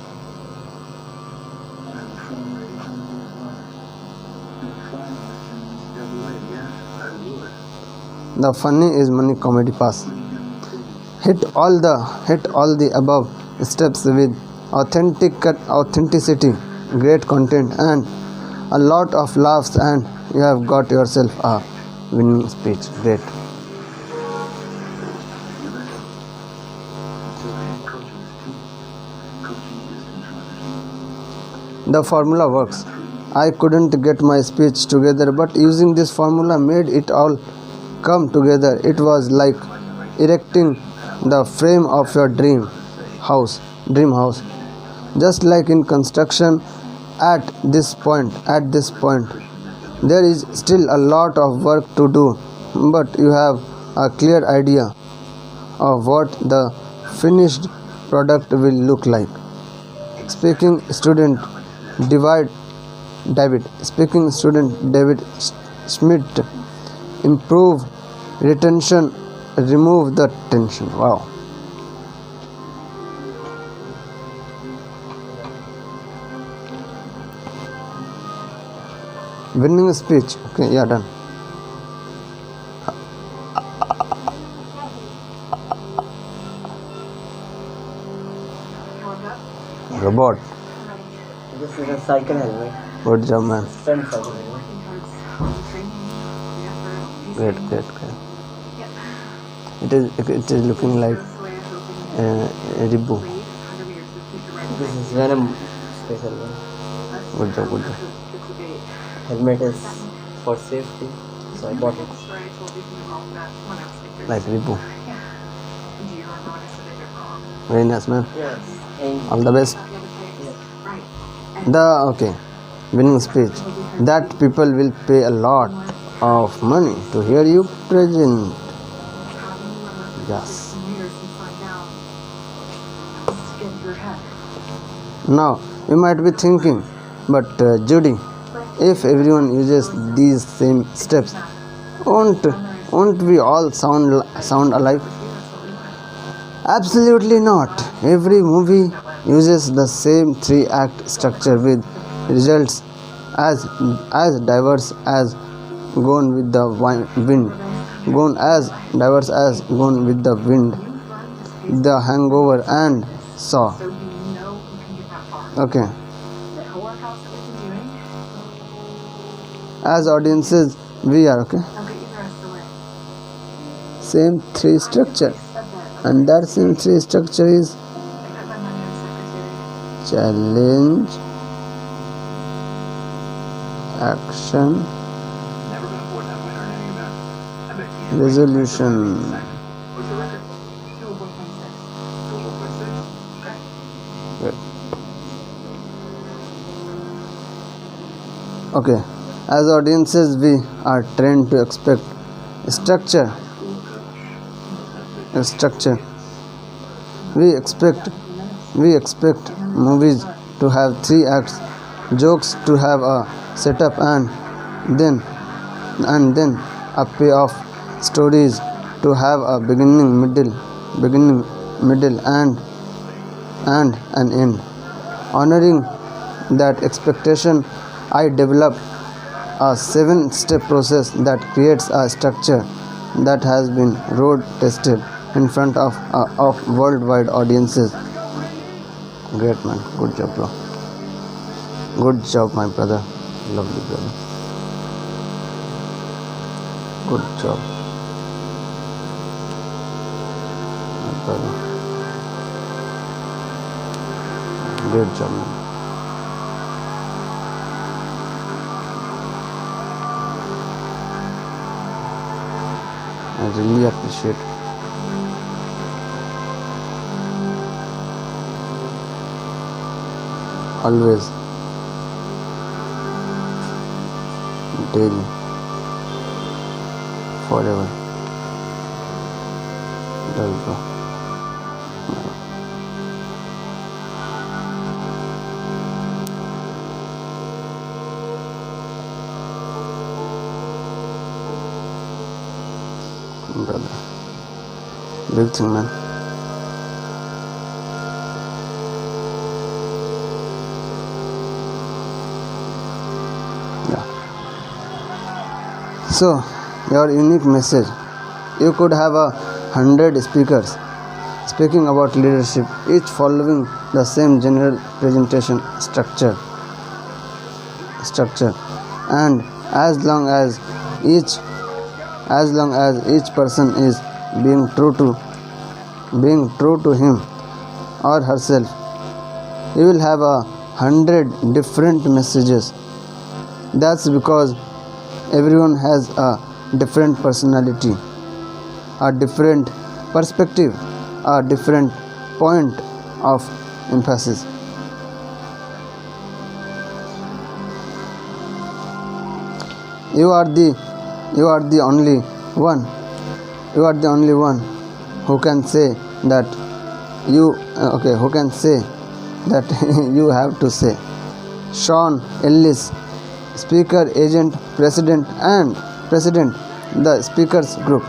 The funny is money comedy pass. Hit all the above steps with authenticity, great content, and a lot of laughs, and you have got yourself a winning speech. Great. The formula works. I couldn't get my speech together, but using this formula made it all come together. It was like erecting the frame of your dream house. Just like in construction, at this point, there is still a lot of work to do, but you have a clear idea of what the finished product will look like. Speaking student David Schmidt. Improve retention, remove the tension. Wow. Winning speech. Okay, yeah, done. Robot. This is a cycle helmet. Good job, man. Stunt cycle helmet. Great. It is looking like a Rebu. This is Venom space helmet. Good job. Helmet is for safety, so I bought it. Like Rebu. Very nice, man. Yes. And All the best. Okay, winning speech. That people will pay a lot of money to hear you present. Yes. Now you might be thinking, but Judy, if everyone uses these same steps, won't we all sound alike? Absolutely not. Every movie uses the same 3-act structure with results as diverse as Gone with the Wind. The Hangover and Saw. So you know you can get that far. Okay. The workouts that we've been doing, As audiences, we are okay. I'll get you the rest of the way. Same three structure, Said that. and that same three structure is I put my money on secretary. challenge, action, Never been a four-time winner in any event. I bet you resolution. What's your record? 204.6. 4.6? Good. Okay. As audiences, we are trained to expect structure. We expect movies to have 3 acts, jokes to have a setup, and then a payoff, stories to have a beginning, middle, and an end. Honoring that expectation, I developed a 7-step process that creates a structure that has been road tested in front of worldwide audiences. Great, man. Good job, bro. Good job, my brother. Lovely, brother. Good job, my brother. Great job, man. I really appreciate. Always, daily, forever. There we go. Brother, big thing, man. Yeah. So, your unique message. You could have 100 speakers speaking about leadership, each following the same general presentation structure. And as long as each person is being true to him or herself, you will have 100 different messages. That's because everyone has a different personality, a different perspective, a different point of emphasis. You are the only one who can say that you you have to say. Sean Ellis, speaker, agent, president, the speakers group.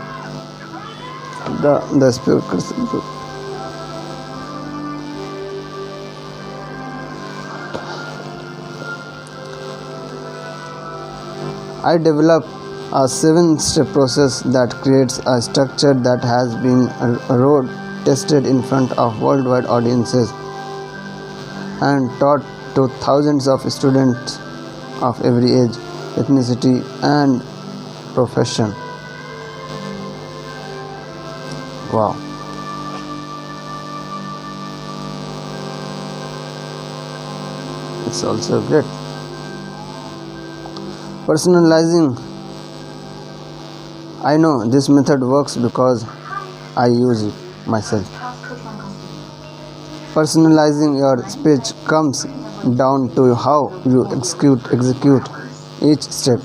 The speakers group. I develop a 7-step process that creates a structure that has been road tested in front of worldwide audiences and taught to thousands of students of every age, ethnicity, and profession. Wow. It's also great. Personalizing. I know this method works because I use it myself. Personalizing your speech comes down to how you execute each step.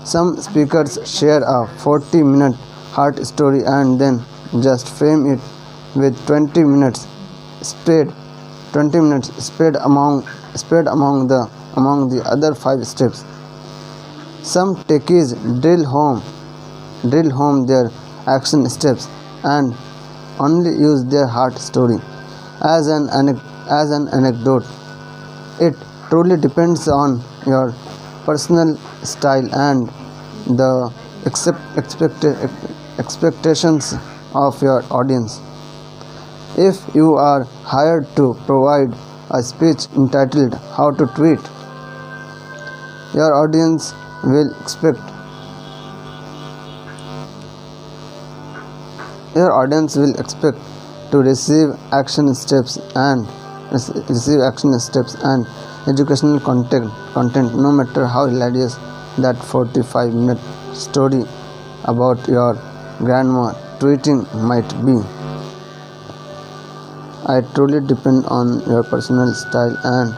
Some speakers share a 40-minute heart story and then just frame it with 20 minutes spread among the other 5 steps. Some techies drill home their action steps and only use their heart story as an anecdote. It truly depends on your personal style and the expectations of your audience. If you are hired to provide a speech entitled How to Tweet, your audience will expect to receive action steps and educational content no matter how hilarious that 45-minute story about your grandma tweeting might be. I truly depend on your personal style and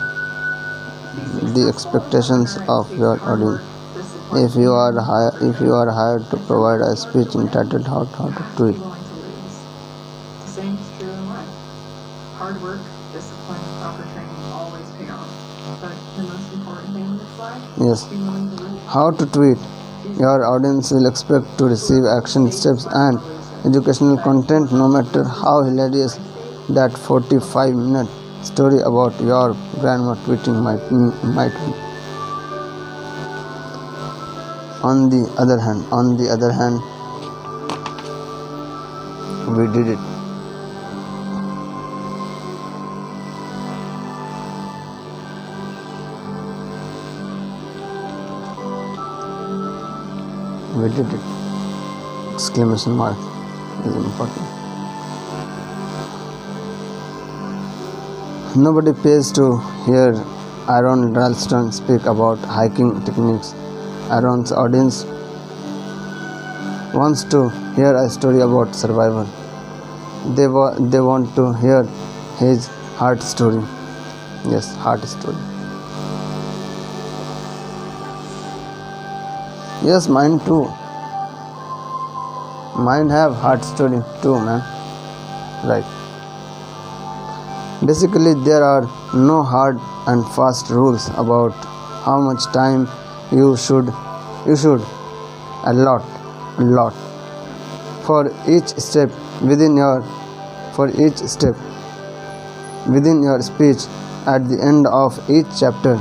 the expectations of your audience. If you are hired to provide a speech entitled How to Tweet, The same is true in life. Hard work, discipline, proper training always pay off. But the most important thing in this life yes, is being willing to lose. how to tweet, your audience will expect to receive action steps and educational content no matter how hilarious that 45-minute story about your grandma tweeting might be. On the other hand, we did it. We did it. Exclamation mark is important. Nobody pays to hear Aaron Ralston speak about hiking techniques. Aaron's audience wants to hear a story about survival. They want to hear his heart story. Yes, heart story. Yes, mine too. Mine have heart story too, man. Right. Basically, there are no hard and fast rules about how much time you should allot for each step within your speech. At the end of each chapter,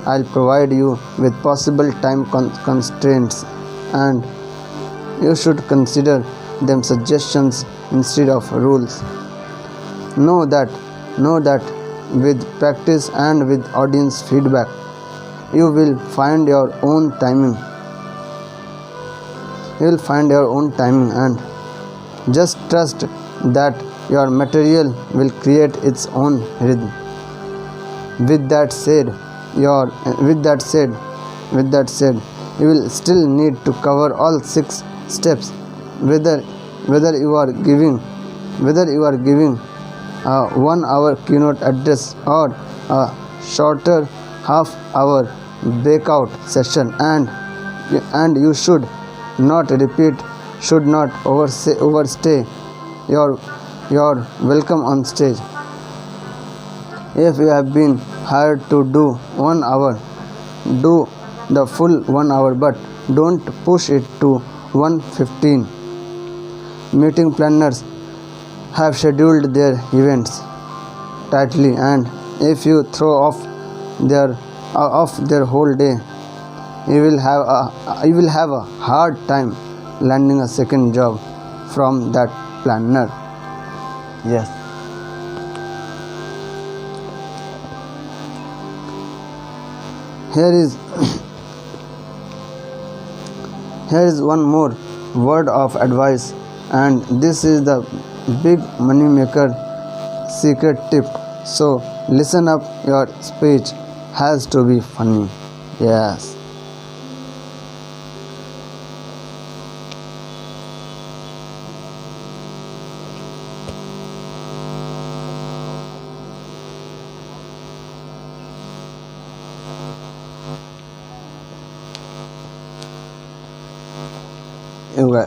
I'll provide you with possible time constraints, and you should consider them suggestions instead of rules. Know that with practice and with audience feedback, you will find your own timing. And just trust that your material will create its own rhythm. With that said, you will still need to cover all 6 steps, whether you are giving a 1-hour keynote address or a shorter half-hour breakout session, and you should not overstay your welcome on stage. If you have been hired to do 1 hour, do the full 1 hour, but don't push it to 1:15. Meeting planners have scheduled their events tightly, and if you throw off their whole day, you will have a hard time landing a second job from that planner. Yes. Here is one more word of advice, and this is the big money maker secret tip. So listen up, your speech has to be funny. Yes.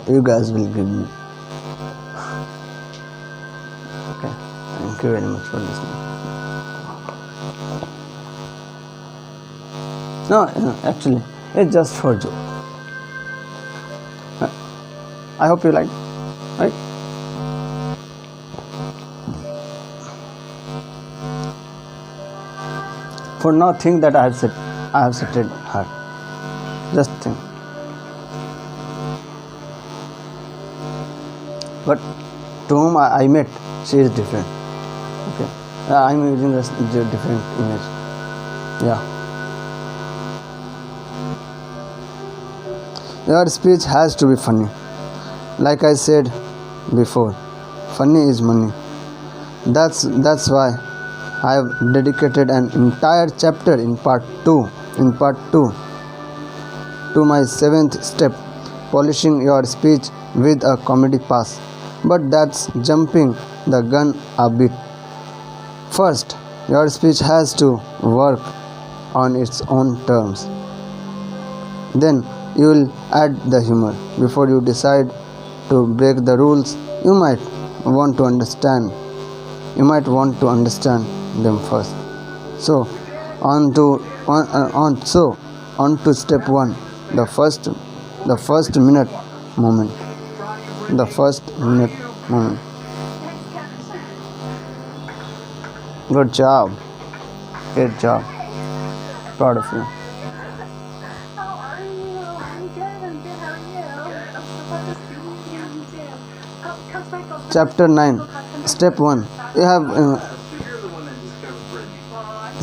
You guys will give me. Okay. Thank you very much for listening. No, actually, it's just for joke. I hope you like, right? For now, think that I have said her. Just think. But to whom I met, She is different. Okay. I'm using a different image. Yeah. Your speech has to be funny. Like I said before, funny is money. That's why I have dedicated an entire chapter in part 2 to my 7th step, polishing your speech with a comedy pass. But that's jumping the gun a bit. First, your speech has to work on its own terms. Then you will add the humor. Before you decide to break the rules, you might want to understand them first. So on to step 1, the first minute moment. Good job. Great job. Proud of you. How are you? I'm good. How are you? I'm so glad to see you. Me too. Come Sprinkles. Chapter 9. Step 1. You have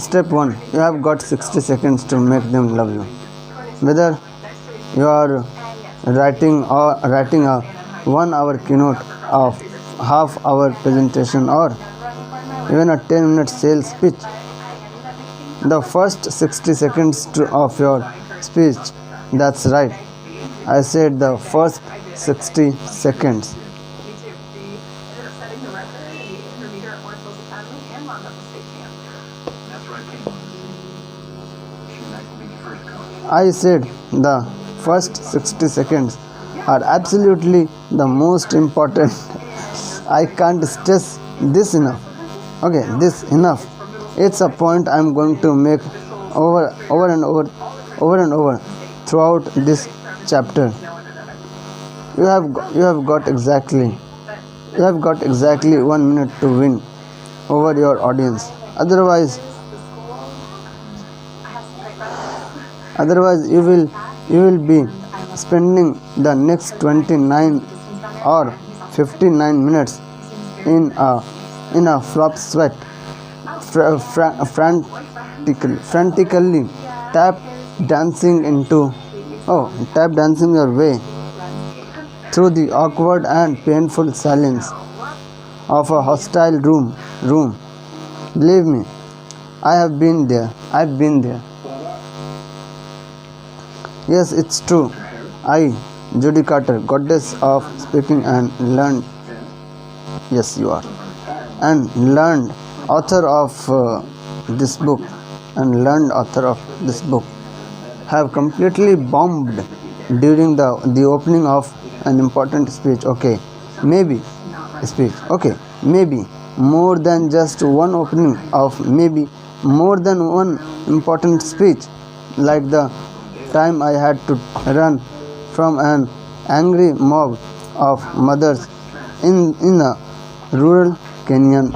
Step 1. You have got 60 seconds to make them love you. Whether you are writing a 1-hour keynote, a half-hour presentation, or even a 10-minute sales pitch, the first 60 seconds of your speech. That's right. I said the first 60 seconds. Me too. We ended up setting the record in the intermediate at Morsels Academy and wound up with state champ. That's right, King. She nice to meet you first, Coach. I said the first 60 seconds are absolutely the most important. I can't stress this enough. Okay, this enough. It's a point I'm going to make over and over throughout this chapter. You have got exactly 1 minute to win over your audience. Otherwise you will be spending the next 29 or 59 minutes in a flop sweat, frantically tap dancing your way through the awkward and painful silence of a hostile room. Believe me, I've been there. Yes, it's true. I, Judy Carter, goddess of speaking and learned. Yes, you are. And learned author of this book, have completely bombed during the opening of an important speech. Okay, maybe more than just one opening of maybe more than one important speech, like the time I had to run from an angry mob of mothers in a rural Kenyan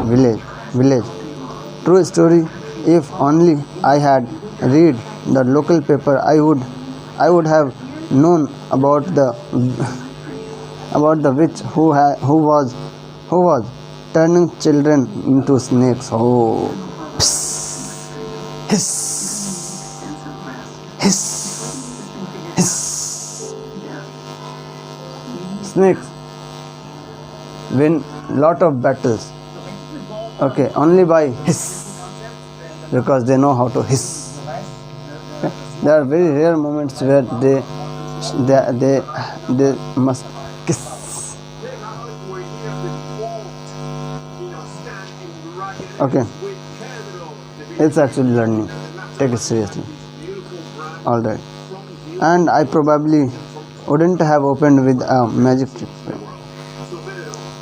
village. True story. If only I had read the local paper, I would have known about the witch who was turning children into snakes. Oh, psst, hiss. Snakes win lot of battles. Okay, only by hiss, because they know how to hiss. Okay? There are very rare moments where they must kiss. Okay, it's actually learning. Take it seriously. All right, and I probably wouldn't have opened with a magic trick.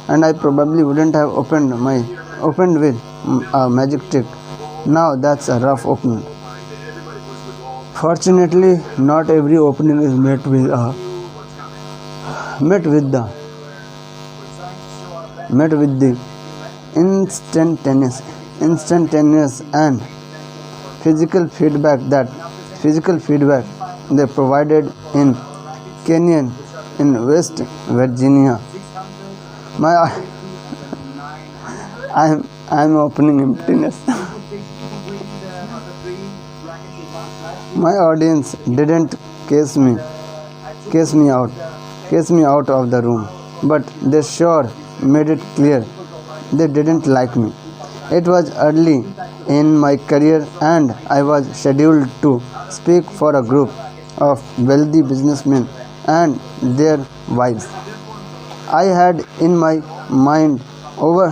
And I probably wouldn't have opened with a magic trick. Now that's a rough opening. Fortunately, not every opening is met with the instantaneous and physical feedback they provided in Kenyan in West Virginia. I'm opening emptiness. My audience didn't case me out of the room, but they sure made it clear they didn't like me. It was early in my career and I was scheduled to speak for a group of wealthy businessmen and their wives. I had in my mind over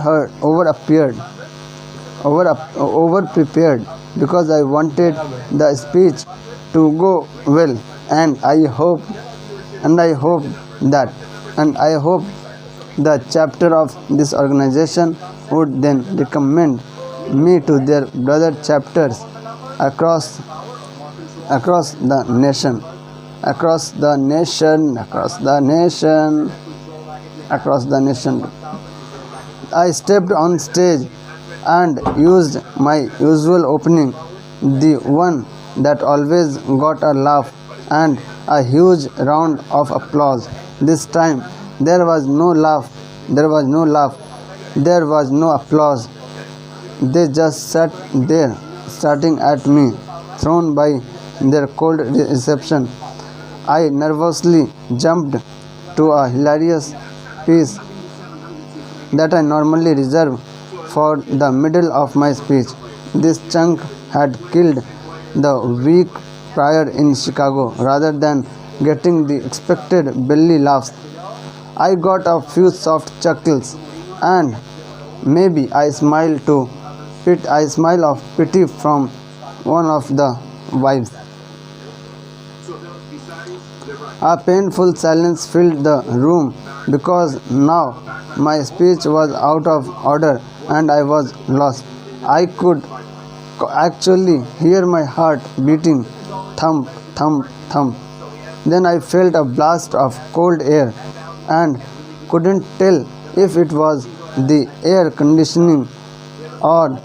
prepared because I wanted the speech to go well, and I hope that and I hope the chapter of this organization would then recommend me to their brother chapters across the nation. I stepped on stage and used my usual opening, the one that always got a laugh and a huge round of applause. This time there was no applause. They just sat there, staring at me, thrown by their cold reception. I nervously jumped to a hilarious piece that I normally reserve for the middle of my speech. This chunk had killed the week prior in Chicago rather than getting the expected belly laughs. I got a few soft chuckles and maybe a smile of pity from one of the wives. A painful silence filled the room because now my speech was out of order and I was lost. I could actually hear my heart beating thump, thump, thump. Then I felt a blast of cold air and couldn't tell if it was the air conditioning or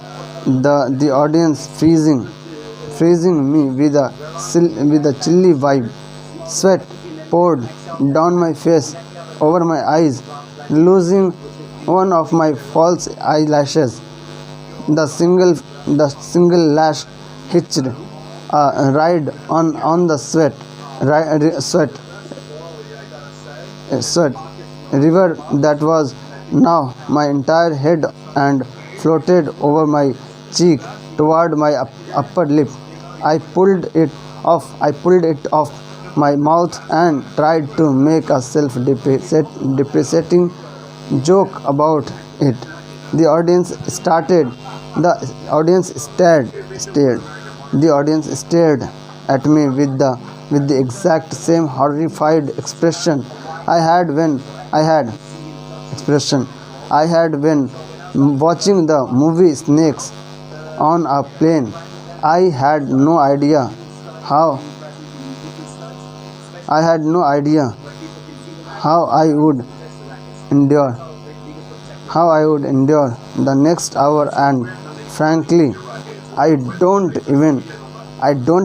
the audience freezing me with a chilly vibe. Sweat poured down my face, over my eyes, losing one of my false eyelashes. The single lash hitched a ride on the sweat river that was now my entire head and floated over my cheek toward my upper lip. I pulled it off my mouth and tried to make a self-depreciating joke about it. The audience stared at me with the exact same horrified expression I had when watching the movie Snakes on a plane. I had no idea how I would endure the next hour, and frankly I don't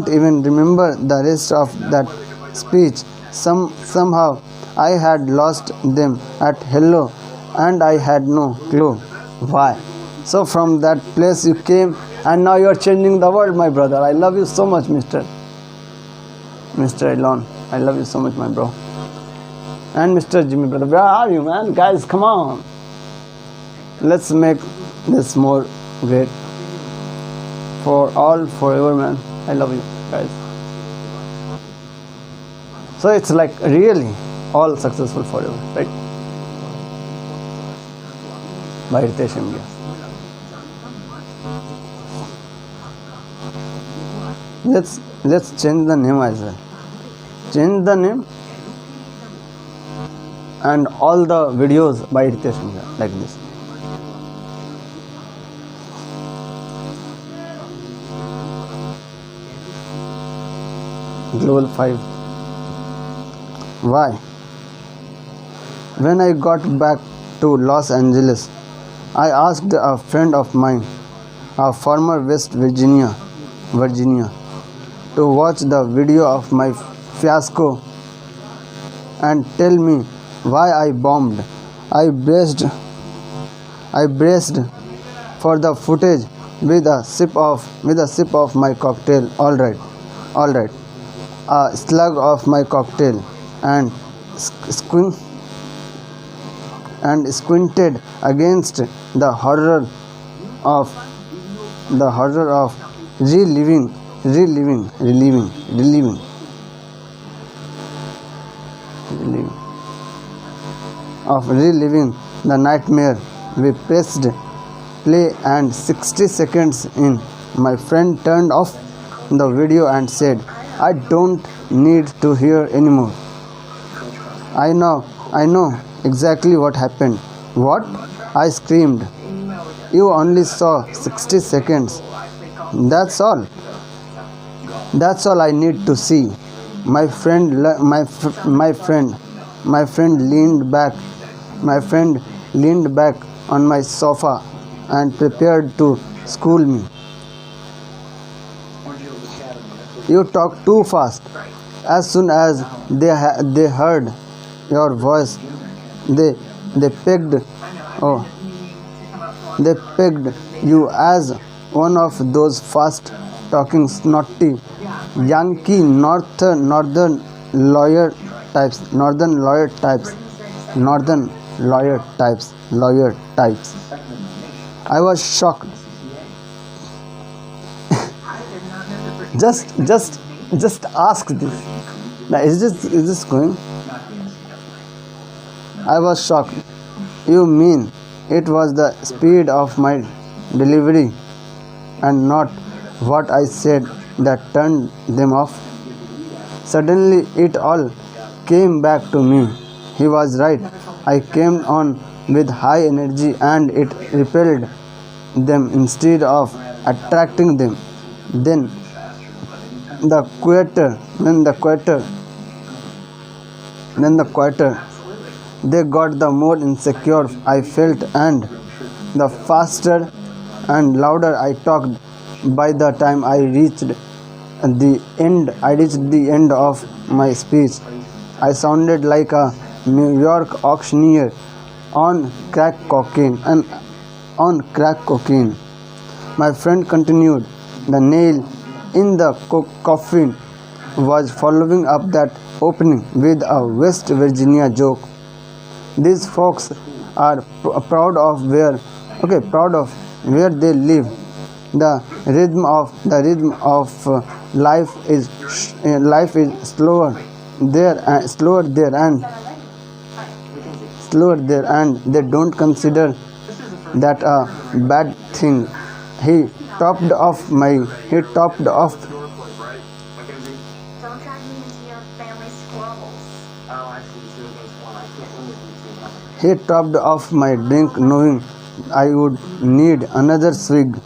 even remember the rest of that speech. Somehow I had lost them at hello and I had no clue why. So from that place you came and now you are changing the world, my brother. I love you so much, Mr. Elon. I love you so much, my bro. And Mr. Jimmy, brother, where are you, man? Guys, come on. Let's make this more great for all, forever, man. I love you, guys. So it's like really all successful forever, right? By Ritesh India. Let's change the name as well. Change the name and all the videos by Ritesh India like this. Global 5. Why? When I got back to Los Angeles, I asked a friend of mine, a former West Virginia, to watch the video of my fiasco and tell me why I bombed. I braced for the footage with a sip of my cocktail. All right. A slug of my cocktail and squinted against the horror of reliving the nightmare. We pressed play and 60 seconds in, my friend turned off the video and said, "I don't need to hear anymore." I know exactly what happened. What? I screamed. You only saw 60 seconds. That's all. That's all I need to see. My friend leaned back on my sofa and prepared to school me. You talk too fast. As soon as they heard your voice, they pegged you as one of those fast talking snotty Yankee northern lawyer types. I was shocked. just ask this. Now, is this going? I was shocked. You mean it was the speed of my delivery and not what I said that turned them off? Suddenly it all came back to me. He was right. I came on with high energy and it repelled them instead of attracting them. Then the quieter they got, the more insecure I felt, and the faster and louder I talked. By the time I reached the end of my speech, I sounded like a New York auctioneer on crack cocaine. My friend continued. The nail in the coffin was following up that opening with a West Virginia joke. These folks are proud of where they live. The rhythm of life is slower there, and they don't consider that a bad thing. He topped off. Don't drag me into your family squabbles. He topped off my drink, knowing I would need another swig.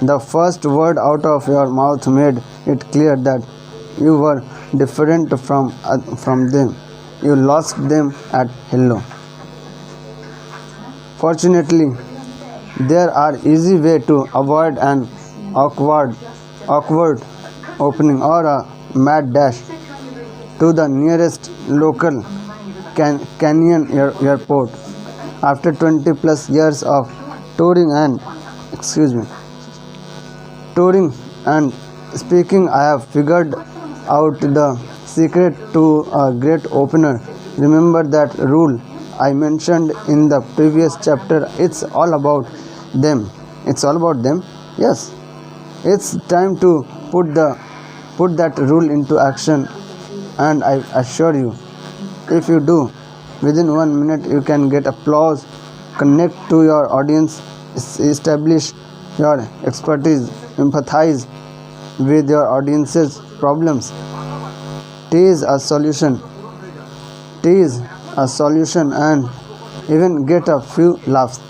The first word out of your mouth made it clear that you were different from them. You lost them at hello. Fortunately, there are easy way to avoid an awkward opening or a mad dash to the nearest local canyon airport. After 20 plus years of touring and speaking, I have figured out the secret to a great opener. Remember that rule I mentioned in the previous chapter? It's all about them. Yes, it's time to put that rule into action, and I assure you, if you do, within 1 minute you can get applause, connect to your audience, establish your expertise, empathize with your audience's problems, tease a solution, and even get a few laughs.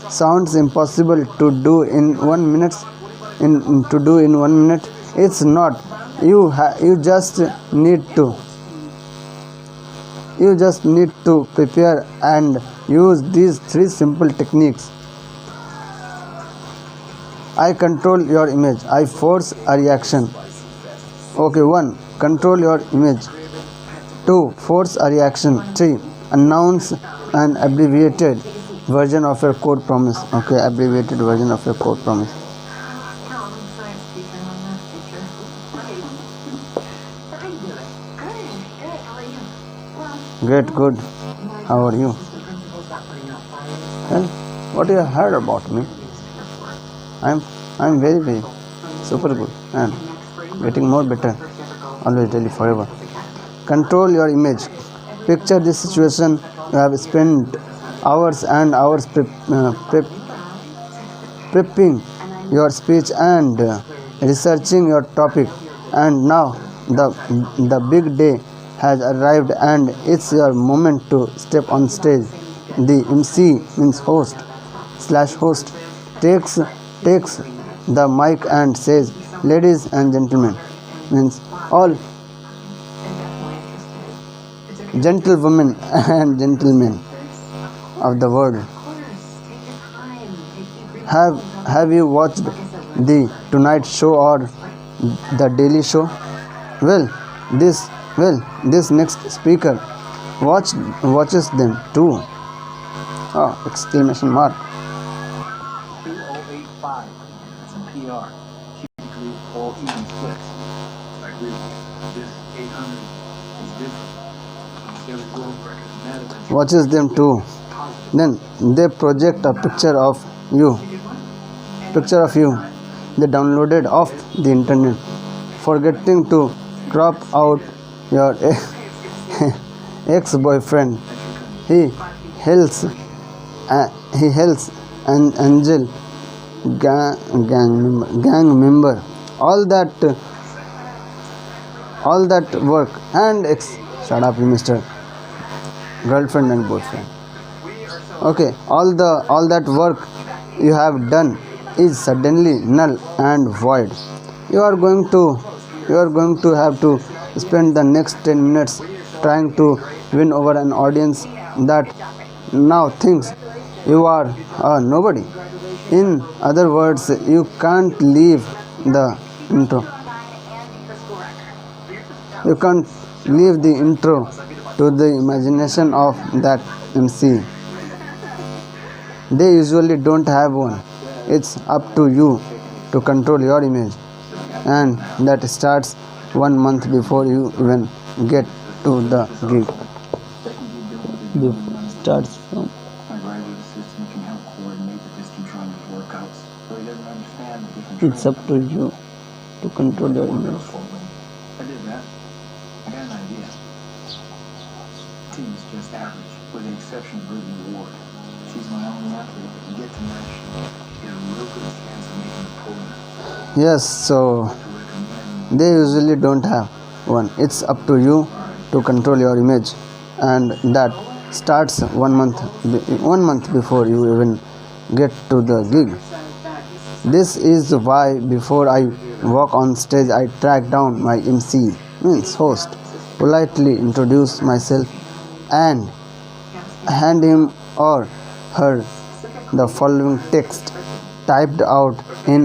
Sounds impossible to do in 1 minute. It's not. You just need to prepare and use these 3 simple techniques. I control your image. I force a reaction. Okay, 1. Control your image. 2. Force a reaction. 3. Announce an abbreviated version of your code promise. Okay, abbreviated version of your code promise. No, I'm a science teacher, I'm a math teacher. Right. So how you doing? Good. How are you? Well, Great, good. How are you? the principal's not putting out fires. Well, what you heard about me? I'm very super good and getting more better. Always, daily, forever. Control your image. Picture this situation. You have spent hours and hours prepping your speech and researching your topic, and now the big day has arrived and it's your moment to step on stage. The MC, means host slash host, takes the mic and says, "Ladies and gentlemen," means all gentlewomen and gentlemen of the world. Have you watched the Tonight Show or the Daily Show? Well, this next speaker watches them too. Oh, exclamation mark. 2085. That's in PR. Typically, all even splits. I agree with you. This 800 is different. Scaling world record. Matter Watches them too. Then they project a picture of you. They downloaded off the internet, forgetting to crop out your ex-boyfriend. He hails an angel gang member. All that work and shut up, you Mr. Girlfriend and boyfriend. Okay, all that work you have done is suddenly null and void. You are going to have to spend the next 10 minutes trying to win over an audience that now thinks you are a nobody. In other words, you can't leave the intro. You can't leave the intro to the imagination of that MC. They usually don't have one. It's up to you to control your image, and that starts 1 month before you even get to the gig. Starts from My graduate assistant can help coordinate the dyscontronic workouts, so he doesn't understand the different it's up to you to control your image. I did that. I got an idea. Team's just average, with the exception of Brittany Ward. She's my only athlete that can get to national. Get a real good chance of making the podium. Yes, so To recommend they usually don't have one. It's up to you to control your image, and that starts 1 month before you even get to the gig. This is why before I walk on stage I track down my MC, means host, politely introduce myself and hand him or her the following text typed out in a